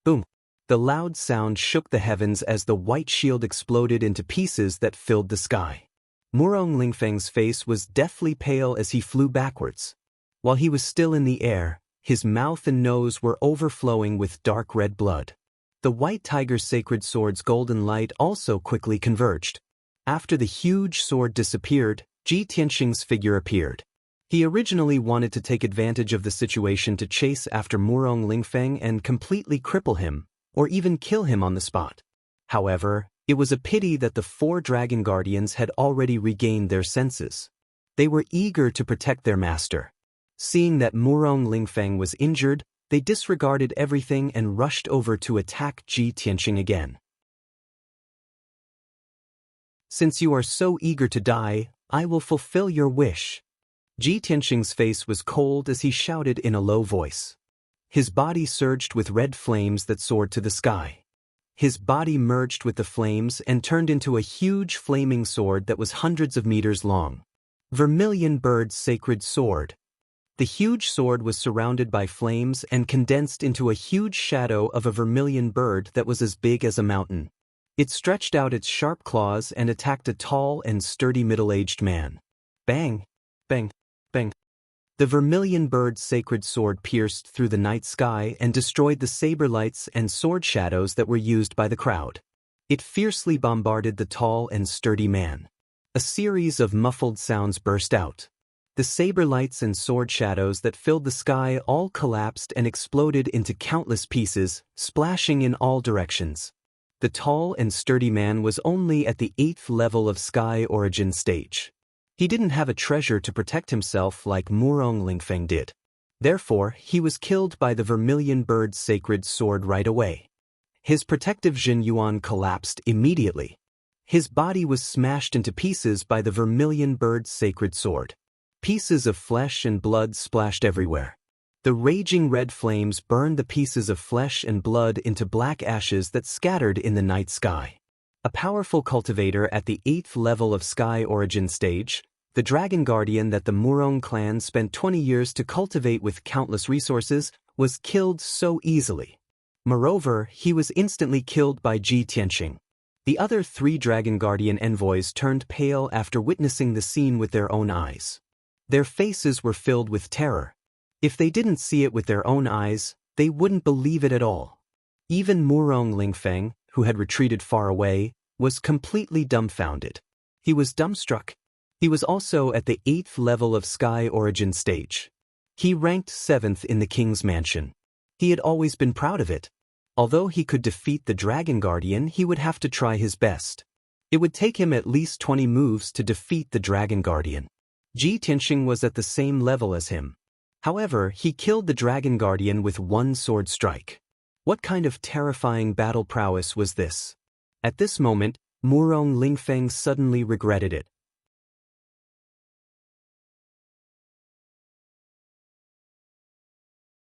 Boom! The loud sound shook the heavens as the white shield exploded into pieces that filled the sky. Murong Lingfeng's face was deathly pale as he flew backwards. While he was still in the air, His mouth and nose were overflowing with dark red blood. The white tiger's sacred sword's golden light also quickly converged. After the huge sword disappeared, Ji Tianxing's figure appeared. He originally wanted to take advantage of the situation to chase after Murong Lingfeng and completely cripple him, or even kill him on the spot. However, it was a pity that the 4 dragon guardians had already regained their senses. They were eager to protect their master. Seeing that Murong Lingfeng was injured, they disregarded everything and rushed over to attack Ji Tianxing again. "Since you are so eager to die, I will fulfill your wish." Ji Tianxing's face was cold as he shouted in a low voice. His body surged with red flames that soared to the sky. His body merged with the flames and turned into a huge flaming sword that was hundreds of meters long. Vermilion Bird's sacred sword. The huge sword was surrounded by flames and condensed into a huge shadow of a vermilion bird that was as big as a mountain. It stretched out its sharp claws and attacked a tall and sturdy middle-aged man. Bang! Bang! Bang! The vermilion bird's sacred sword pierced through the night sky and destroyed the saber lights and sword shadows that were used by the crowd. It fiercely bombarded the tall and sturdy man. A series of muffled sounds burst out. The saber lights and sword shadows that filled the sky all collapsed and exploded into countless pieces, splashing in all directions. The tall and sturdy man was only at the 8th level of Sky Origin stage. He didn't have a treasure to protect himself like Murong Lingfeng did. Therefore, he was killed by the vermilion bird's sacred sword right away. His protective Jin Yuan collapsed immediately. His body was smashed into pieces by the vermilion bird's sacred sword. Pieces of flesh and blood splashed everywhere. The raging red flames burned the pieces of flesh and blood into black ashes that scattered in the night sky. A powerful cultivator at the 8th level of Sky Origin stage, the dragon guardian that the Murong clan spent 20 years to cultivate with countless resources, was killed so easily. Moreover, he was instantly killed by Ji Tianxing. The other 3 dragon guardian envoys turned pale after witnessing the scene with their own eyes. Their faces were filled with terror. If they didn't see it with their own eyes, they wouldn't believe it at all. Even Murong Lingfeng, who had retreated far away, was completely dumbfounded. He was dumbstruck. He was also at the 8th level of Sky Origin stage. He ranked 7th in the king's mansion. He had always been proud of it. Although he could defeat the dragon guardian, he would have to try his best. It would take him at least 20 moves to defeat the dragon guardian. Ji Tianxing was at the same level as him. However, he killed the dragon guardian with 1 sword strike. What kind of terrifying battle prowess was this? At this moment, Murong Lingfeng suddenly regretted it.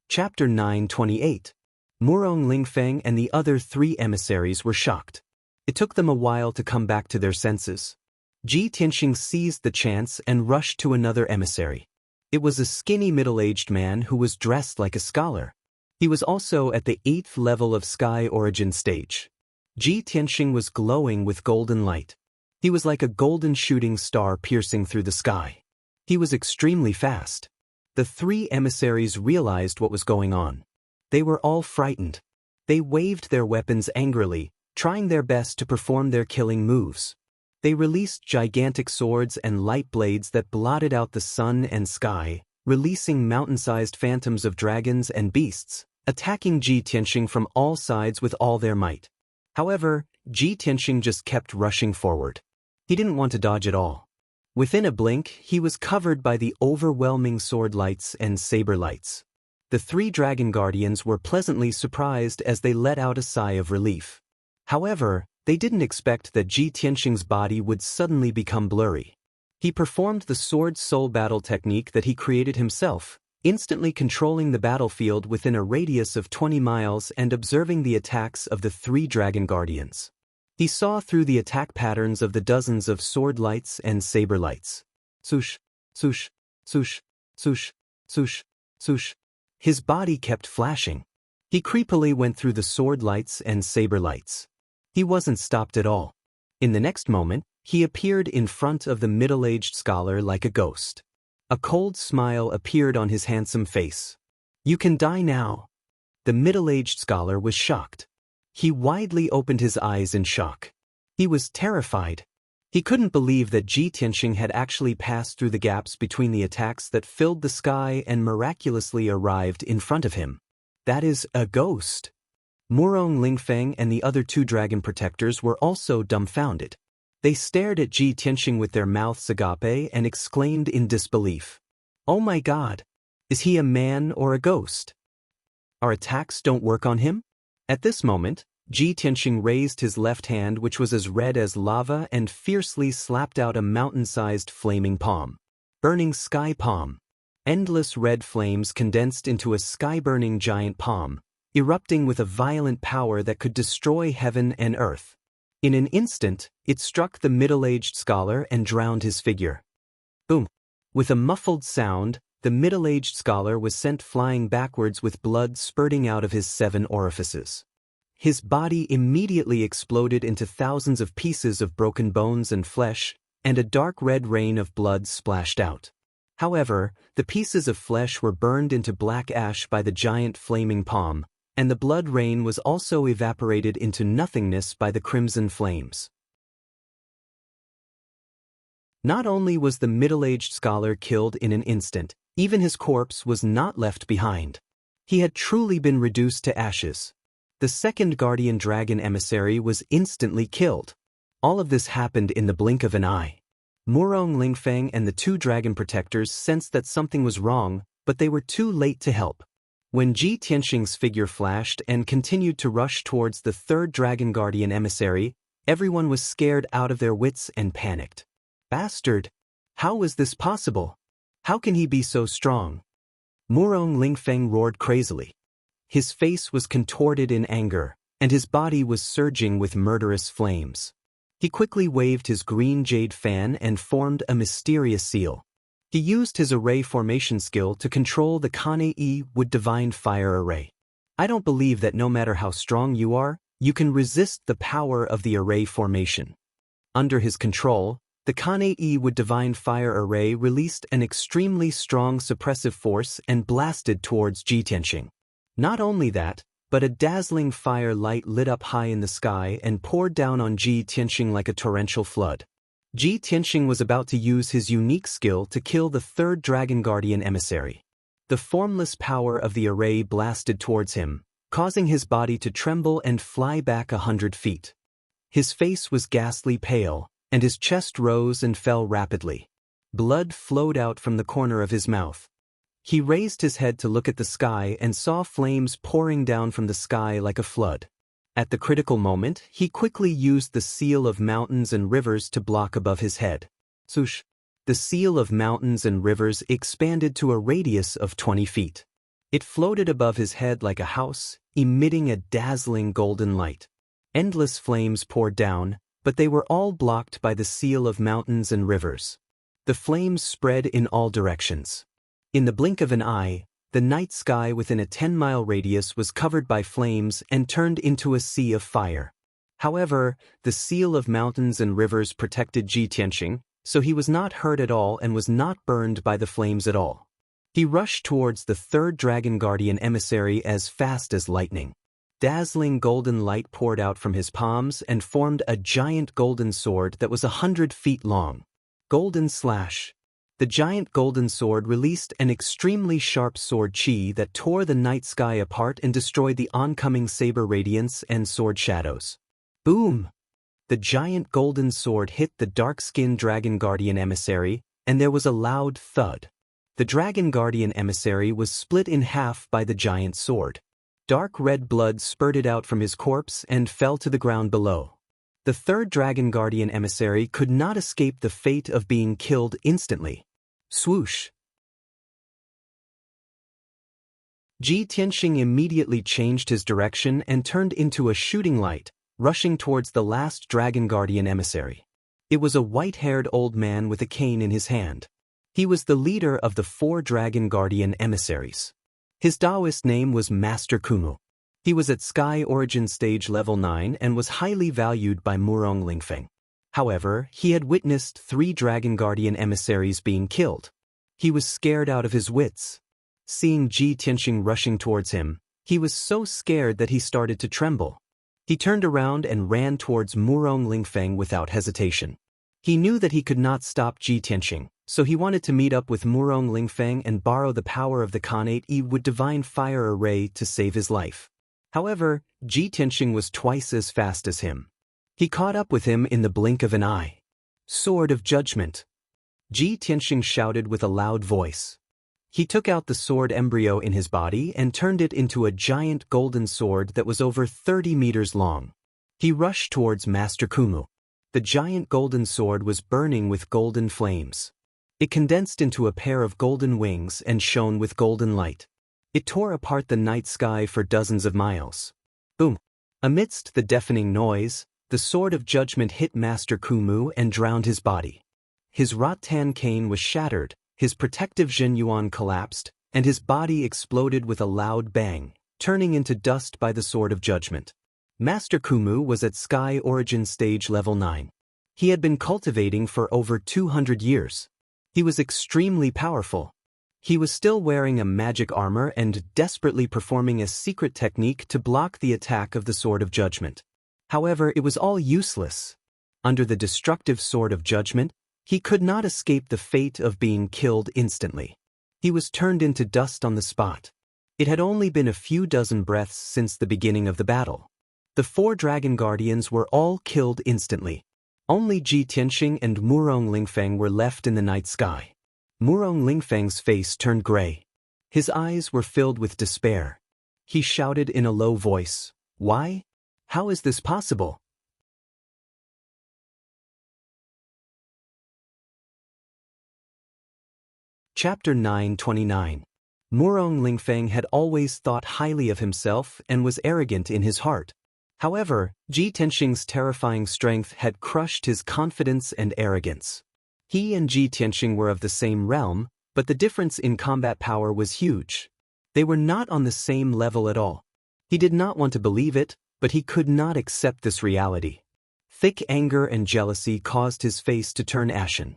Chapter 928. Murong Lingfeng and the other 3 emissaries were shocked. It took them a while to come back to their senses. Ji Tianxing seized the chance and rushed to another emissary. It was a skinny middle-aged man who was dressed like a scholar. He was also at the 8th level of Sky Origin stage. Ji Tianxing was glowing with golden light. He was like a golden shooting star piercing through the sky. He was extremely fast. The 3 emissaries realized what was going on. They were all frightened. They waved their weapons angrily, trying their best to perform their killing moves. They released gigantic swords and light blades that blotted out the sun and sky, releasing mountain-sized phantoms of dragons and beasts, attacking Ji Tianxing from all sides with all their might. However, Ji Tianxing just kept rushing forward. He didn't want to dodge at all. Within a blink, he was covered by the overwhelming sword lights and saber lights. The 3 dragon guardians were pleasantly surprised as they let out a sigh of relief. However, they didn't expect that Ji Tianxing's body would suddenly become blurry. He performed the sword soul battle technique that he created himself, instantly controlling the battlefield within a radius of 20 miles and observing the attacks of the 3 dragon guardians. He saw through the attack patterns of the dozens of sword lights and saber lights. Swoosh, swoosh, swoosh, swoosh, swoosh, swoosh. His body kept flashing. He creepily went through the sword lights and saber lights. He wasn't stopped at all. In the next moment, he appeared in front of the middle-aged scholar like a ghost. A cold smile appeared on his handsome face. You can die now. The middle-aged scholar was shocked. He widely opened his eyes in shock. He was terrified. He couldn't believe that Ji Tianxing had actually passed through the gaps between the attacks that filled the sky and miraculously arrived in front of him. That is a ghost. Murong Lingfeng and the other two dragon protectors were also dumbfounded. They stared at Ji Tianxing with their mouths agape and exclaimed in disbelief. Oh my God! Is he a man or a ghost? Our attacks don't work on him? At this moment, Ji Tianxing raised his left hand, which was as red as lava, and fiercely slapped out a mountain-sized flaming palm. Burning sky palm. Endless red flames condensed into a sky-burning giant palm, erupting with a violent power that could destroy heaven and earth. In an instant, it struck the middle-aged scholar and drowned his figure. Boom! With a muffled sound, the middle-aged scholar was sent flying backwards with blood spurting out of his 7 orifices. His body immediately exploded into thousands of pieces of broken bones and flesh, and a dark red rain of blood splashed out. However, the pieces of flesh were burned into black ash by the giant flaming palm, and the blood rain was also evaporated into nothingness by the crimson flames. Not only was the middle-aged scholar killed in an instant, even his corpse was not left behind. He had truly been reduced to ashes. The second guardian dragon emissary was instantly killed. All of this happened in the blink of an eye. Murong Lingfeng and the 2 dragon protectors sensed that something was wrong, but they were too late to help. When Ji Tianxing's figure flashed and continued to rush towards the 3rd dragon guardian emissary, everyone was scared out of their wits and panicked. Bastard! How was this possible? How can he be so strong? Murong Lingfeng roared crazily. His face was contorted in anger, and his body was surging with murderous flames. He quickly waved his green jade fan and formed a mysterious seal. He used his array formation skill to control the Kane-I Wood Divine Fire Array. I don't believe that no matter how strong you are, you can resist the power of the array formation. Under his control, the Kane-I Wood Divine Fire Array released an extremely strong suppressive force and blasted towards Ji Tianxing. Not only that, but a dazzling fire light lit up high in the sky and poured down on Ji Tianxing like a torrential flood. Ji Tianxing was about to use his unique skill to kill the 3rd dragon guardian emissary. The formless power of the array blasted towards him, causing his body to tremble and fly back 100 feet. His face was ghastly pale, and his chest rose and fell rapidly. Blood flowed out from the corner of his mouth. He raised his head to look at the sky and saw flames pouring down from the sky like a flood. At the critical moment, he quickly used the seal of mountains and rivers to block above his head. Swoosh! The seal of mountains and rivers expanded to a radius of 20 feet. It floated above his head like a house, emitting a dazzling golden light. Endless flames poured down, but they were all blocked by the seal of mountains and rivers. The flames spread in all directions. In the blink of an eye, the night sky within a 10-mile radius was covered by flames and turned into a sea of fire. However, the seal of mountains and rivers protected Ji Tianxing, so he was not hurt at all and was not burned by the flames at all. He rushed towards the 3rd dragon guardian emissary as fast as lightning. Dazzling golden light poured out from his palms and formed a giant golden sword that was 100 feet long. Golden slash. The giant golden sword released an extremely sharp sword chi that tore the night sky apart and destroyed the oncoming saber radiance and sword shadows. Boom! The giant golden sword hit the dark-skinned dragon guardian emissary, and there was a loud thud. The dragon guardian emissary was split in half by the giant sword. Dark red blood spurted out from his corpse and fell to the ground below. The 3rd dragon guardian emissary could not escape the fate of being killed instantly. Swoosh! Ji Tianxing immediately changed his direction and turned into a shooting light, rushing towards the last dragon guardian emissary. It was a white-haired old man with a cane in his hand. He was the leader of the 4 dragon guardian emissaries. His Taoist name was Master Kumu. He was at Sky Origin Stage Level 9 and was highly valued by Murong Lingfeng. However, he had witnessed 3 dragon guardian emissaries being killed. He was scared out of his wits. Seeing Ji Tianxing rushing towards him, he was so scared that he started to tremble. He turned around and ran towards Murong Lingfeng without hesitation. He knew that he could not stop Ji Tianxing, so he wanted to meet up with Murong Lingfeng and borrow the power of the Khanate with Divine Fire Array to save his life. However, Ji Tianxing was twice as fast as him. He caught up with him in the blink of an eye. Sword of Judgment! Ji Tianxing shouted with a loud voice. He took out the sword embryo in his body and turned it into a giant golden sword that was over 30 meters long. He rushed towards Master Kumu. The giant golden sword was burning with golden flames. It condensed into a pair of golden wings and shone with golden light. It tore apart the night sky for dozens of miles. Boom! Amidst the deafening noise, the sword of judgment hit Master Kumu and drowned his body. His rattan cane was shattered, his protective Zhenyuan collapsed, and his body exploded with a loud bang, turning into dust by the sword of judgment. Master Kumu was at Sky Origin Stage Level 9. He had been cultivating for over 200 years. He was extremely powerful. He was still wearing a magic armor and desperately performing a secret technique to block the attack of the Sword of Judgment. However, it was all useless. Under the destructive Sword of Judgment, he could not escape the fate of being killed instantly. He was turned into dust on the spot. It had only been a few dozen breaths since the beginning of the battle. The 4 dragon guardians were all killed instantly. Only Ji Tianxing and Murong Lingfeng were left in the night sky. Murong Lingfeng's face turned gray. His eyes were filled with despair. He shouted in a low voice, "Why? How is this possible?" Chapter 929. Murong Lingfeng had always thought highly of himself and was arrogant in his heart. However, Ji Tianxing's terrifying strength had crushed his confidence and arrogance. He and Ji Tianxing were of the same realm, but the difference in combat power was huge. They were not on the same level at all. He did not want to believe it, but he could not accept this reality. Thick anger and jealousy caused his face to turn ashen.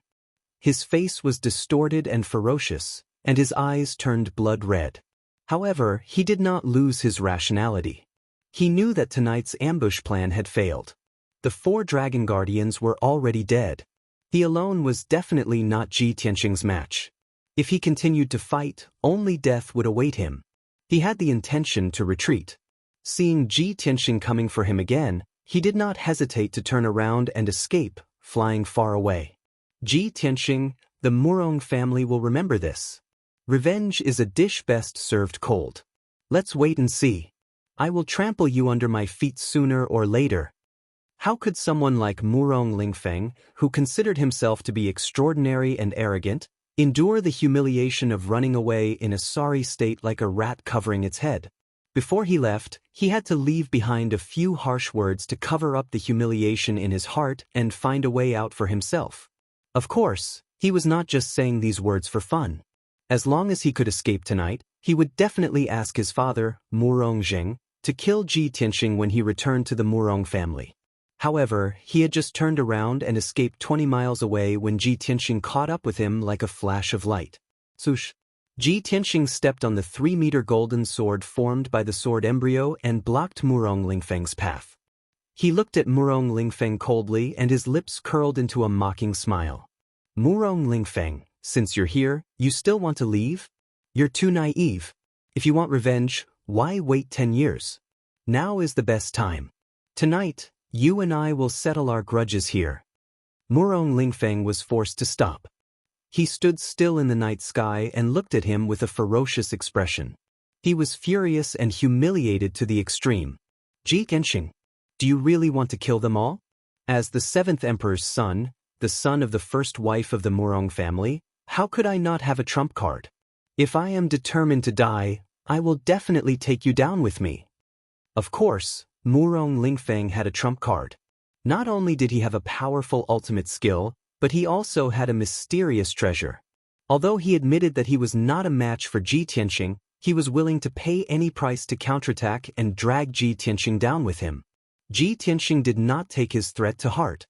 His face was distorted and ferocious, and his eyes turned blood red. However, he did not lose his rationality. He knew that tonight's ambush plan had failed. The 4 dragon guardians were already dead. He alone was definitely not Ji Tianxing's match. If he continued to fight, only death would await him. He had the intention to retreat. Seeing Ji Tianxing coming for him again, he did not hesitate to turn around and escape, flying far away. Ji Tianxing, the Murong family will remember this. Revenge is a dish best served cold. Let's wait and see. I will trample you under my feet sooner or later. How could someone like Murong Lingfeng, who considered himself to be extraordinary and arrogant, endure the humiliation of running away in a sorry state like a rat covering its head? Before he left, he had to leave behind a few harsh words to cover up the humiliation in his heart and find a way out for himself. Of course, he was not just saying these words for fun. As long as he could escape tonight, he would definitely ask his father, Murong Zheng, to kill Ji Tianxing when he returned to the Murong family. However, he had just turned around and escaped 20 miles away when Ji Tianxing caught up with him like a flash of light. Swoosh! Ji Tianxing stepped on the 3-meter golden sword formed by the sword embryo and blocked Murong Lingfeng's path. He looked at Murong Lingfeng coldly and his lips curled into a mocking smile. Murong Lingfeng, since you're here, you still want to leave? You're too naive. If you want revenge, why wait 10 years? Now is the best time. Tonight, you and I will settle our grudges here. Murong Lingfeng was forced to stop. He stood still in the night sky and looked at him with a ferocious expression. He was furious and humiliated to the extreme. Ji Tianxing, do you really want to kill them all? As the 7th Emperor's son, the son of the first wife of the Murong family, how could I not have a trump card? If I am determined to die, I will definitely take you down with me. Of course, Murong Lingfeng had a trump card. Not only did he have a powerful ultimate skill, but he also had a mysterious treasure. Although he admitted that he was not a match for Ji Tianxing, he was willing to pay any price to counterattack and drag Ji Tianxing down with him. Ji Tianxing did not take his threat to heart.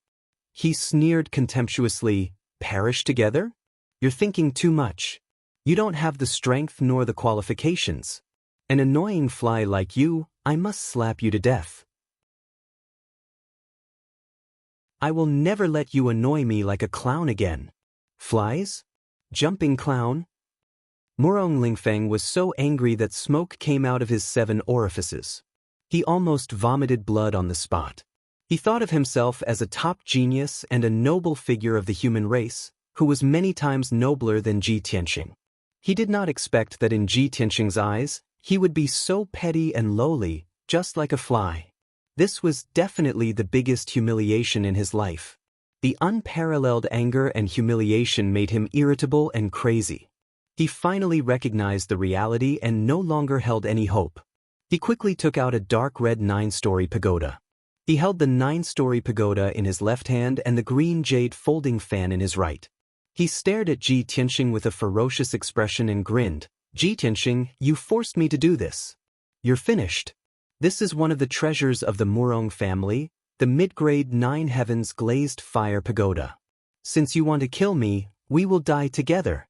He sneered contemptuously, "Perish together? You're thinking too much. You don't have the strength nor the qualifications. An annoying fly like you, I must slap you to death. I will never let you annoy me like a clown again. Flies? Jumping clown? Murong Lingfeng was so angry that smoke came out of his 7 orifices. He almost vomited blood on the spot. He thought of himself as a top genius and a noble figure of the human race, who was many times nobler than Ji Tianxing. He did not expect that in Ji Tianxing's eyes, he would be so petty and lowly, just like a fly. This was definitely the biggest humiliation in his life. The unparalleled anger and humiliation made him irritable and crazy. He finally recognized the reality and no longer held any hope. He quickly took out a dark red 9-story pagoda. He held the 9-story pagoda in his left hand and the green jade folding fan in his right. He stared at Ji Tianxing with a ferocious expression and grinned. Ji Tianxing, you forced me to do this. You're finished. This is one of the treasures of the Murong family, the mid-grade 9 Heavens Glazed Fire Pagoda. Since you want to kill me, we will die together.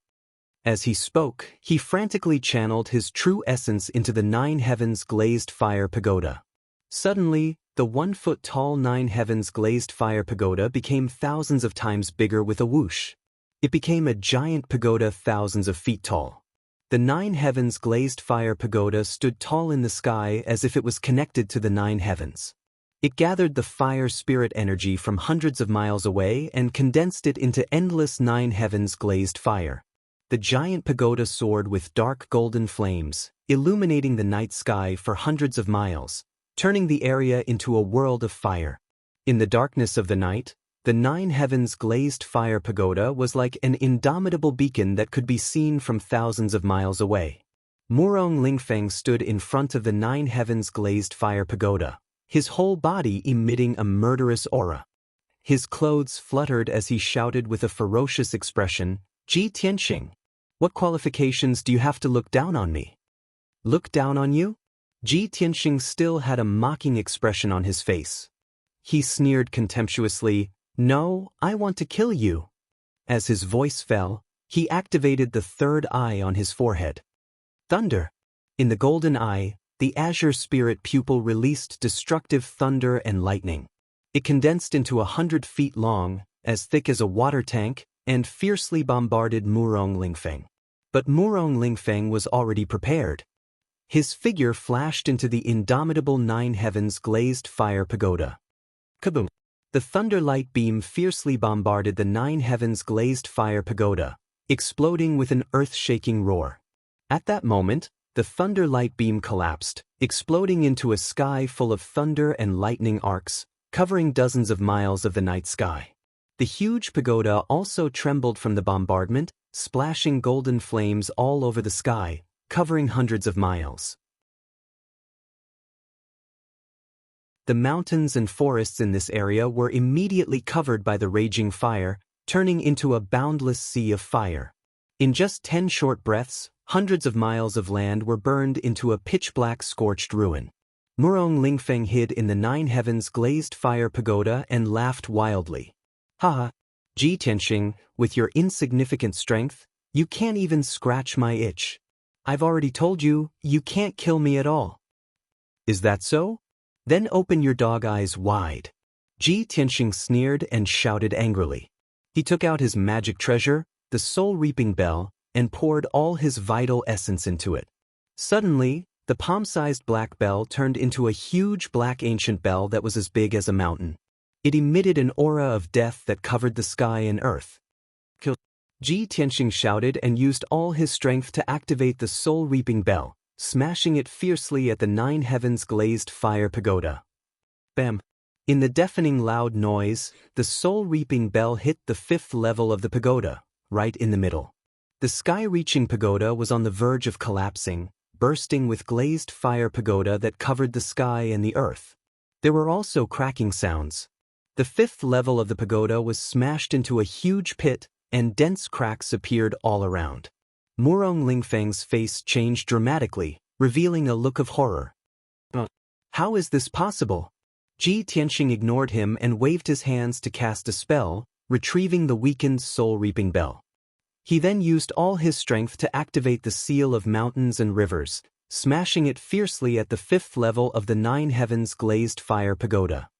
As he spoke, he frantically channeled his true essence into the 9 Heavens Glazed Fire Pagoda. Suddenly, the 1-foot-tall 9 Heavens Glazed Fire Pagoda became thousands of times bigger with a whoosh. It became a giant pagoda thousands of feet tall. The 9 Heavens Glazed Fire Pagoda stood tall in the sky as if it was connected to the 9 heavens. It gathered the fire spirit energy from hundreds of miles away and condensed it into endless 9 Heavens Glazed Fire. The giant pagoda soared with dark golden flames, illuminating the night sky for hundreds of miles, turning the area into a world of fire. In the darkness of the night, the 9 Heavens Glazed Fire Pagoda was like an indomitable beacon that could be seen from thousands of miles away. Murong Lingfeng stood in front of the 9 Heavens Glazed Fire Pagoda, his whole body emitting a murderous aura. His clothes fluttered as he shouted with a ferocious expression, Ji Tianxing, what qualifications do you have to look down on me? Look down on you? Ji Tianxing still had a mocking expression on his face. He sneered contemptuously, no, I want to kill you. As his voice fell, he activated the 3rd eye on his forehead. Thunder. In the golden eye, the azure spirit pupil released destructive thunder and lightning. It condensed into 100 feet long, as thick as a water tank, and fiercely bombarded Murong Lingfeng. But Murong Lingfeng was already prepared. His figure flashed into the indomitable 9 Heavens Glazed Fire Pagoda. Kaboom! The thunder light beam fiercely bombarded the 9 Heavens Glazed Fire Pagoda, exploding with an earth-shaking roar. At that moment, the thunder light beam collapsed, exploding into a sky full of thunder and lightning arcs, covering dozens of miles of the night sky. The huge pagoda also trembled from the bombardment, splashing golden flames all over the sky, covering hundreds of miles. The mountains and forests in this area were immediately covered by the raging fire, turning into a boundless sea of fire. In just 10 short breaths, hundreds of miles of land were burned into a pitch-black scorched ruin. Murong Lingfeng hid in the 9 Heavens Glazed Fire Pagoda and laughed wildly. Ha! Ji Tianxing, with your insignificant strength, you can't even scratch my itch. I've already told you, you can't kill me at all. Is that so? Then open your dog eyes wide. Ji Tianxing sneered and shouted angrily. He took out his magic treasure, the soul-reaping bell, and poured all his vital essence into it. Suddenly, the palm-sized black bell turned into a huge black ancient bell that was as big as a mountain. It emitted an aura of death that covered the sky and earth. Kill! Ji Tianxing shouted and used all his strength to activate the soul-reaping bell, smashing it fiercely at the 9 Heavens Glazed Fire Pagoda. Bam! In the deafening loud noise, the soul-reaping bell hit the 5th level of the pagoda, right in the middle. The sky-reaching pagoda was on the verge of collapsing, bursting with glazed fire pagoda that covered the sky and the earth. There were also cracking sounds. The 5th level of the pagoda was smashed into a huge pit, and dense cracks appeared all around. Murong Lingfeng's face changed dramatically, revealing a look of horror. How is this possible? Ji Tianxing ignored him and waved his hands to cast a spell, retrieving the weakened soul-reaping bell. He then used all his strength to activate the seal of mountains and rivers, smashing it fiercely at the 5th level of the 9 heavens glazed fire pagoda.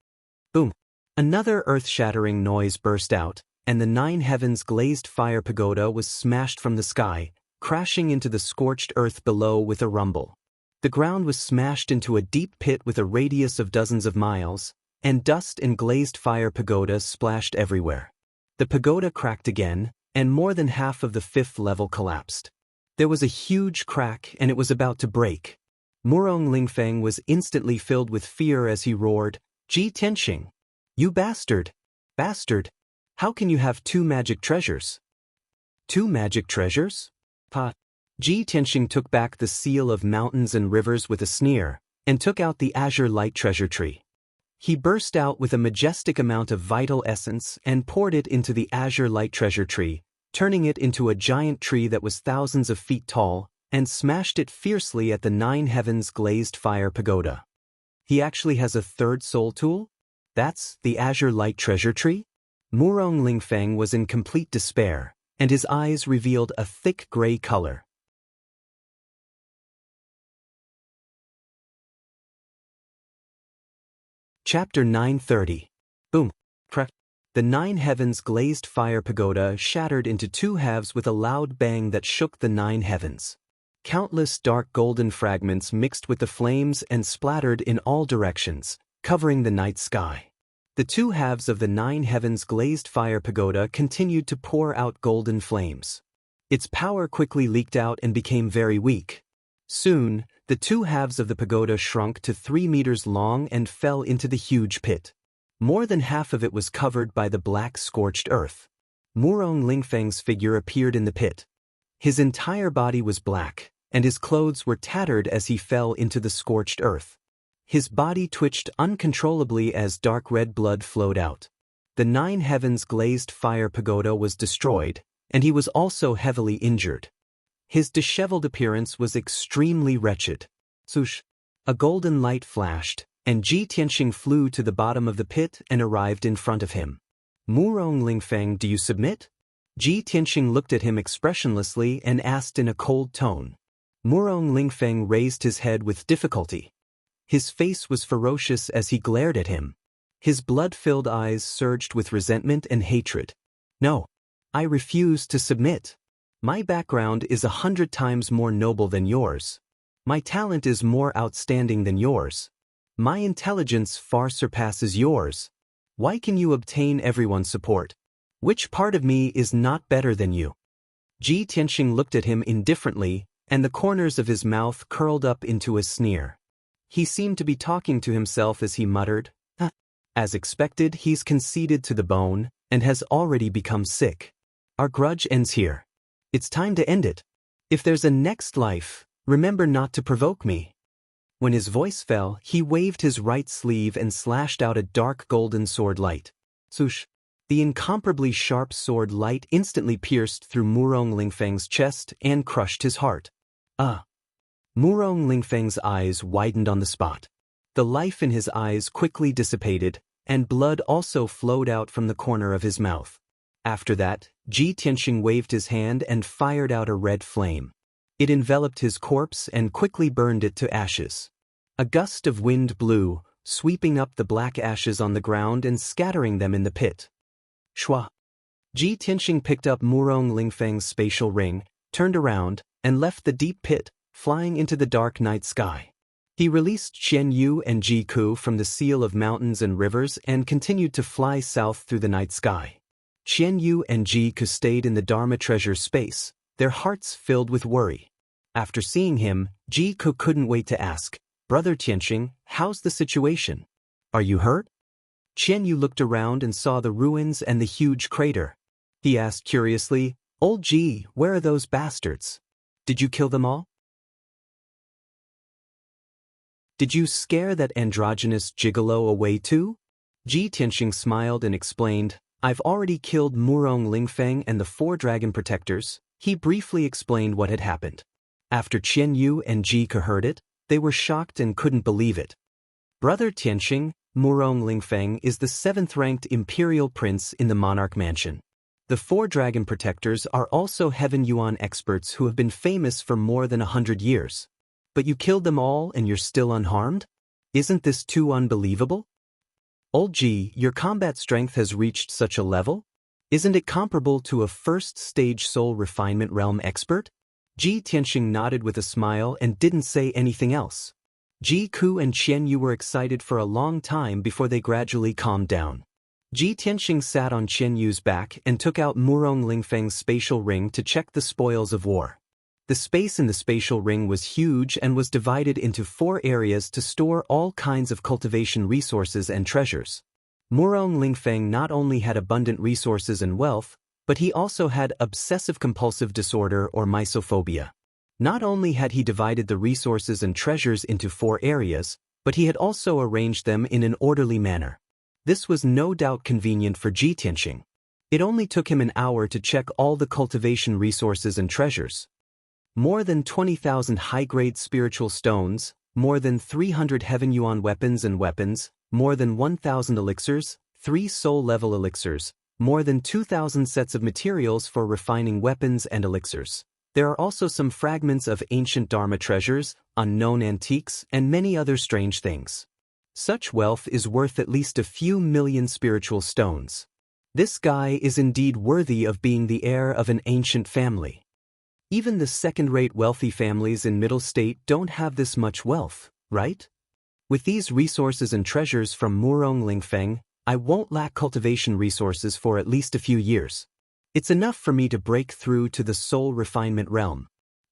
Boom! Another earth-shattering noise burst out, and the 9 heavens glazed fire pagoda was smashed from the sky, crashing into the scorched earth below with a rumble. The ground was smashed into a deep pit with a radius of dozens of miles, and dust and glazed fire pagoda splashed everywhere. The pagoda cracked again, and more than half of the 5th level collapsed. There was a huge crack and it was about to break. Murong Lingfeng was instantly filled with fear as he roared, "Ji Tianxing! You bastard! Bastard! How can you have 2 magic treasures?" 2 magic treasures? Ji Tianxing took back the seal of mountains and rivers with a sneer, and took out the azure light treasure tree. He burst out with a majestic amount of vital essence and poured it into the azure light treasure tree, turning it into a giant tree that was thousands of feet tall, and smashed it fiercely at the 9 heavens glazed fire pagoda. He actually has a 3rd soul tool? That's the azure light treasure tree? Murong Lingfeng was in complete despair, and his eyes revealed a thick gray color. Chapter 930. Boom! Crack! The 9 heavens glazed fire pagoda shattered into 2 halves with a loud bang that shook the 9 heavens. Countless dark golden fragments mixed with the flames and splattered in all directions, covering the night sky. The 2 halves of the 9 heavens glazed fire pagoda continued to pour out golden flames. Its power quickly leaked out and became very weak. Soon, the 2 halves of the pagoda shrunk to 3 meters long and fell into the huge pit. More than half of it was covered by the black scorched earth. Murong Lingfeng's figure appeared in the pit. His entire body was black, and his clothes were tattered as he fell into the scorched earth. His body twitched uncontrollably as dark red blood flowed out. The 9 heavens glazed fire pagoda was destroyed, and he was also heavily injured. His disheveled appearance was extremely wretched. Swoosh! A golden light flashed, and Ji Tianxing flew to the bottom of the pit and arrived in front of him. "Murong Lingfeng, do you submit?" Ji Tianxing looked at him expressionlessly and asked in a cold tone. Murong Lingfeng raised his head with difficulty. His face was ferocious as he glared at him. His blood-filled eyes surged with resentment and hatred. "No. I refuse to submit. My background is 100 times more noble than yours. My talent is more outstanding than yours. My intelligence far surpasses yours. Why can you obtain everyone's support? Which part of me is not better than you?" Ji Tianxing looked at him indifferently, and the corners of his mouth curled up into a sneer. He seemed to be talking to himself as he muttered, "As expected, he's conceited to the bone, and has already become sick. Our grudge ends here. It's time to end it. If there's a next life, remember not to provoke me." When his voice fell, he waved his right sleeve and slashed out a dark golden sword light. Swoosh! The incomparably sharp sword light instantly pierced through Murong Lingfeng's chest and crushed his heart. Murong Lingfeng's eyes widened on the spot. The life in his eyes quickly dissipated, and blood also flowed out from the corner of his mouth. After that, Ji Tianxing waved his hand and fired out a red flame. It enveloped his corpse and quickly burned it to ashes. A gust of wind blew, sweeping up the black ashes on the ground and scattering them in the pit. Shwa! Ji Tianxing picked up Murong Lingfeng's spatial ring, turned around, and left the deep pit, flying into the dark night sky. He released Qian Yu and Ji Ku from the seal of mountains and rivers and continued to fly south through the night sky. Qian Yu and Ji Ku stayed in the Dharma treasure space, their hearts filled with worry. After seeing him, Ji Ku couldn't wait to ask, "Brother Tianxing, how's the situation? Are you hurt?" Qian Yu looked around and saw the ruins and the huge crater. He asked curiously, "Old Ji, where are those bastards? Did you kill them all? Did you scare that androgynous gigolo away too?" Ji Tianxing smiled and explained, "I've already killed Murong Lingfeng and the 4 dragon protectors." He briefly explained what had happened. After Qian Yu and Ji Ke heard it, they were shocked and couldn't believe it. "Brother Tianxing, Murong Lingfeng is the 7th-ranked imperial prince in the monarch mansion. The 4 dragon protectors are also Heaven Yuan experts who have been famous for more than 100 years. But you killed them all and you're still unharmed? Isn't this too unbelievable? Old G, your combat strength has reached such a level? Isn't it comparable to a first-stage soul refinement realm expert? Ji Tianxing nodded with a smile and didn't say anything else. Ji Ku and Qian Yu were excited for a long time before they gradually calmed down. Ji Tianxing sat on Qian Yu's back and took out Murong Lingfeng's spatial ring to check the spoils of war. The space in the spatial ring was huge and was divided into 4 areas to store all kinds of cultivation resources and treasures. Murong Lingfeng not only had abundant resources and wealth, but he also had obsessive-compulsive disorder or mysophobia. Not only had he divided the resources and treasures into 4 areas, but he had also arranged them in an orderly manner. This was no doubt convenient for Ji Tianxing. It only took him an hour to check all the cultivation resources and treasures. More than 20,000 high-grade spiritual stones, more than 300 Heaven Yuan weapons, more than 1,000 elixirs, 3 soul-level elixirs, more than 2,000 sets of materials for refining weapons and elixirs. There are also some fragments of ancient Dharma treasures, unknown antiques, and many other strange things. Such wealth is worth at least a few million spiritual stones. This guy is indeed worthy of being the heir of an ancient family. Even the second-rate wealthy families in Middle State don't have this much wealth, right? With these resources and treasures from Murong Lingfeng, I won't lack cultivation resources for at least a few years. It's enough for me to break through to the soul refinement realm.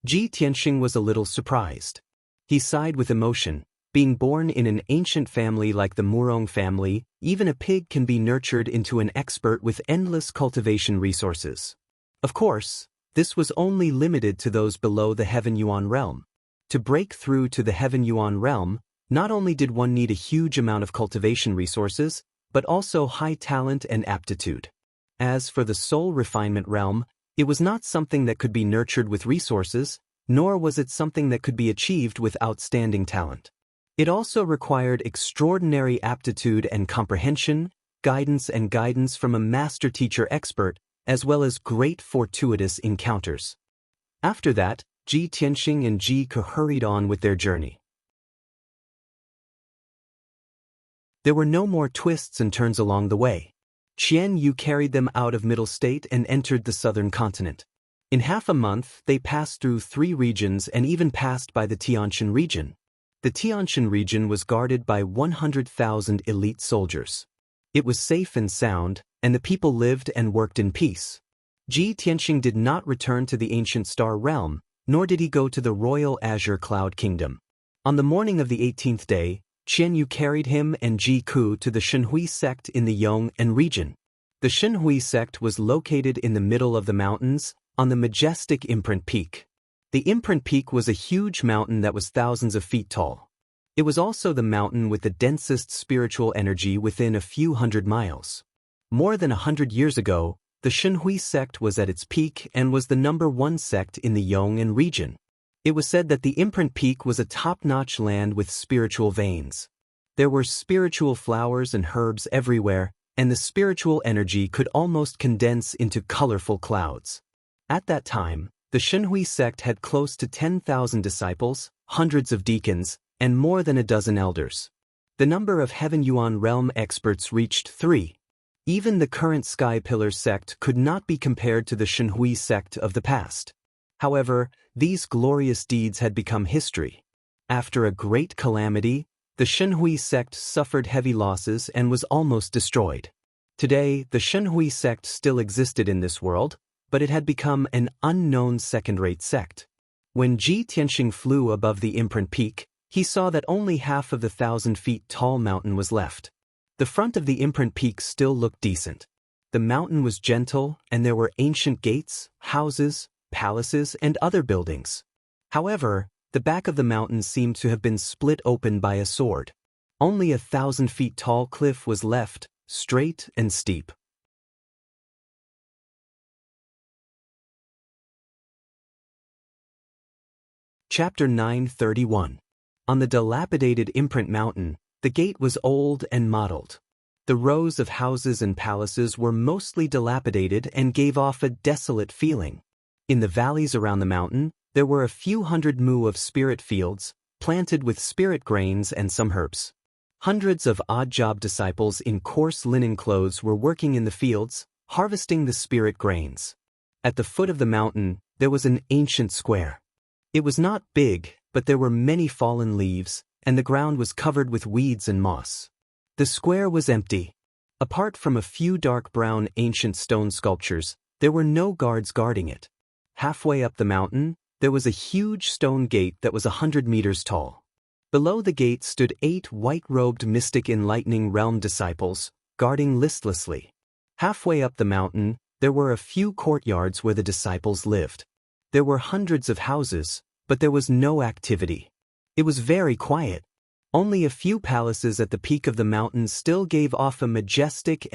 Ji Tianxing was a little surprised. He sighed with emotion. Being born in an ancient family like the Murong family, even a pig can be nurtured into an expert with endless cultivation resources. Of course, this was only limited to those below the Heaven Yuan realm. To break through to the Heaven Yuan realm, not only did one need a huge amount of cultivation resources, but also high talent and aptitude. As for the soul refinement realm, it was not something that could be nurtured with resources, nor was it something that could be achieved with outstanding talent. It also required extraordinary aptitude and comprehension, guidance from a master teacher expert, as well as great fortuitous encounters. After that, Ji Tianxing and Ji Ke hurried on with their journey. There were no more twists and turns along the way. Qian Yu carried them out of Middle State and entered the southern continent. In half a month, they passed through 3 regions and even passed by the Tianshan region. The Tianshan region was guarded by 100,000 elite soldiers. It was safe and sound, and the people lived and worked in peace. Ji Tianxing did not return to the ancient star realm, nor did he go to the royal azure cloud kingdom. On the morning of the 18th day, Qian Yu carried him and Ji Ku to the Shenhui sect in the Yong'an region. The Shenhui sect was located in the middle of the mountains, on the majestic Imprint Peak. The Imprint Peak was a huge mountain that was thousands of feet tall. It was also the mountain with the densest spiritual energy within a few hundred miles. More than 100 years ago, the Shenhui sect was at its peak and was the #1 sect in the Yong'an region. It was said that the Imprint Peak was a top-notch land with spiritual veins. There were spiritual flowers and herbs everywhere, and the spiritual energy could almost condense into colorful clouds. At that time, the Shenhui sect had close to 10,000 disciples, hundreds of deacons, and more than a dozen elders. The number of Heaven Yuan realm experts reached 3. Even the current Sky Pillar sect could not be compared to the Shenhui sect of the past. However, these glorious deeds had become history. After a great calamity, the Shenhui sect suffered heavy losses and was almost destroyed. Today, the Shenhui sect still existed in this world, but it had become an unknown second-rate sect. When Ji Tianxing flew above the Imprint Peak, he saw that only half of the 1,000-feet-tall mountain was left. The front of the Imprint Peak still looked decent. The mountain was gentle, and there were ancient gates, houses, palaces, and other buildings. However, the back of the mountain seemed to have been split open by a sword. Only a 1,000-feet-tall cliff was left, straight and steep. Chapter 931. On the dilapidated Imprint Mountain, the gate was old and mottled. The rows of houses and palaces were mostly dilapidated and gave off a desolate feeling. In the valleys around the mountain, there were a few hundred mu of spirit fields, planted with spirit grains and some herbs. Hundreds of odd-job disciples in coarse linen clothes were working in the fields, harvesting the spirit grains. At the foot of the mountain, there was an ancient square. It was not big, but there were many fallen leaves, and the ground was covered with weeds and moss. The square was empty. Apart from a few dark brown ancient stone sculptures, there were no guards guarding it. Halfway up the mountain, there was a huge stone gate that was 100 meters tall. Below the gate stood 8 white-robed mystic enlightening realm disciples, guarding listlessly. Halfway up the mountain, there were a few courtyards where the disciples lived. There were hundreds of houses, but there was no activity. It was very quiet. Only a few palaces at the peak of the mountain still gave off a majestic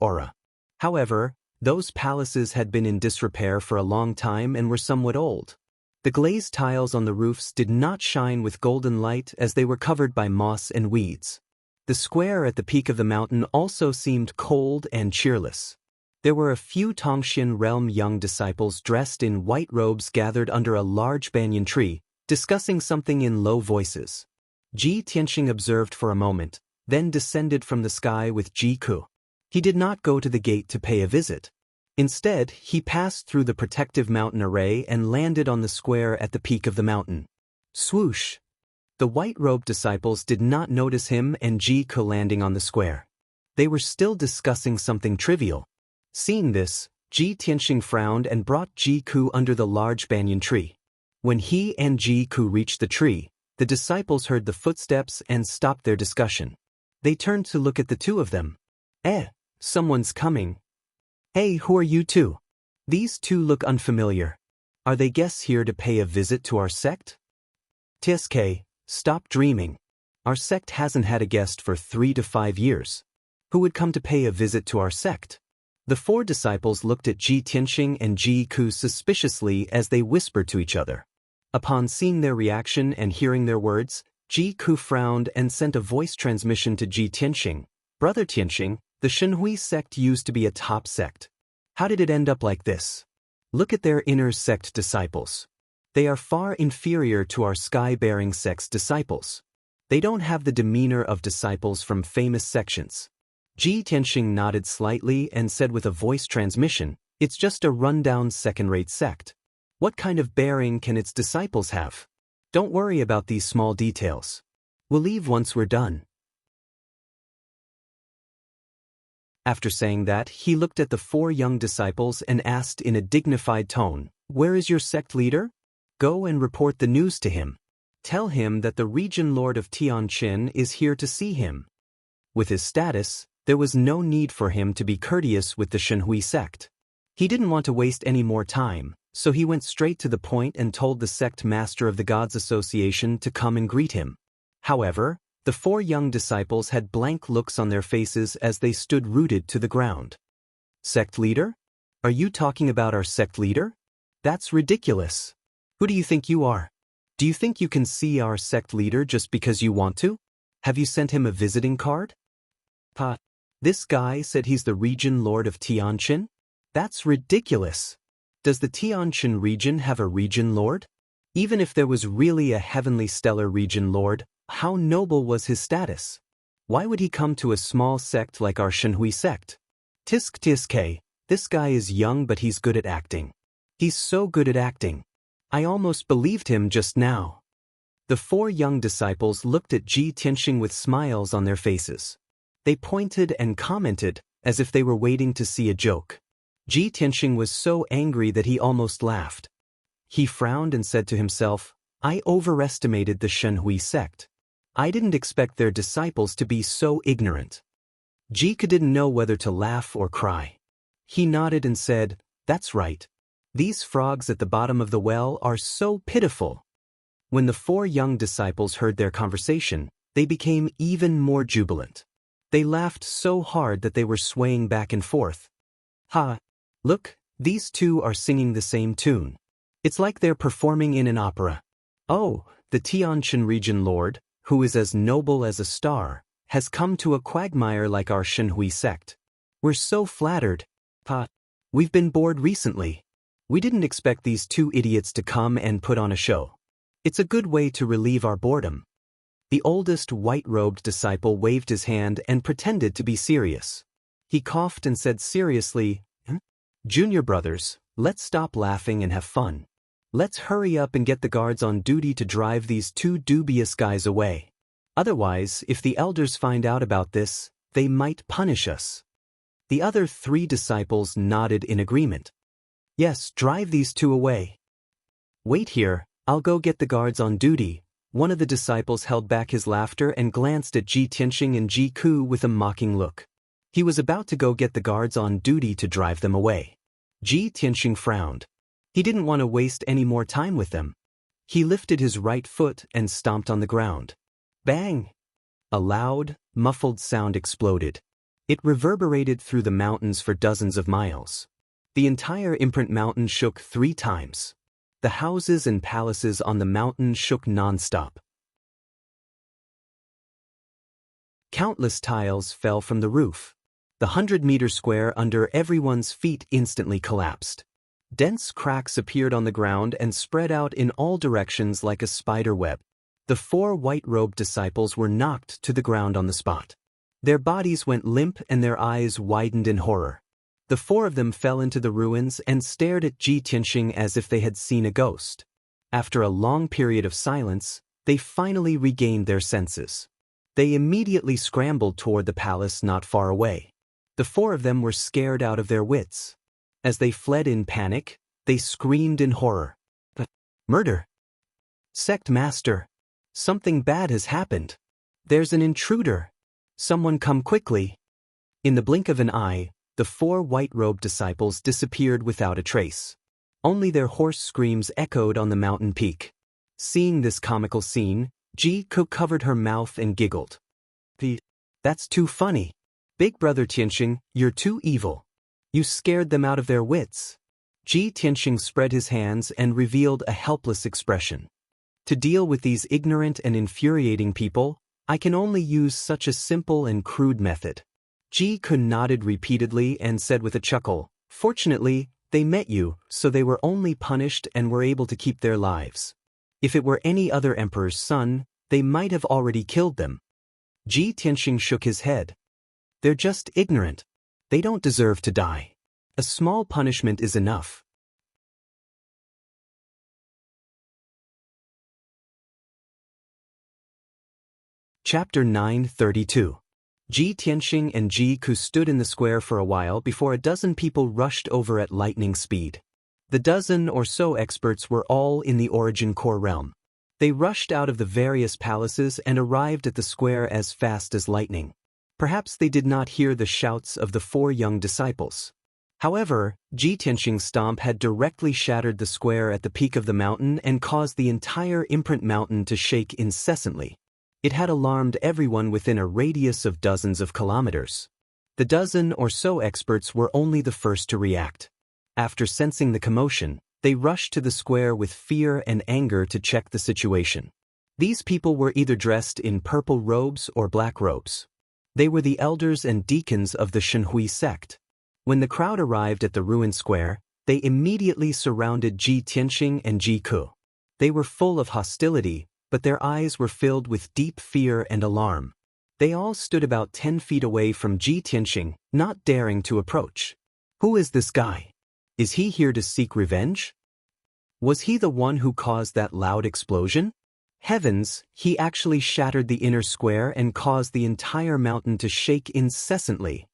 aura. However, those palaces had been in disrepair for a long time and were somewhat old. The glazed tiles on the roofs did not shine with golden light as they were covered by moss and weeds. The square at the peak of the mountain also seemed cold and cheerless. There were a few Tongxian realm young disciples dressed in white robes gathered under a large banyan tree, discussing something in low voices. Ji Tianxing observed for a moment, then descended from the sky with Ji Ku. He did not go to the gate to pay a visit. Instead, he passed through the protective mountain array and landed on the square at the peak of the mountain. Swoosh! The white-robed disciples did not notice him and Ji Ku landing on the square. They were still discussing something trivial. Seeing this, Ji Tianxing frowned and brought Ji Ku under the large banyan tree. When he and Ji Ku reached the tree, the disciples heard the footsteps and stopped their discussion. They turned to look at the two of them. Someone's coming. Hey, who are you two? These two look unfamiliar. Are they guests here to pay a visit to our sect? TSK, stop dreaming. Our sect hasn't had a guest for 3 to 5 years. Who would come to pay a visit to our sect? The 4 disciples looked at Ji Tianxing and Ji Ku suspiciously as they whispered to each other. Upon seeing their reaction and hearing their words, Ji Ku frowned and sent a voice transmission to Ji Tianxing. Brother Tianxing, the Shenhui sect used to be a top sect. How did it end up like this? Look at their inner sect disciples. They are far inferior to our sky-bearing sect's disciples. They don't have the demeanor of disciples from famous sections. Ji Tianxing nodded slightly and said with a voice transmission, it's just a rundown second-rate sect. What kind of bearing can its disciples have? Don't worry about these small details. We'll leave once we're done. After saying that, he looked at the 4 young disciples and asked in a dignified tone, where is your sect leader? Go and report the news to him. Tell him that the region lord of Tianqin is here to see him. With his status, there was no need for him to be courteous with the Shenhui sect. He didn't want to waste any more time, so he went straight to the point and told the sect master of the Gods Association to come and greet him. However, the 4 young disciples had blank looks on their faces as they stood rooted to the ground. Sect leader? Are you talking about our sect leader? That's ridiculous. Who do you think you are? Do you think you can see our sect leader just because you want to? Have you sent him a visiting card? This guy said he's the region lord of Tianqin? That's ridiculous. Does the Tianqin region have a region lord? Even if there was really a heavenly stellar region lord, how noble was his status? Why would he come to a small sect like our Shenhui sect? Tisk, this guy is young but he's good at acting. He's so good at acting. I almost believed him just now. The 4 young disciples looked at Ji Tianxing with smiles on their faces. They pointed and commented as if they were waiting to see a joke. Ji Tianxing was so angry that he almost laughed. He frowned and said to himself, I overestimated the Shenhui sect. I didn't expect their disciples to be so ignorant. Ji Ku didn't know whether to laugh or cry. He nodded and said, that's right. These frogs at the bottom of the well are so pitiful. When the 4 young disciples heard their conversation, they became even more jubilant. They laughed so hard that they were swaying back and forth. Look, these 2 are singing the same tune. It's like they're performing in an opera. Oh, the Tianqin region lord, who is as noble as a star, has come to a quagmire like our Shenhui sect. We're so flattered. Pa, we've been bored recently. We didn't expect these two idiots to come and put on a show. It's a good way to relieve our boredom. The oldest white-robed disciple waved his hand and pretended to be serious. He coughed and said seriously, Junior brothers, let's stop laughing and have fun. Let's hurry up and get the guards on duty to drive these two dubious guys away. Otherwise, if the elders find out about this, they might punish us. The other 3 disciples nodded in agreement. Yes, drive these 2 away. Wait here, I'll go get the guards on duty. One of the disciples held back his laughter and glanced at Ji Tianxing and Ji Ku with a mocking look. He was about to go get the guards on duty to drive them away. Ji Tianxing frowned. He didn't want to waste any more time with them. He lifted his right foot and stomped on the ground. Bang! A loud, muffled sound exploded. It reverberated through the mountains for dozens of miles. The entire imprint mountain shook 3 times. The houses and palaces on the mountain shook non-stop. Countless tiles fell from the roof. The 100-meter square under everyone's feet instantly collapsed. Dense cracks appeared on the ground and spread out in all directions like a spider web. The 4 white-robed disciples were knocked to the ground on the spot. Their bodies went limp and their eyes widened in horror. The 4 of them fell into the ruins and stared at Ji Tianxing as if they had seen a ghost. After a long period of silence, they finally regained their senses. They immediately scrambled toward the palace not far away. The 4 of them were scared out of their wits. As they fled in panic, they screamed in horror. Murder! Sect Master! Something bad has happened. There's an intruder. Someone come quickly. In the blink of an eye, the 4 white-robed disciples disappeared without a trace. Only their hoarse screams echoed on the mountain peak. Seeing this comical scene, Ji Ku covered her mouth and giggled. That's too funny. Big brother Tianxing, you're too evil. You scared them out of their wits. Ji Tianxing spread his hands and revealed a helpless expression. To deal with these ignorant and infuriating people, I can only use such a simple and crude method. Ji Ku nodded repeatedly and said with a chuckle, Fortunately, they met you, so they were only punished and were able to keep their lives. If it were any other emperor's son, they might have already killed them. Ji Tianxing shook his head. They're just ignorant. They don't deserve to die. A small punishment is enough. Chapter 932. Ji Tianxing and Ji Ku stood in the square for a while before a dozen people rushed over at lightning speed. The dozen or so experts were all in the Origin Core realm. They rushed out of the various palaces and arrived at the square as fast as lightning. Perhaps they did not hear the shouts of the 4 young disciples. However, Ji Tianxing's stomp had directly shattered the square at the peak of the mountain and caused the entire imprint mountain to shake incessantly. It had alarmed everyone within a radius of dozens of kilometers. The dozen or so experts were only the first to react. After sensing the commotion, they rushed to the square with fear and anger to check the situation. These people were either dressed in purple robes or black robes. They were the elders and deacons of the Shenhui sect. When the crowd arrived at the ruined square, they immediately surrounded Ji Tianxing and Ji Ku. They were full of hostility, but their eyes were filled with deep fear and alarm. They all stood about 10 feet away from Ji Tianxing, not daring to approach. Who is this guy? Is he here to seek revenge? Was he the one who caused that loud explosion? Heavens, he actually shattered the inner square and caused the entire mountain to shake incessantly.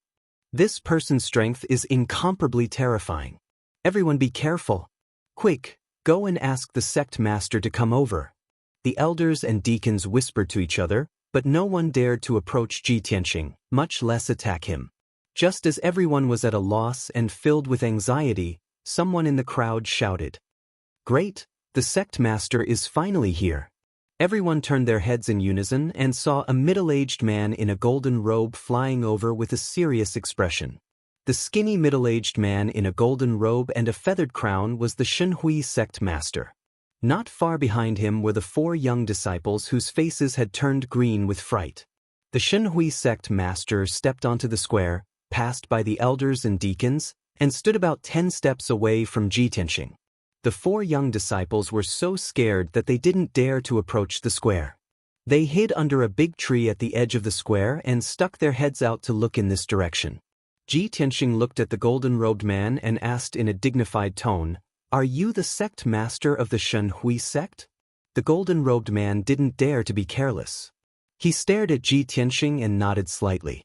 This person's strength is incomparably terrifying. Everyone be careful. Quick, go and ask the sect master to come over. The elders and deacons whispered to each other, but no one dared to approach Ji Tianxing, much less attack him. Just as everyone was at a loss and filled with anxiety, someone in the crowd shouted, Great, the sect master is finally here. Everyone turned their heads in unison and saw a middle-aged man in a golden robe flying over with a serious expression. The skinny middle-aged man in a golden robe and a feathered crown was the Shenhui sect master. Not far behind him were the 4 young disciples whose faces had turned green with fright. The Shenhui sect master stepped onto the square, passed by the elders and deacons, and stood about 10 steps away from Ji Tianxing. The 4 young disciples were so scared that they didn't dare to approach the square. They hid under a big tree at the edge of the square and stuck their heads out to look in this direction. Ji Tianxing looked at the golden-robed man and asked in a dignified tone, "Are you the sect master of the Shenhui sect?" The golden-robed man didn't dare to be careless. He stared at Ji Tianxing and nodded slightly.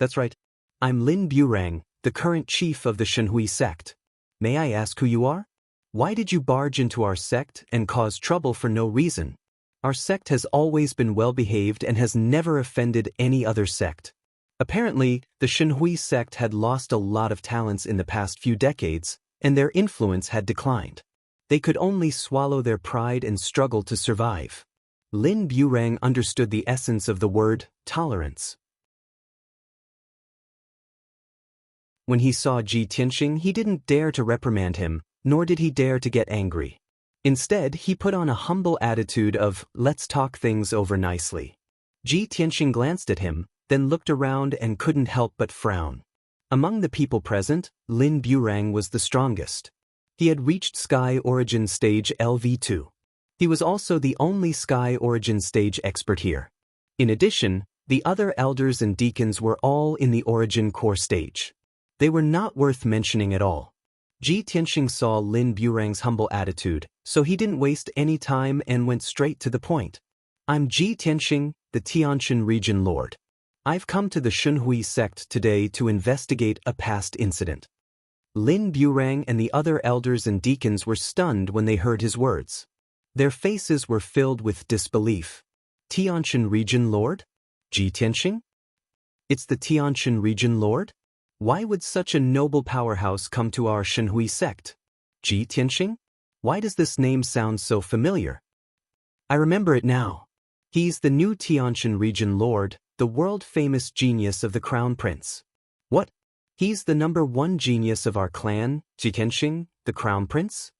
"That's right. I'm Lin Burang, the current chief of the Shenhui sect. May I ask who you are? Why did you barge into our sect and cause trouble for no reason? Our sect has always been well-behaved and has never offended any other sect." Apparently, the Shenhui sect had lost a lot of talents in the past few decades, and their influence had declined. They could only swallow their pride and struggle to survive. Lin Burang understood the essence of the word tolerance. When he saw Ji Tianxing, he didn't dare to reprimand him, nor did he dare to get angry. Instead, he put on a humble attitude of, "Let's talk things over nicely." Ji Tianxing glanced at him, then looked around and couldn't help but frown. Among the people present, Lin Burang was the strongest. He had reached Sky Origin Stage LV2. He was also the only Sky Origin Stage expert here. In addition, the other elders and deacons were all in the Origin Core Stage. They were not worth mentioning at all. Ji Tianxing saw Lin Burang's humble attitude, so he didn't waste any time and went straight to the point. "I'm Ji Tianxing, the Tianshan Region Lord. I've come to the Shenhui sect today to investigate a past incident." Lin Burang and the other elders and deacons were stunned when they heard his words. Their faces were filled with disbelief. "Tianshan Region Lord? Ji Tianxing? It's the Tianshan Region Lord? Why would such a noble powerhouse come to our Shenhui sect? Ji Tianxing? Why does this name sound so familiar? I remember it now. He's the new Tianshan Region Lord, the world-famous genius of the Crown Prince." "What? He's the #1 genius of our clan, Ji Tianxing, the Crown Prince?"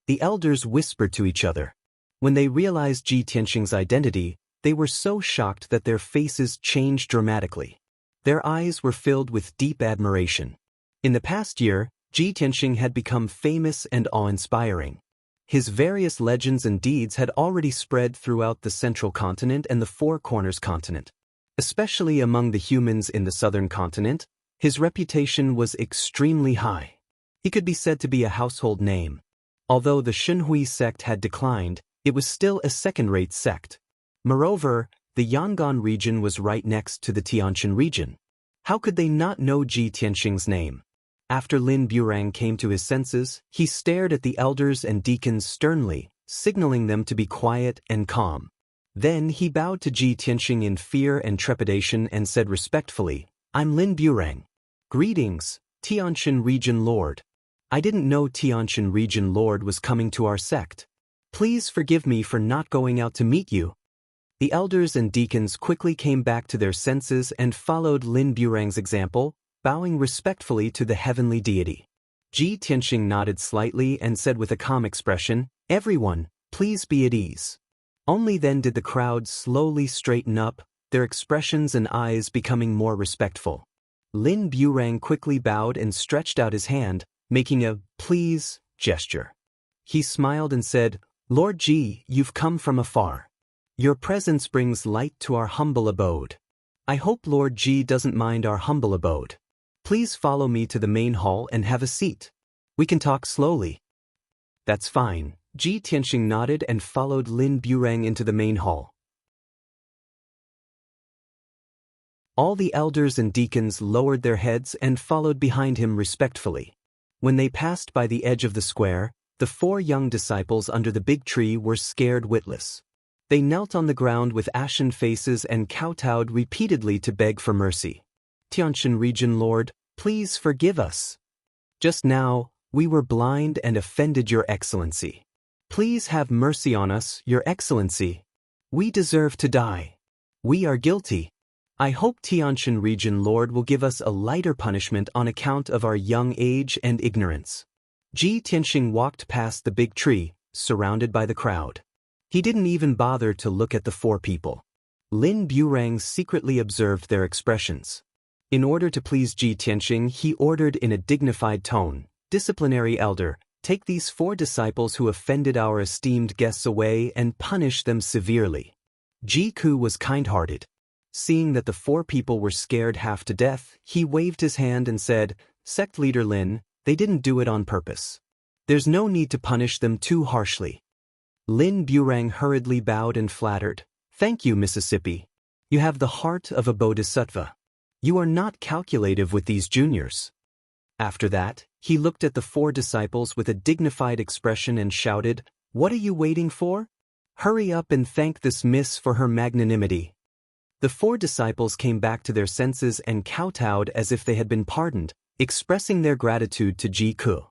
The elders whispered to each other. When they realized Ji Tianxing's identity, they were so shocked that their faces changed dramatically. Their eyes were filled with deep admiration. In the past year, Ji Tianxing had become famous and awe-inspiring. His various legends and deeds had already spread throughout the Central Continent and the Four Corners continent. Especially among the humans in the Southern Continent, his reputation was extremely high. He could be said to be a household name. Although the Shenhui sect had declined, it was still a second-rate sect. Moreover, the Yangon region was right next to the Tianshan region. How could they not know Ji Tianxing's name? After Lin Burang came to his senses, he stared at the elders and deacons sternly, signaling them to be quiet and calm. Then he bowed to Ji Tianxing in fear and trepidation and said respectfully, "I'm Lin Burang. Greetings, Tianshan Region Lord. I didn't know Tianshan Region Lord was coming to our sect. Please forgive me for not going out to meet you." The elders and deacons quickly came back to their senses and followed Lin Burang's example, bowing respectfully to the heavenly deity. Ji Tianxing nodded slightly and said with a calm expression, "Everyone, please be at ease." Only then did the crowd slowly straighten up, their expressions and eyes becoming more respectful. Lin Burang quickly bowed and stretched out his hand, making a "please" gesture. He smiled and said, "Lord Ji, you've come from afar. Your presence brings light to our humble abode. I hope Lord Ji doesn't mind our humble abode. Please follow me to the main hall and have a seat. We can talk slowly." "That's fine." Ji Tianxing nodded and followed Lin Burang into the main hall. All the elders and deacons lowered their heads and followed behind him respectfully. When they passed by the edge of the square, the 4 young disciples under the big tree were scared witless. They knelt on the ground with ashen faces and kowtowed repeatedly to beg for mercy. "Tianshan Region Lord, please forgive us. Just now, we were blind and offended Your Excellency. Please have mercy on us, Your Excellency. We deserve to die. We are guilty. I hope Tianshan Region Lord will give us a lighter punishment on account of our young age and ignorance." Ji Tianxing walked past the big tree, surrounded by the crowd. He didn't even bother to look at the 4 people. Lin Burang secretly observed their expressions. In order to please Ji Tianxing, he ordered in a dignified tone, "Disciplinary elder, take these 4 disciples who offended our esteemed guests away and punish them severely." Ji Ku was kind-hearted. Seeing that the 4 people were scared half to death, he waved his hand and said, "Sect leader Lin, they didn't do it on purpose. There's no need to punish them too harshly." Lin Burang hurriedly bowed and flattered, "Thank you, Mississippi. You have the heart of a bodhisattva. You are not calculative with these juniors." After that, he looked at the 4 disciples with a dignified expression and shouted, "What are you waiting for? Hurry up and thank this miss for her magnanimity." The 4 disciples came back to their senses and kowtowed as if they had been pardoned, expressing their gratitude to Ji Ku.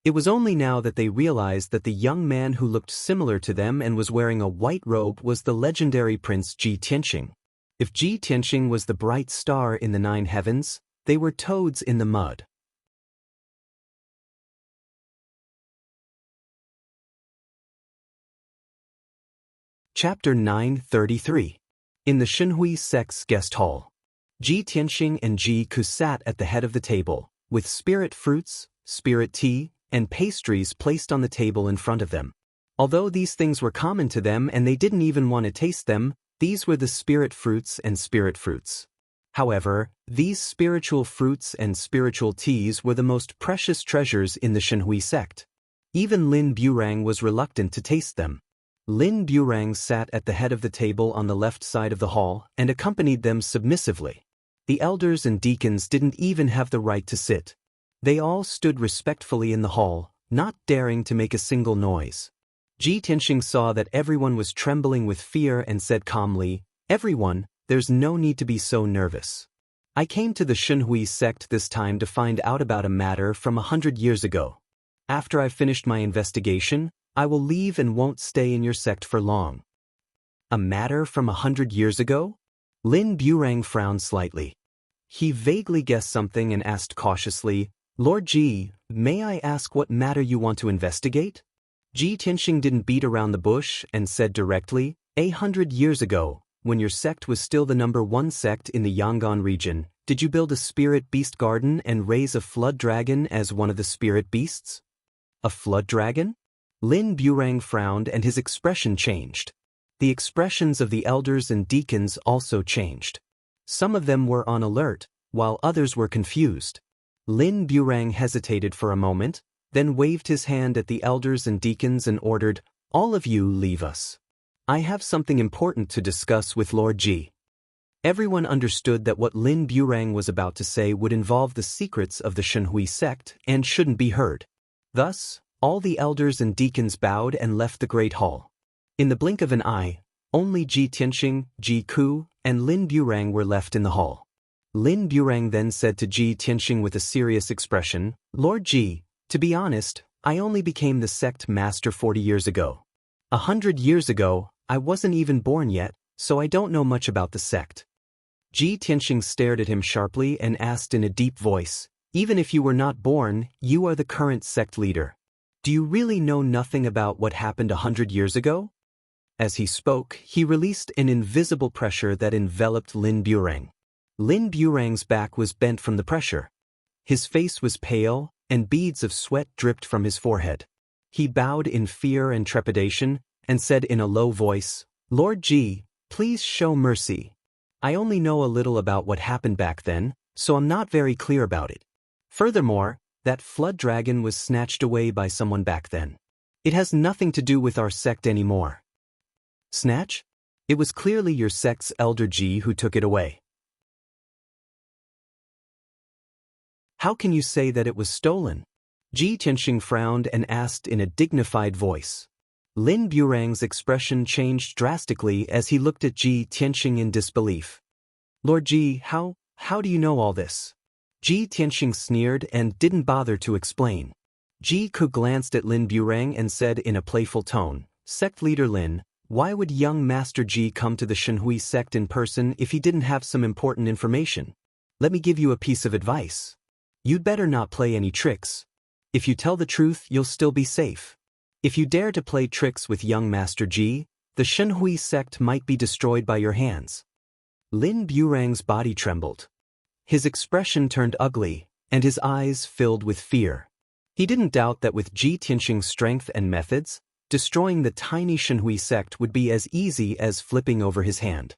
It was only now that they realized that the young man who looked similar to them and was wearing a white robe was the legendary Prince Ji Tianxing. If Ji Tianxing was the bright star in the 9 heavens, they were toads in the mud. Chapter 933. In the Shenhui sect's guest hall. Ji Tianxing and Ji Ku sat at the head of the table, with spirit fruits, spirit tea, and pastries placed on the table in front of them. Although these things were common to them and they didn't even want to taste them, these were the spirit fruits and spirit fruits. However, these spiritual fruits and spiritual teas were the most precious treasures in the Shenhui sect. Even Lin Burang was reluctant to taste them. Lin Burang sat at the head of the table on the left side of the hall and accompanied them submissively. The elders and deacons didn't even have the right to sit. They all stood respectfully in the hall, not daring to make a single noise. Ji Tianxing saw that everyone was trembling with fear and said calmly, "Everyone, there's no need to be so nervous. I came to the Shenhui sect this time to find out about a matter from 100 years ago. After I've finished my investigation, I will leave and won't stay in your sect for long." A matter from 100 years ago? Lin Burang frowned slightly. He vaguely guessed something and asked cautiously, "Lord Ji, may I ask what matter you want to investigate?" Ji Tianxing didn't beat around the bush and said directly, "100 years ago, when your sect was still the #1 sect in the Yangon region, did you build a spirit beast garden and raise a flood dragon as one of the spirit beasts?" "A flood dragon?" Lin Burang frowned and his expression changed. The expressions of the elders and deacons also changed. Some of them were on alert, while others were confused. Lin Burang hesitated for a moment, then waved his hand at the elders and deacons and ordered, "All of you leave us. I have something important to discuss with Lord Ji." Everyone understood that what Lin Burang was about to say would involve the secrets of the Shenhui sect and shouldn't be heard. Thus, all the elders and deacons bowed and left the great hall. In the blink of an eye, only Ji Tianxing, Ji Ku, and Lin Burang were left in the hall. Lin Burang then said to Ji Tianxing with a serious expression, "Lord Ji, to be honest, I only became the sect master 40 years ago. 100 years ago, I wasn't even born yet, so I don't know much about the sect." Ji Tianxing stared at him sharply and asked in a deep voice, "Even if you were not born, you are the current sect leader. Do you really know nothing about what happened 100 years ago?" As he spoke, he released an invisible pressure that enveloped Lin Burang. Lin Burang's back was bent from the pressure. His face was pale, and beads of sweat dripped from his forehead. He bowed in fear and trepidation, and said in a low voice, "Lord Ji, please show mercy. I only know a little about what happened back then, so I'm not very clear about it. Furthermore, that flood dragon was snatched away by someone back then. It has nothing to do with our sect anymore." "Snatch? It was clearly your sect's elder Ji who took it away." "How can you say that it was stolen?" Ji Tianxing frowned and asked in a dignified voice. Lin Burang's expression changed drastically as he looked at Ji Tianxing in disbelief. "Lord Ji, how do you know all this?" Ji Tianxing sneered and didn't bother to explain. Ji Ku glanced at Lin Burang and said in a playful tone, "Sect leader Lin, why would young Master Ji come to the Shenhui sect in person if he didn't have some important information? Let me give you a piece of advice. You'd better not play any tricks. If you tell the truth, you'll still be safe. If you dare to play tricks with young Master Ji, the Shenhui sect might be destroyed by your hands." Lin Burang's body trembled. His expression turned ugly, and his eyes filled with fear. He didn't doubt that with Ji Tianxing's strength and methods, destroying the tiny Shenhui sect would be as easy as flipping over his hand.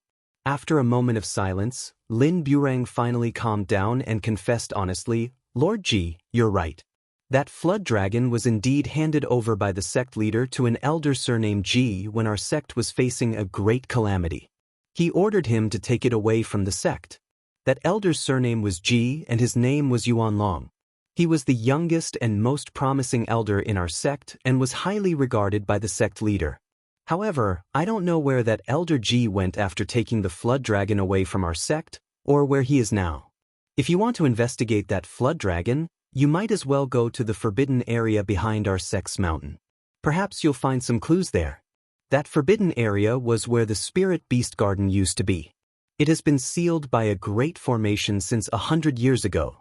After a moment of silence, Lin Burang finally calmed down and confessed honestly, "Lord Ji, you're right. That flood dragon was indeed handed over by the sect leader to an elder surnamed Ji when our sect was facing a great calamity. He ordered him to take it away from the sect. That elder's surname was Ji and his name was Yuan Long. He was the youngest and most promising elder in our sect and was highly regarded by the sect leader. However, I don't know where that elder Ji went after taking the flood dragon away from our sect, or where he is now. If you want to investigate that flood dragon, you might as well go to the forbidden area behind our sect's mountain. Perhaps you'll find some clues there. That forbidden area was where the spirit beast garden used to be. It has been sealed by a great formation since 100 years ago.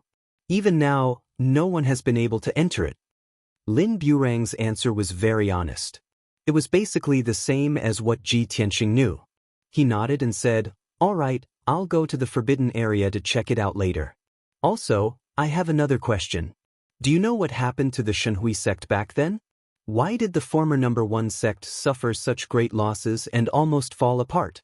Even now, no one has been able to enter it." Lin Burang's answer was very honest. It was basically the same as what Ji Tianxing knew. He nodded and said, "All right, I'll go to the forbidden area to check it out later. Also, I have another question. Do you know what happened to the Shenhui sect back then? Why did the former number 1 sect suffer such great losses and almost fall apart?"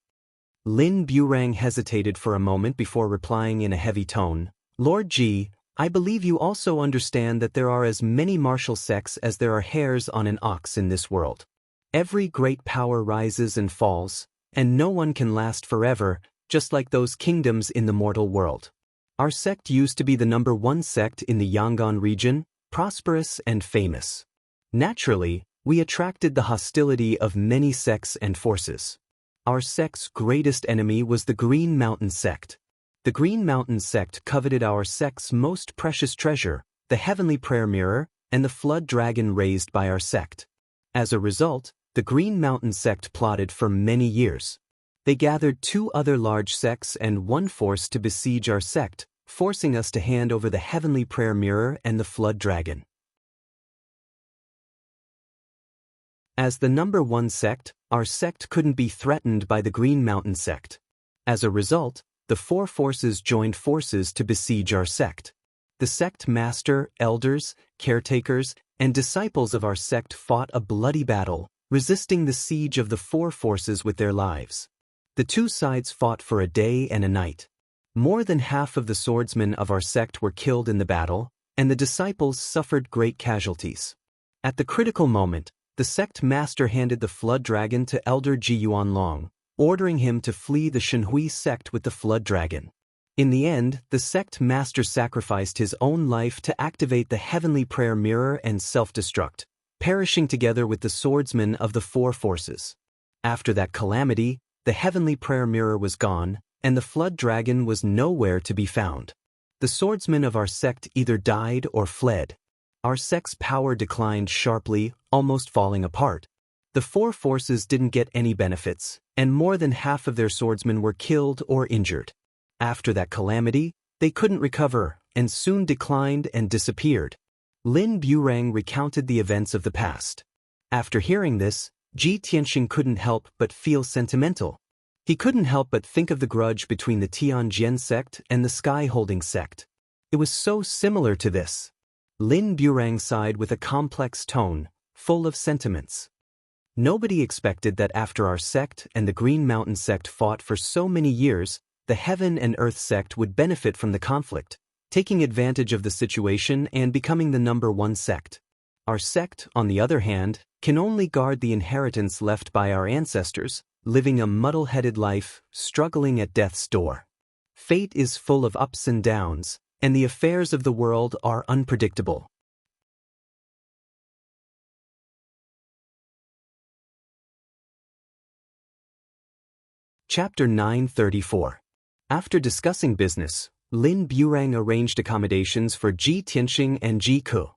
Lin Burang hesitated for a moment before replying in a heavy tone, "Lord Ji, I believe you also understand that there are as many martial sects as there are hairs on an ox in this world. Every great power rises and falls, and no one can last forever, just like those kingdoms in the mortal world. Our sect used to be the number 1 sect in the Yangon region, prosperous and famous. Naturally, we attracted the hostility of many sects and forces. Our sect's greatest enemy was the Green Mountain sect. The Green Mountain sect coveted our sect's most precious treasure, the heavenly prayer mirror, and the flood dragon raised by our sect. As a result, the Green Mountain sect plotted for many years. They gathered 2 other large sects and 1 force to besiege our sect, forcing us to hand over the heavenly prayer mirror and the flood dragon. As the number 1 sect, our sect couldn't be threatened by the Green Mountain sect. As a result, the 4 forces joined forces to besiege our sect. The sect master, elders, caretakers, and disciples of our sect fought a bloody battle, resisting the siege of the 4 forces with their lives. The 2 sides fought for a day and a night. More than half of the swordsmen of our sect were killed in the battle, and the disciples suffered great casualties. At the critical moment, the sect master handed the flood dragon to Elder Ji Yuan Long, ordering him to flee the Shenhui sect with the flood dragon. In the end, the sect master sacrificed his own life to activate the heavenly prayer mirror and self-destruct, perishing together with the swordsmen of the 4 forces. After that calamity, the heavenly prayer mirror was gone, and the flood dragon was nowhere to be found. The swordsmen of our sect either died or fled. Our sect's power declined sharply, almost falling apart. The 4 forces didn't get any benefits, and more than half of their swordsmen were killed or injured. After that calamity, they couldn't recover, and soon declined and disappeared. Lin Burang recounted the events of the past. After hearing this, Ji Tianxing couldn't help but feel sentimental. He couldn't help but think of the grudge between the Tianjian sect and the Sky Holding sect. It was so similar to this. Lin Burang sighed with a complex tone, full of sentiments. Nobody expected that after our sect and the Green Mountain sect fought for so many years, the Heaven and Earth sect would benefit from the conflict, taking advantage of the situation and becoming the number 1 sect. Our sect, on the other hand, can only guard the inheritance left by our ancestors, living a muddle-headed life, struggling at death's door. Fate is full of ups and downs, and the affairs of the world are unpredictable. Chapter 934. After discussing business, Lin Burang arranged accommodations for Ji Tianxing and Ji Ku.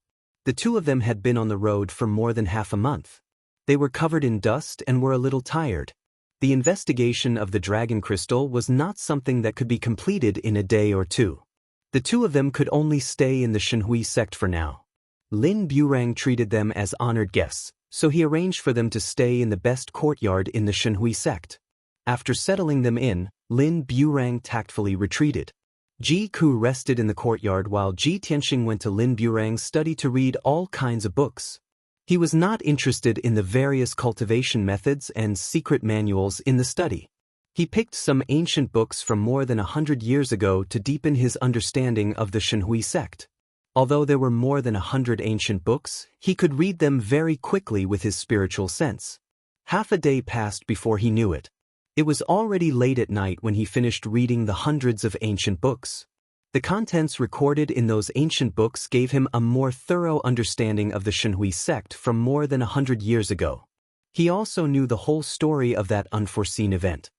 The 2 of them had been on the road for more than half a month. They were covered in dust and were a little tired. The investigation of the dragon crystal was not something that could be completed in a day or 2. The 2 of them could only stay in the Shenhui sect for now. Lin Burang treated them as honored guests, so he arranged for them to stay in the best courtyard in the Shenhui sect. After settling them in, Lin Burang tactfully retreated. Ji Ku rested in the courtyard while Ji Tianxing went to Lin Burang's study to read all kinds of books. He was not interested in the various cultivation methods and secret manuals in the study. He picked some ancient books from more than 100 years ago to deepen his understanding of the Shenhui sect. Although there were more than 100 ancient books, he could read them very quickly with his spiritual sense. Half a day passed before he knew it. It was already late at night when he finished reading the hundreds of ancient books. The contents recorded in those ancient books gave him a more thorough understanding of the Shenhui sect from more than 100 years ago. He also knew the whole story of that unforeseen event.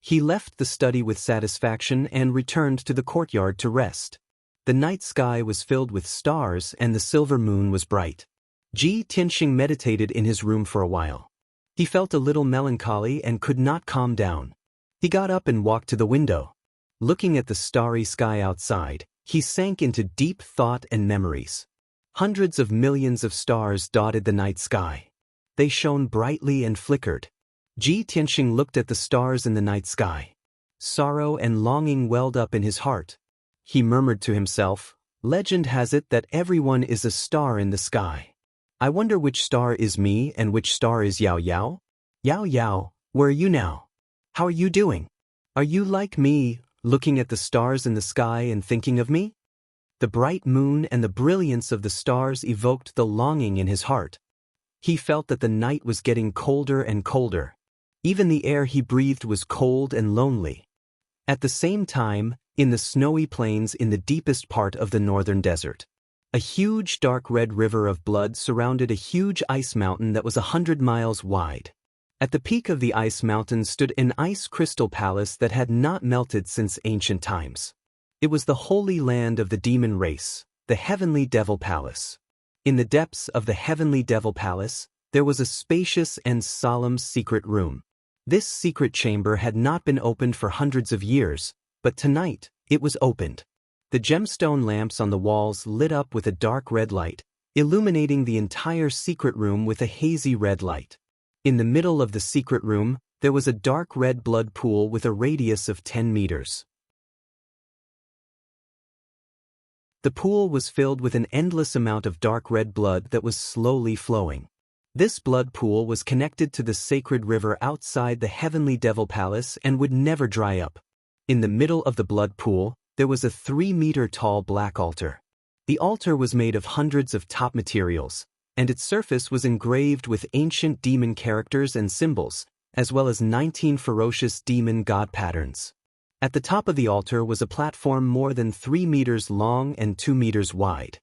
He left the study with satisfaction and returned to the courtyard to rest. The night sky was filled with stars and the silver moon was bright. Ji Tianxing meditated in his room for a while. He felt a little melancholy and could not calm down. He got up and walked to the window. Looking at the starry sky outside, he sank into deep thought and memories. Hundreds of millions of stars dotted the night sky. They shone brightly and flickered. Ji Tianxing looked at the stars in the night sky. Sorrow and longing welled up in his heart. He murmured to himself, "Legend has it that everyone is a star in the sky. I wonder which star is me and which star is Yao Yao? Yao Yao, where are you now? How are you doing? Are you like me, looking at the stars in the sky and thinking of me?" The bright moon and the brilliance of the stars evoked the longing in his heart. He felt that the night was getting colder and colder. Even the air he breathed was cold and lonely. At the same time, in the snowy plains in the deepest part of the northern desert, a huge dark red river of blood surrounded a huge ice mountain that was 100 miles wide. At the peak of the ice mountain stood an ice crystal palace that had not melted since ancient times. It was the holy land of the demon race, the Heavenly Devil Palace. In the depths of the Heavenly Devil Palace, there was a spacious and solemn secret room. This secret chamber had not been opened for hundreds of years, but tonight, it was opened. The gemstone lamps on the walls lit up with a dark red light, illuminating the entire secret room with a hazy red light. In the middle of the secret room, there was a dark red blood pool with a radius of 10 meters. The pool was filled with an endless amount of dark red blood that was slowly flowing. This blood pool was connected to the sacred river outside the Heavenly Devil Palace and would never dry up. In the middle of the blood pool, there was a 3-meter-tall black altar. The altar was made of hundreds of top materials, and its surface was engraved with ancient demon characters and symbols, as well as 19 ferocious demon god patterns. At the top of the altar was a platform more than 3 meters long and 2 meters wide.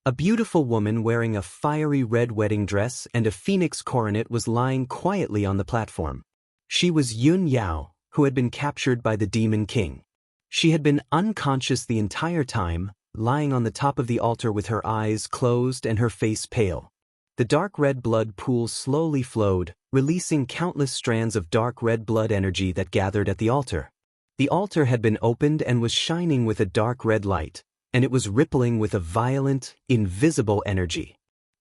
A beautiful woman wearing a fiery red wedding dress and a phoenix coronet was lying quietly on the platform. She was Yun Yao, who had been captured by the Demon King. She had been unconscious the entire time, lying on the top of the altar with her eyes closed and her face pale. The dark red blood pool slowly flowed, releasing countless strands of dark red blood energy that gathered at the altar. The altar had been opened and was shining with a dark red light, and it was rippling with a violent, invisible energy.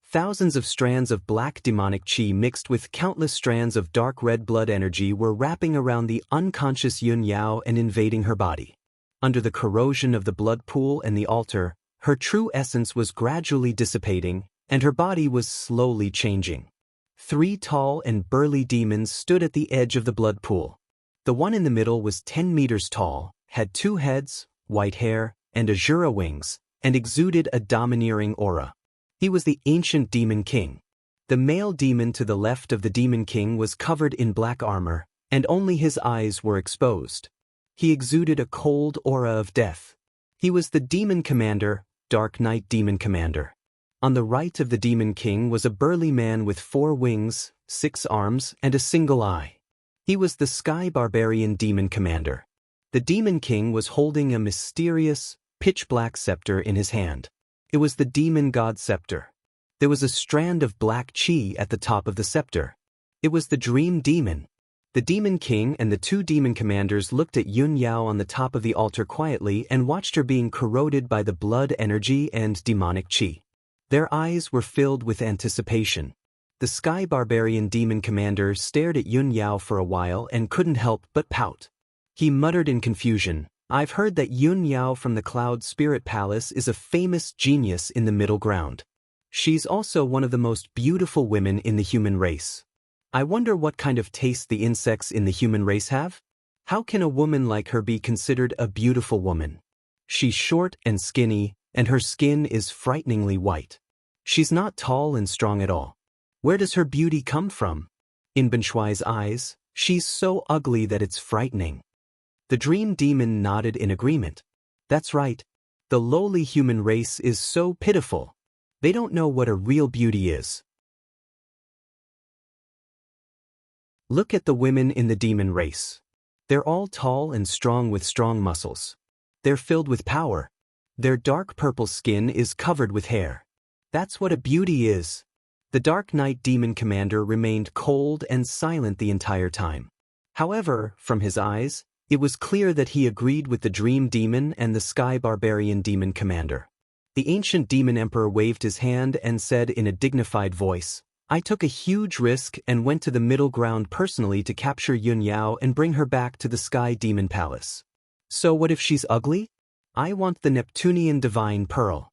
Thousands of strands of black demonic chi mixed with countless strands of dark red blood energy were wrapping around the unconscious Yun Yao and invading her body. Under the corrosion of the blood pool and the altar, her true essence was gradually dissipating, and her body was slowly changing. 3 tall and burly demons stood at the edge of the blood pool. The one in the middle was 10 meters tall, had 2 heads, white hair, and azure wings, and exuded a domineering aura. He was the ancient Demon King. The male demon to the left of the Demon King was covered in black armor, and only his eyes were exposed. He exuded a cold aura of death. He was the Demon Commander, Dark Knight Demon Commander. On the right of the Demon King was a burly man with 4 wings, 6 arms, and a single eye. He was the Sky Barbarian Demon Commander. The Demon King was holding a mysterious, pitch-black scepter in his hand. It was the Demon God Scepter. There was a strand of black chi at the top of the scepter. It was the Dream Demon. The Demon King and the 2 demon commanders looked at Yun Yao on the top of the altar quietly and watched her being corroded by the blood energy and demonic chi. Their eyes were filled with anticipation. The Sky Barbarian Demon Commander stared at Yun Yao for a while and couldn't help but pout. He muttered in confusion, I've heard that Yun Yao from the Cloud Spirit Palace is a famous genius in the middle ground. She's also one of the most beautiful women in the human race. I wonder what kind of taste the insects in the human race have? How can a woman like her be considered a beautiful woman? She's short and skinny, and her skin is frighteningly white. She's not tall and strong at all. Where does her beauty come from? In Benshui's eyes, she's so ugly that it's frightening. The dream demon nodded in agreement. That's right. The lowly human race is so pitiful. They don't know what a real beauty is. Look at the women in the demon race. They're all tall and strong with strong muscles. They're filled with power. Their dark purple skin is covered with hair. That's what a beauty is. The Dark Knight Demon Commander remained cold and silent the entire time. However, from his eyes, it was clear that he agreed with the Dream Demon and the Sky Barbarian Demon Commander. The ancient Demon Emperor waved his hand and said in a dignified voice, I took a huge risk and went to the middle ground personally to capture Yun Yao and bring her back to the Sky Demon Palace. So what if she's ugly? I want the Neptunian Divine Pearl.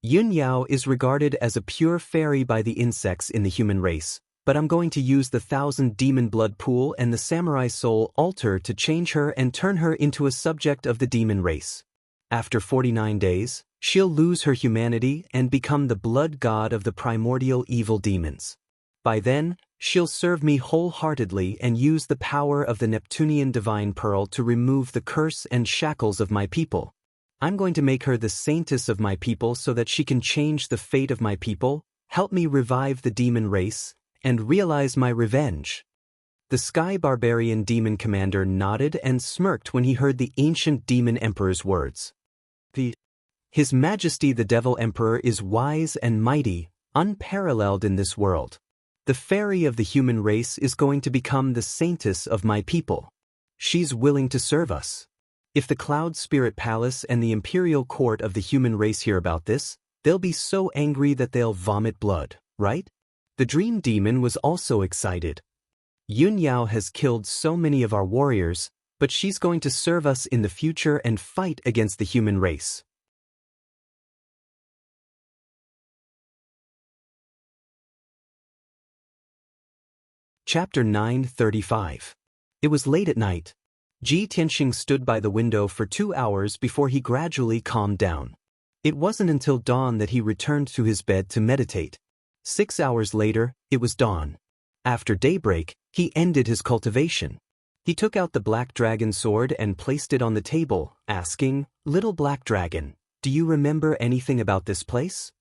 Yun Yao is regarded as a pure fairy by the insects in the human race, but I'm going to use the 1,000 demon blood pool and the samurai soul altar to change her and turn her into a subject of the demon race. After 49 days, she'll lose her humanity and become the blood god of the primordial evil demons. By then, she'll serve me wholeheartedly and use the power of the Neptunian Divine Pearl to remove the curse and shackles of my people. I'm going to make her the saintess of my people so that she can change the fate of my people, help me revive the demon race, and realize my revenge. The Sky Barbarian Demon Commander nodded and smirked when he heard the ancient Demon Emperor's words. His Majesty the Devil Emperor is wise and mighty, unparalleled in this world. The fairy of the human race is going to become the saintess of my people. She's willing to serve us. If the Cloud Spirit Palace and the Imperial Court of the human race hear about this, they'll be so angry that they'll vomit blood, right? The Dream Demon was also excited. Yun Yao has killed so many of our warriors, but she's going to serve us in the future and fight against the human race. Chapter 935. It was late at night. Ji Tianxing stood by the window for 2 hours before he gradually calmed down. It wasn't until dawn that he returned to his bed to meditate. 6 hours later, it was dawn. After daybreak, he ended his cultivation. He took out the black dragon sword and placed it on the table, asking, Little Black Dragon, do you remember anything about this place?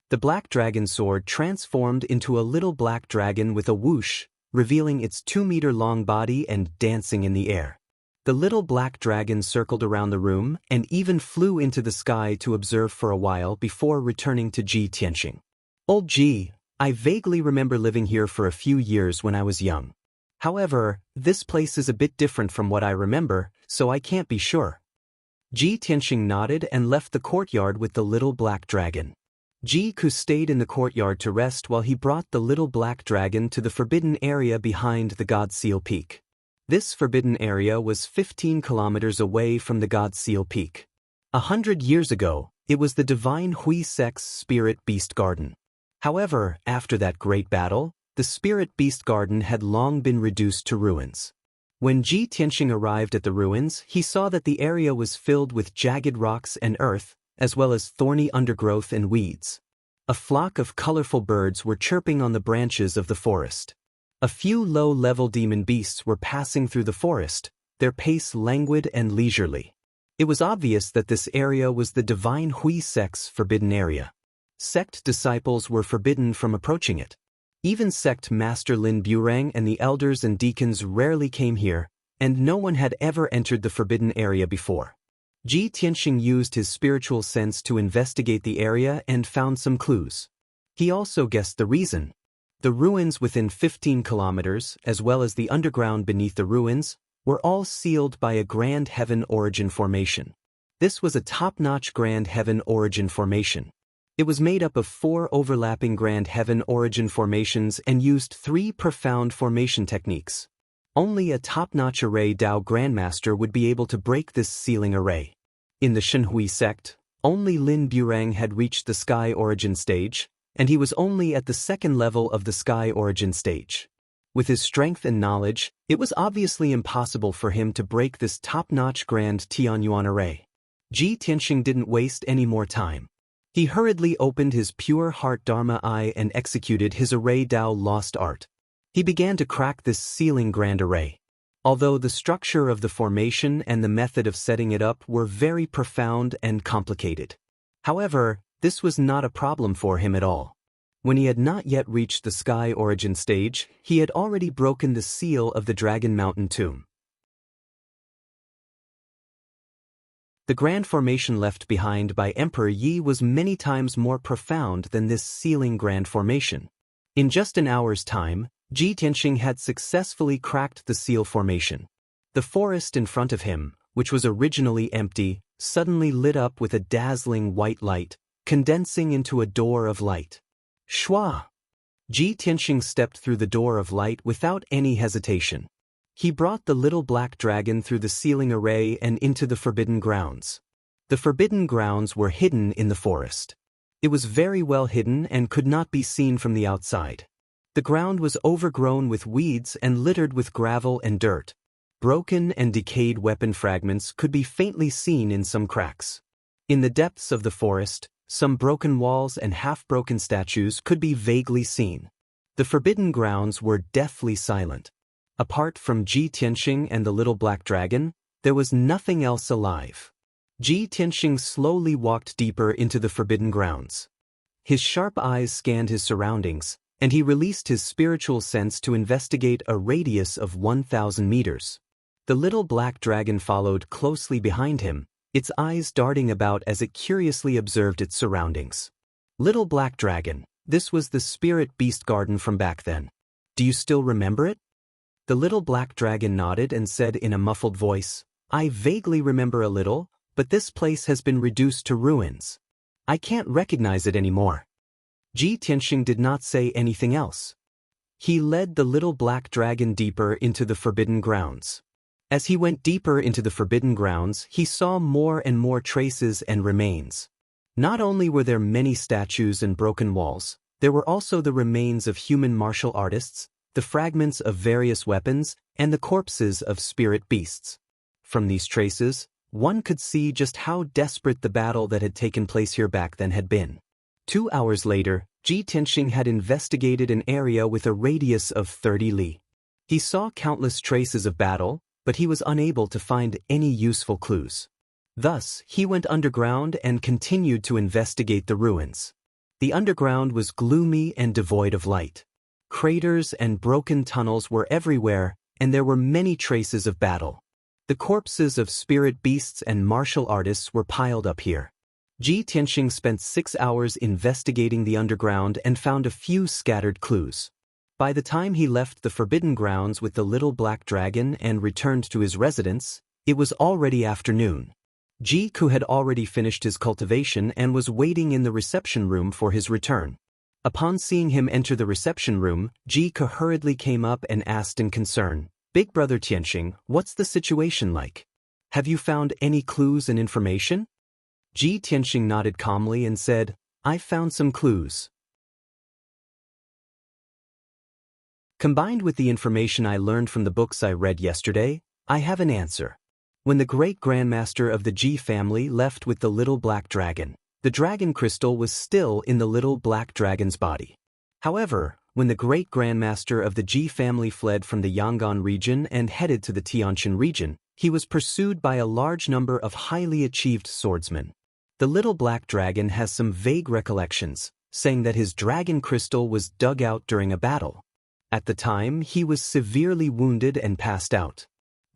The black dragon sword transformed into a little black dragon with a whoosh, revealing its 2-meter-long body and dancing in the air. The little black dragon circled around the room and even flew into the sky to observe for a while before returning to Ji Tianxing. Old Ji, I vaguely remember living here for a few years when I was young. However, this place is a bit different from what I remember, so I can't be sure. Ji Tianxing nodded and left the courtyard with the little black dragon. Ji Ku stayed in the courtyard to rest while he brought the little black dragon to the forbidden area behind the God Seal Peak. This forbidden area was 15 kilometers away from the God Seal Peak. 100 years ago, it was the divine Hui Sek's Spirit Beast Garden. However, after that great battle, the Spirit Beast Garden had long been reduced to ruins. When Ji Tianxing arrived at the ruins, he saw that the area was filled with jagged rocks and earth, as well as thorny undergrowth and weeds. A flock of colorful birds were chirping on the branches of the forest. A few low-level demon beasts were passing through the forest, their pace languid and leisurely. It was obvious that this area was the divine Hui Sek's forbidden area. Sect disciples were forbidden from approaching it. Even sect master Lin Burang and the elders and deacons rarely came here, and no one had ever entered the forbidden area before. Ji Tianxing used his spiritual sense to investigate the area and found some clues. He also guessed the reason. The ruins within 15 kilometers, as well as the underground beneath the ruins, were all sealed by a Grand Heaven Origin Formation. This was a top-notch Grand Heaven Origin Formation. It was made up of 4 overlapping Grand Heaven Origin Formations and used 3 profound formation techniques. Only a top-notch array Dao Grandmaster would be able to break this sealing array. In the Shenhui sect, only Lin Burang had reached the Sky Origin stage, and he was only at the second level of the Sky Origin stage. With his strength and knowledge, it was obviously impossible for him to break this top-notch Grand Tianyuan array. Ji Tianxing didn't waste any more time. He hurriedly opened his pure heart Dharma eye and executed his array Dao Lost Art. He began to crack this sealing grand array. Although the structure of the formation and the method of setting it up were very profound and complicated. However, this was not a problem for him at all. When he had not yet reached the Sky Origin stage, he had already broken the seal of the Dragon Mountain tomb. The grand formation left behind by Emperor Yi was many times more profound than this sealing grand formation. In just an hour's time, Ji Tianxing had successfully cracked the seal formation. The forest in front of him, which was originally empty, suddenly lit up with a dazzling white light, condensing into a door of light. Shua! Ji Tianxing stepped through the door of light without any hesitation. He brought the little black dragon through the sealing array and into the forbidden grounds. The forbidden grounds were hidden in the forest. It was very well hidden and could not be seen from the outside. The ground was overgrown with weeds and littered with gravel and dirt. Broken and decayed weapon fragments could be faintly seen in some cracks. In the depths of the forest, some broken walls and half-broken statues could be vaguely seen. The forbidden grounds were deathly silent. Apart from Ji Tianxing and the little black dragon, there was nothing else alive. Ji Tianxing slowly walked deeper into the forbidden grounds. His sharp eyes scanned his surroundings, and he released his spiritual sense to investigate a radius of 1,000 meters. The little black dragon followed closely behind him, its eyes darting about as it curiously observed its surroundings. Little black dragon, this was the spirit beast garden from back then. Do you still remember it? The little black dragon nodded and said in a muffled voice, I vaguely remember a little, but this place has been reduced to ruins. I can't recognize it anymore. Ji Tianxing did not say anything else. He led the little black dragon deeper into the forbidden grounds. As he went deeper into the forbidden grounds, he saw more and more traces and remains. Not only were there many statues and broken walls, there were also the remains of human martial artists, the fragments of various weapons, and the corpses of spirit beasts. From these traces, one could see just how desperate the battle that had taken place here back then had been. 2 hours later, Ji Tianxing had investigated an area with a radius of 30 li. He saw countless traces of battle, but he was unable to find any useful clues. Thus, he went underground and continued to investigate the ruins. The underground was gloomy and devoid of light. Craters and broken tunnels were everywhere, and there were many traces of battle. The corpses of spirit beasts and martial artists were piled up here. Ji Tianxing spent 6 hours investigating the underground and found a few scattered clues. By the time he left the forbidden grounds with the little black dragon and returned to his residence, it was already afternoon. Ji Ku had already finished his cultivation and was waiting in the reception room for his return. Upon seeing him enter the reception room, Ji Ku hurriedly came up and asked in concern, Big Brother Tianxing, what's the situation like? Have you found any clues and information? Ji Tianxing nodded calmly and said, I've found some clues. Combined with the information I learned from the books I read yesterday, I have an answer. When the great grandmaster of the Ji family left with the little black dragon, the dragon crystal was still in the little black dragon's body. However, when the great grandmaster of the Ji family fled from the Yangon region and headed to the Tianshan region, he was pursued by a large number of highly achieved swordsmen. The little black dragon has some vague recollections, saying that his dragon crystal was dug out during a battle. At the time, he was severely wounded and passed out.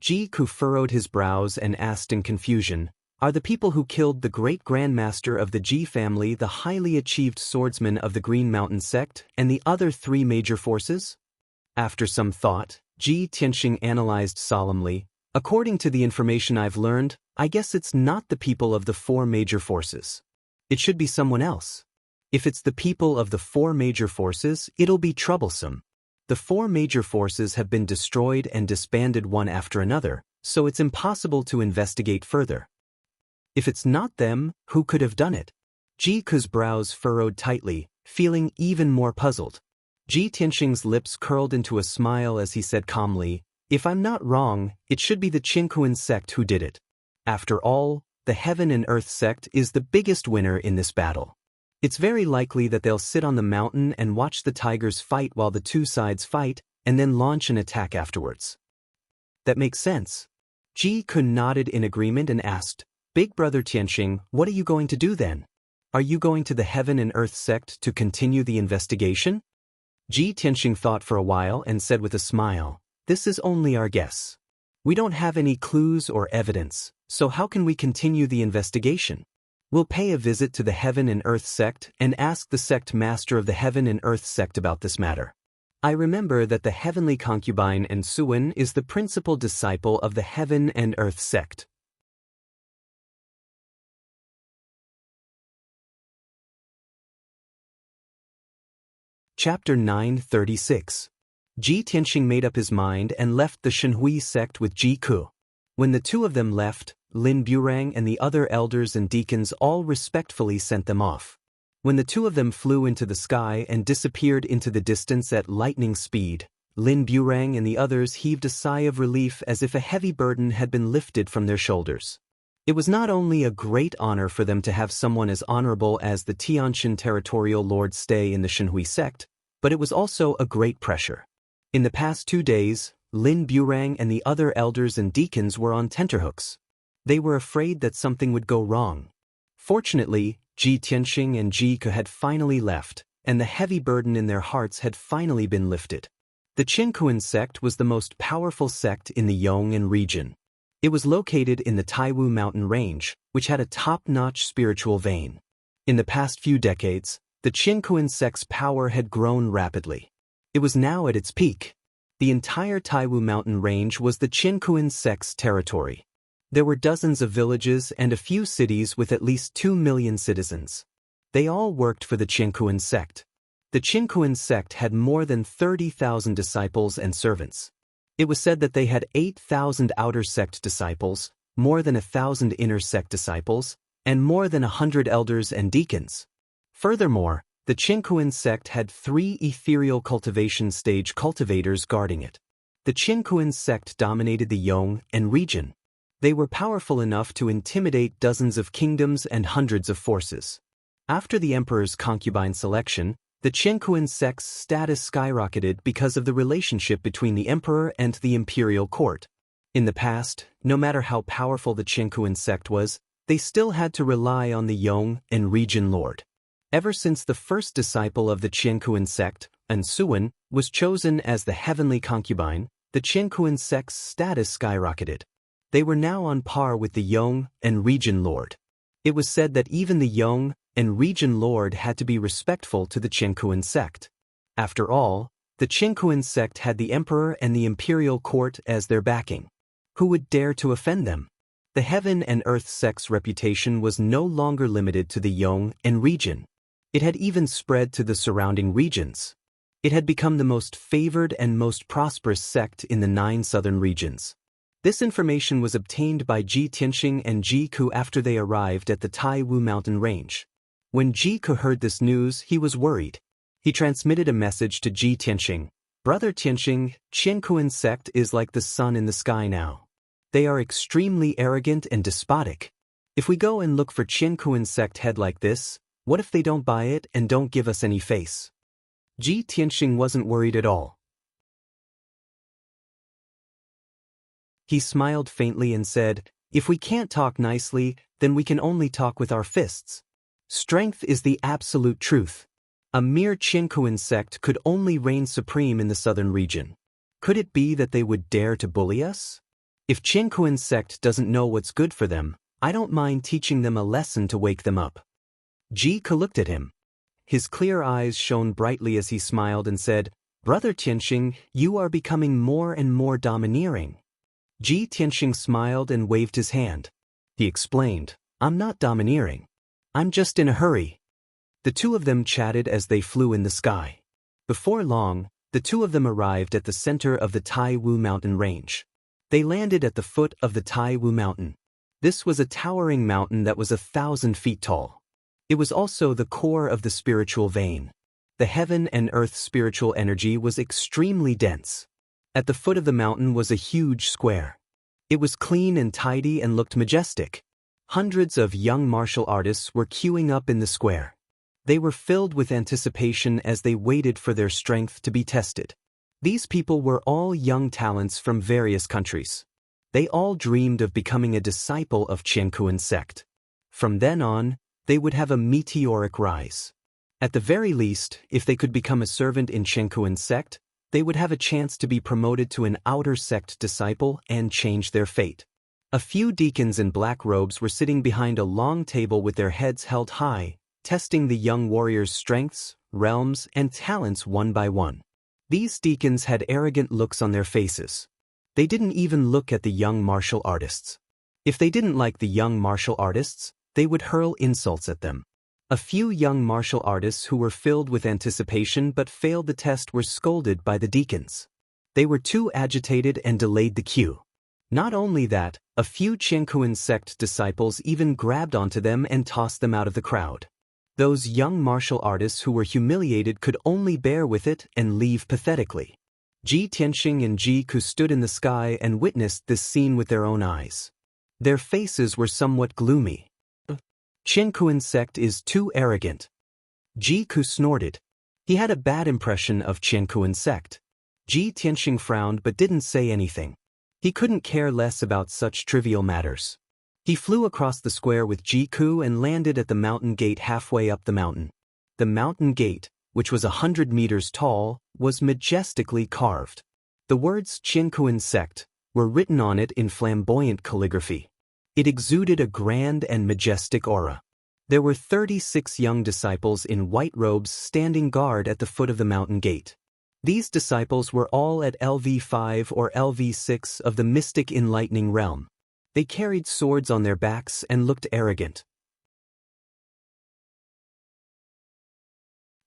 Ji Ku furrowed his brows and asked in confusion, Are the people who killed the great grandmaster of the Ji family the highly achieved swordsmen of the Green Mountain sect and the other 3 major forces? After some thought, Ji Tianxing analyzed solemnly, According to the information I've learned, I guess it's not the people of the 4 major forces. It should be someone else. If it's the people of the 4 major forces, it'll be troublesome. The four major forces have been destroyed and disbanded one after another, so it's impossible to investigate further. If it's not them, who could have done it? Ji Ke's brows furrowed tightly, feeling even more puzzled. Ji Tianxing's lips curled into a smile as he said calmly, "If I'm not wrong, it should be the Qinkuan sect who did it. After all, the Heaven and Earth sect is the biggest winner in this battle. It's very likely that they'll sit on the mountain and watch the tigers fight while the two sides fight, and then launch an attack afterwards." That makes sense. Ji Ke nodded in agreement and asked, "Big brother Tianxing, what are you going to do then? Are you going to the Heaven and Earth sect to continue the investigation?" Ji Tianxing thought for a while and said with a smile, "This is only our guess. We don't have any clues or evidence, so how can we continue the investigation? We'll pay a visit to the Heaven and Earth sect and ask the sect master of the Heaven and Earth sect about this matter. I remember that the heavenly concubine Ensuan is the principal disciple of the Heaven and Earth sect." Chapter 936. Ji Tianxing made up his mind and left the Shenhui sect with Ji Ke. When the two of them left, Lin Burang and the other elders and deacons all respectfully sent them off. When the two of them flew into the sky and disappeared into the distance at lightning speed, Lin Burang and the others heaved a sigh of relief as if a heavy burden had been lifted from their shoulders. It was not only a great honor for them to have someone as honorable as the Tianshan territorial lord stay in the Shenhui sect, but it was also a great pressure. In the past 2 days, Lin Burang and the other elders and deacons were on tenterhooks. They were afraid that something would go wrong. Fortunately, Ji Tianxing and Ji Ke had finally left, and the heavy burden in their hearts had finally been lifted. The Qinkuan sect was the most powerful sect in the Yong'an region. It was located in the Taiwu mountain range, which had a top-notch spiritual vein. In the past few decades, the Qinkuan sect's power had grown rapidly. It was now at its peak. The entire Taiwu mountain range was the Qinkuan sect's territory. There were dozens of villages and a few cities with at least 2 million citizens. They all worked for the Qinkuan sect. The Qinkuan sect had more than 30,000 disciples and servants. It was said that they had 8,000 outer sect disciples, more than 1,000 inner sect disciples, and more than 100 elders and deacons. Furthermore, the Qinkuan sect had 3 ethereal cultivation stage cultivators guarding it. The Qinkuan sect dominated the Yong'an region. They were powerful enough to intimidate dozens of kingdoms and hundreds of forces. After the emperor's concubine selection, the Qinkuan sect's status skyrocketed because of the relationship between the emperor and the imperial court. In the past, no matter how powerful the Qinkuan sect was, they still had to rely on the Yong'an region lord. Ever since the first disciple of the Qinkuan sect, Ensuan, was chosen as the heavenly concubine, the Qinkuan sect's status skyrocketed. They were now on par with the Yong'an region lord. It was said that even the Yong'an region lord had to be respectful to the Qinkuan sect. After all, the Qinkuan sect had the emperor and the imperial court as their backing. Who would dare to offend them? The Heaven and Earth sect's reputation was no longer limited to the Yong'an region. It had even spread to the surrounding regions. It had become the most favored and most prosperous sect in the 9 southern regions. This information was obtained by Ji Tianxing and Ji Ke after they arrived at the Taiwu mountain range. When Ji Ke heard this news, he was worried. He transmitted a message to Ji Tianxing. "Brother Tianxing, Qinkuan sect is like the sun in the sky now. They are extremely arrogant and despotic. If we go and look for Qinkuan sect head like this, what if they don't buy it and don't give us any face?" Ji Tianxing wasn't worried at all. He smiled faintly and said, "If we can't talk nicely, then we can only talk with our fists. Strength is the absolute truth. A mere Qinkuan sect could only reign supreme in the southern region. Could it be that they would dare to bully us? If Qinkuan sect doesn't know what's good for them, I don't mind teaching them a lesson to wake them up." Ji Ke looked at him. His clear eyes shone brightly as he smiled and said, "Brother Tianxing, you are becoming more and more domineering." Ji Tianxing smiled and waved his hand. He explained, "I'm not domineering. I'm just in a hurry." The two of them chatted as they flew in the sky. Before long, The two of them arrived at the center of the Tai Wu mountain range. They landed at the foot of the Tai Wu mountain. This was a towering mountain that was 1,000 feet tall. It was also the core of the spiritual vein. The heaven and earth spiritual energy was extremely dense. At the foot of the mountain was a huge square. It was clean and tidy and looked majestic. Hundreds of young martial artists were queuing up in the square. They were filled with anticipation as they waited for their strength to be tested. These people were all young talents from various countries. They all dreamed of becoming a disciple of Qiankuan sect. From then on, they would have a meteoric rise. At the very least, if they could become a servant in Qiankuan sect, they would have a chance to be promoted to an outer sect disciple and change their fate. A few deacons in black robes were sitting behind a long table with their heads held high, testing the young warriors' strengths, realms, and talents one by one. These deacons had arrogant looks on their faces. They didn't even look at the young martial artists. If they didn't like the young martial artists, they would hurl insults at them. A few young martial artists who were filled with anticipation but failed the test were scolded by the deacons. They were too agitated and delayed the cue. Not only that, a few Qiankuan sect disciples even grabbed onto them and tossed them out of the crowd. Those young martial artists who were humiliated could only bear with it and leave pathetically. Ji Tianxing and Ji Ku stood in the sky and witnessed this scene with their own eyes. Their faces were somewhat gloomy. Qiankuan sect is too arrogant. Ji Ku snorted. He had a bad impression of Qiankuan sect. Ji Tianxing frowned but didn't say anything. He couldn't care less about such trivial matters. He flew across the square with Ji Ku and landed at the mountain gate halfway up the mountain. The mountain gate, which was 100 meters tall, was majestically carved. The words Qiankuan sect were written on it in flamboyant calligraphy. It exuded a grand and majestic aura. There were 36 young disciples in white robes standing guard at the foot of the mountain gate. These disciples were all at LV5 or LV6 of the mystic enlightening realm. They carried swords on their backs and looked arrogant.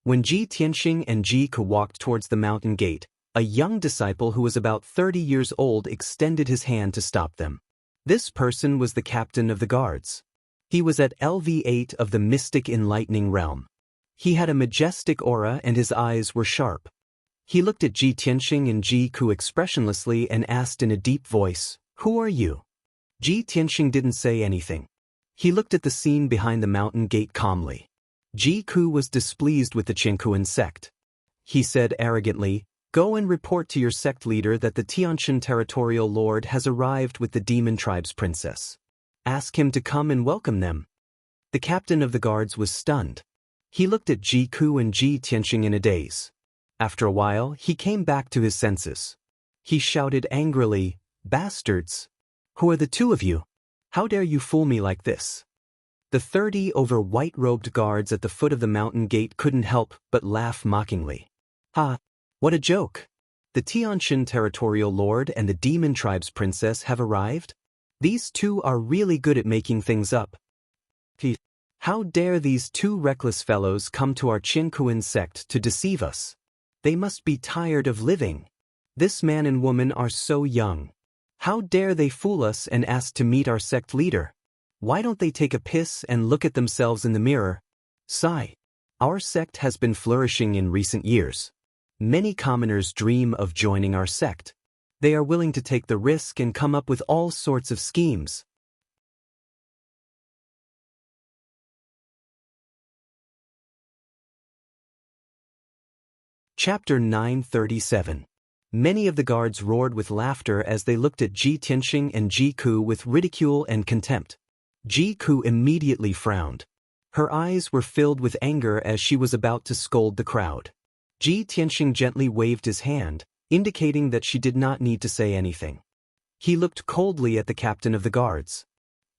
When Ji Tianxing and Ji Ku walked towards the mountain gate, a young disciple who was about 30 years old extended his hand to stop them. This person was the captain of the guards. He was at LV8 of the mystic enlightening realm. He had a majestic aura and his eyes were sharp. He looked at Ji Tianxing and Ji Ku expressionlessly and asked in a deep voice, "Who are you?" Ji Tianxing didn't say anything. He looked at the scene behind the mountain gate calmly. Ji Ku was displeased with the Qiankuan sect. He said arrogantly, "Go and report to your sect leader that the Tianshan territorial lord has arrived with the demon tribe's princess. Ask him to come and welcome them." The captain of the guards was stunned. He looked at Ji Ku and Ji Tianxing in a daze. After a while, he came back to his senses. He shouted angrily, "Bastards! Who are the two of you? How dare you fool me like this?" The 30 over white-robed guards at the foot of the mountain gate couldn't help but laugh mockingly. "Ha! What a joke! The Tianshan territorial lord and the demon tribe's princess have arrived? These two are really good at making things up. How dare these two reckless fellows come to our Qiankuan sect to deceive us? They must be tired of living. This man and woman are so young. How dare they fool us and ask to meet our sect leader? Why don't they take a piss and look at themselves in the mirror? Sigh. Our sect has been flourishing in recent years. Many commoners dream of joining our sect. They are willing to take the risk and come up with all sorts of schemes. Chapter 937. Many of the guards roared with laughter as they looked at Ji Tianxing and Ji Ku with ridicule and contempt. Ji Ku immediately frowned. Her eyes were filled with anger as she was about to scold the crowd. Ji Tianxing gently waved his hand, indicating that she did not need to say anything. He looked coldly at the captain of the guards.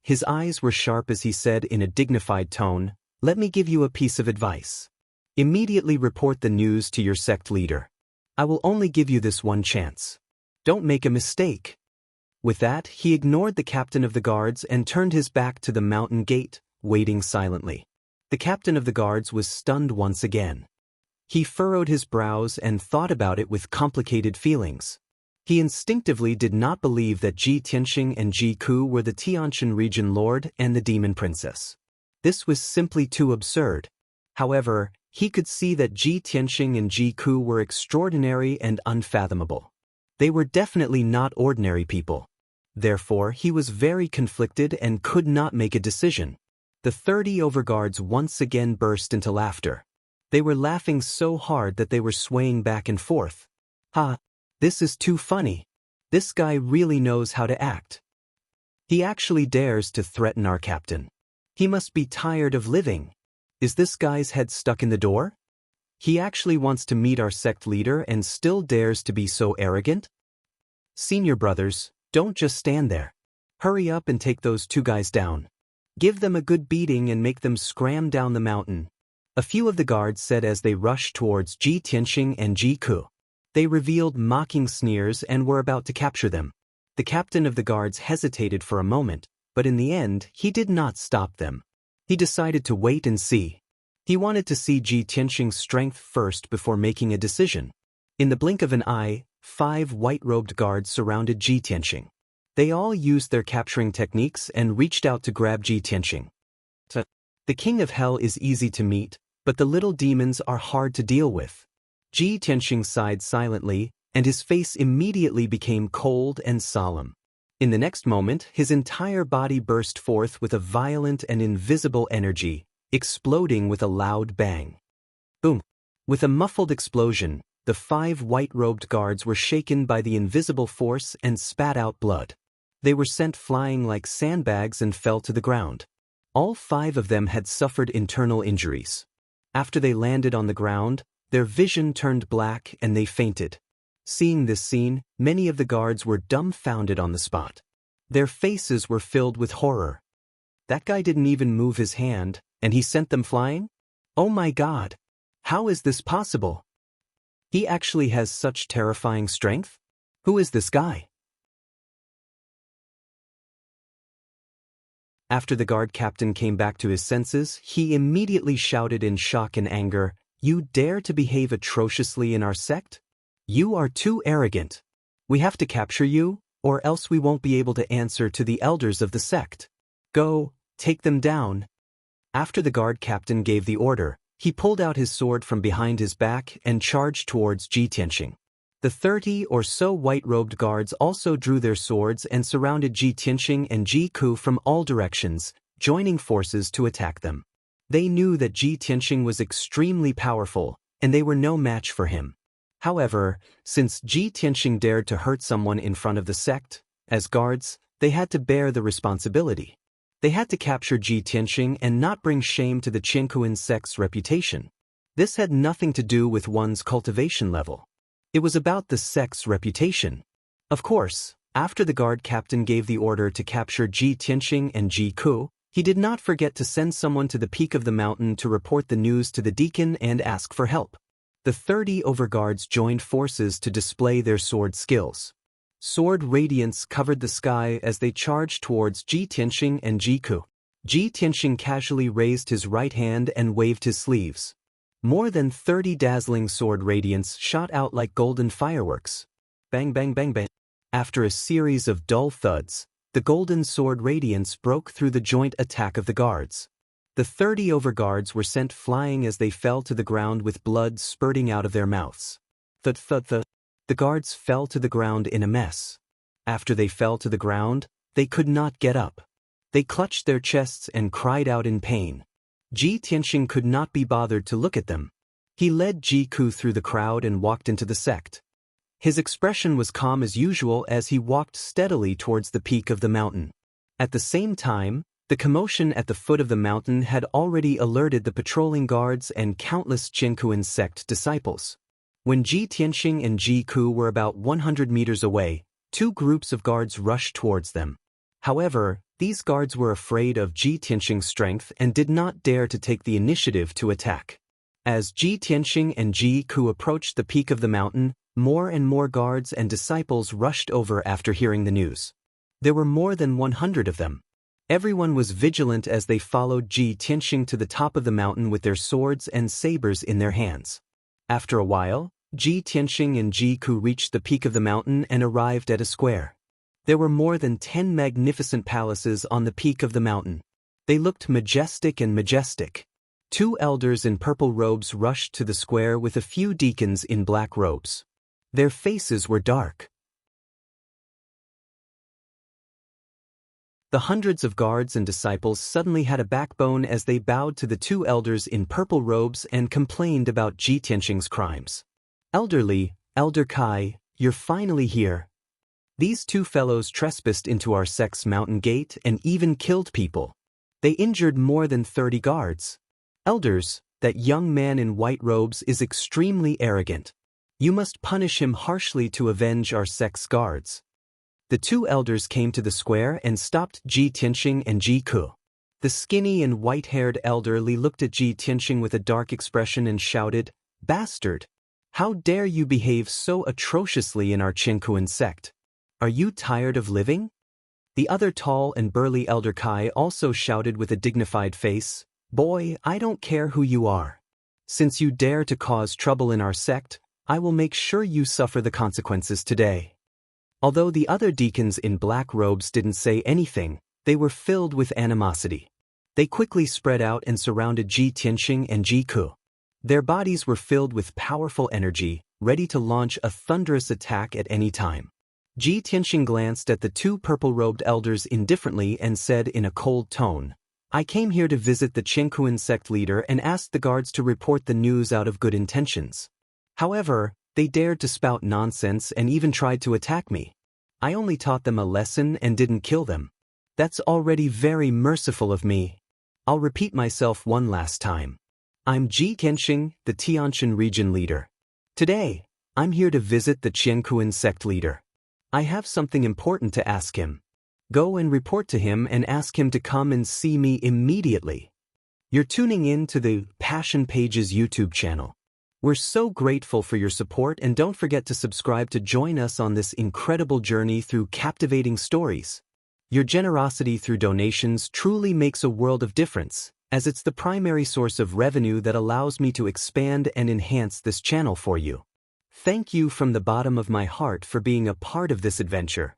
His eyes were sharp as he said in a dignified tone, "Let me give you a piece of advice. Immediately report the news to your sect leader. I will only give you this one chance. Don't make a mistake." With that, he ignored the captain of the guards and turned his back to the mountain gate, waiting silently. The captain of the guards was stunned once again. He furrowed his brows and thought about it with complicated feelings. He instinctively did not believe that Ji Tianxing and Ji Ku were the Tianshan region lord and the demon princess. This was simply too absurd. However, he could see that Ji Tianxing and Ji Ku were extraordinary and unfathomable. They were definitely not ordinary people. Therefore, he was very conflicted and could not make a decision. The 30 overguards once again burst into laughter. They were laughing so hard that they were swaying back and forth. Ha! This is too funny. This guy really knows how to act. He actually dares to threaten our captain. He must be tired of living. Is this guy's head stuck in the door? He actually wants to meet our sect leader and still dares to be so arrogant? Senior brothers, don't just stand there. Hurry up and take those two guys down. Give them a good beating and make them scram down the mountain. A few of the guards said as they rushed towards Ji Tianxing and Ji Ku. They revealed mocking sneers and were about to capture them. The captain of the guards hesitated for a moment, but in the end, he did not stop them. He decided to wait and see. He wanted to see Ji Tianxing's strength first before making a decision. In the blink of an eye, 5 white-robed guards surrounded Ji Tianxing. They all used their capturing techniques and reached out to grab Ji Tianxing. The king of hell is easy to meet, but the little demons are hard to deal with. Ji Tianxing sighed silently, and his face immediately became cold and solemn. In the next moment, his entire body burst forth with a violent and invisible energy, exploding with a loud bang. Boom! With a muffled explosion, the 5 white-robed guards were shaken by the invisible force and spat out blood. They were sent flying like sandbags and fell to the ground. All 5 of them had suffered internal injuries. After they landed on the ground, their vision turned black and they fainted. Seeing this scene, many of the guards were dumbfounded on the spot. Their faces were filled with horror. That guy didn't even move his hand, and he sent them flying? Oh my God! How is this possible? He actually has such terrifying strength? Who is this guy? After the guard captain came back to his senses, he immediately shouted in shock and anger, "You dare to behave atrociously in our sect? You are too arrogant. We have to capture you, or else we won't be able to answer to the elders of the sect. Go, take them down." After the guard captain gave the order, he pulled out his sword from behind his back and charged towards Ji Tianxing. The 30 or so white-robed guards also drew their swords and surrounded Ji Tianxing and Ji Ku from all directions, joining forces to attack them. They knew that Ji Tianxing was extremely powerful, and they were no match for him. However, since Ji Tianxing dared to hurt someone in front of the sect, as guards, they had to bear the responsibility. They had to capture Ji Tianxing and not bring shame to the Qingkuan sect's reputation. This had nothing to do with one's cultivation level. It was about the sect's reputation. Of course, after the guard captain gave the order to capture Ji Tianxing and Ji Ku, he did not forget to send someone to the peak of the mountain to report the news to the deacon and ask for help. The 30 overguards joined forces to display their sword skills. Sword radiance covered the sky as they charged towards Ji Tianxing and Ji Ku. Ji Tianxing casually raised his right hand and waved his sleeves. More than 30 dazzling sword radiance shot out like golden fireworks. Bang bang bang bang. After a series of dull thuds, the golden sword radiance broke through the joint attack of the guards. The 30 overguards were sent flying as they fell to the ground with blood spurting out of their mouths. Thud thud thud. The guards fell to the ground in a mess. After they fell to the ground, they could not get up. They clutched their chests and cried out in pain. Ji Tianxing could not be bothered to look at them. He led Ji Ku through the crowd and walked into the sect. His expression was calm as usual as he walked steadily towards the peak of the mountain. At the same time, the commotion at the foot of the mountain had already alerted the patrolling guards and countless Qingkuan sect disciples. When Ji Tianxing and Ji Ku were about 100 meters away, 2 groups of guards rushed towards them. However, these guards were afraid of Ji Tianxing's strength and did not dare to take the initiative to attack. As Ji Tianxing and Ji Ku approached the peak of the mountain, more and more guards and disciples rushed over after hearing the news. There were more than 100 of them. Everyone was vigilant as they followed Ji Tianxing to the top of the mountain with their swords and sabers in their hands. After a while, Ji Tianxing and Ji Ku reached the peak of the mountain and arrived at a square. There were more than 10 magnificent palaces on the peak of the mountain. They looked majestic and majestic. 2 elders in purple robes rushed to the square with a few deacons in black robes. Their faces were dark. The hundreds of guards and disciples suddenly had a backbone as they bowed to the 2 elders in purple robes and complained about Ji Tianxing's crimes. Elderly, Elder Kai, you're finally here. These 2 fellows trespassed into our sect's mountain gate and even killed people. They injured more than 30 guards. Elders, that young man in white robes is extremely arrogant. You must punish him harshly to avenge our sect's guards. The 2 elders came to the square and stopped Ji Tianxing and Ji Ku. The skinny and white-haired elderly looked at Ji Tianxing with a dark expression and shouted, "Bastard! How dare you behave so atrociously in our Qingkuan sect? Are you tired of living?" The other tall and burly Elder Kai also shouted with a dignified face, "Boy, I don't care who you are. Since you dare to cause trouble in our sect, I will make sure you suffer the consequences today." Although the other deacons in black robes didn't say anything, they were filled with animosity. They quickly spread out and surrounded Ji Tianxing and Ji Ku. Their bodies were filled with powerful energy, ready to launch a thunderous attack at any time. Ji Tianxing glanced at the 2 purple-robed elders indifferently and said in a cold tone, "I came here to visit the Qingkuan sect leader and asked the guards to report the news out of good intentions. However, they dared to spout nonsense and even tried to attack me. I only taught them a lesson and didn't kill them. That's already very merciful of me. I'll repeat myself one last time. I'm Ji Tianxing, the Tianshan region leader. Today, I'm here to visit the Qingkuan sect leader. I have something important to ask him. Go and report to him and ask him to come and see me immediately." You're tuning in to the Passion Pages YouTube channel. We're so grateful for your support, and don't forget to subscribe to join us on this incredible journey through captivating stories. Your generosity through donations truly makes a world of difference, as it's the primary source of revenue that allows me to expand and enhance this channel for you. Thank you from the bottom of my heart for being a part of this adventure.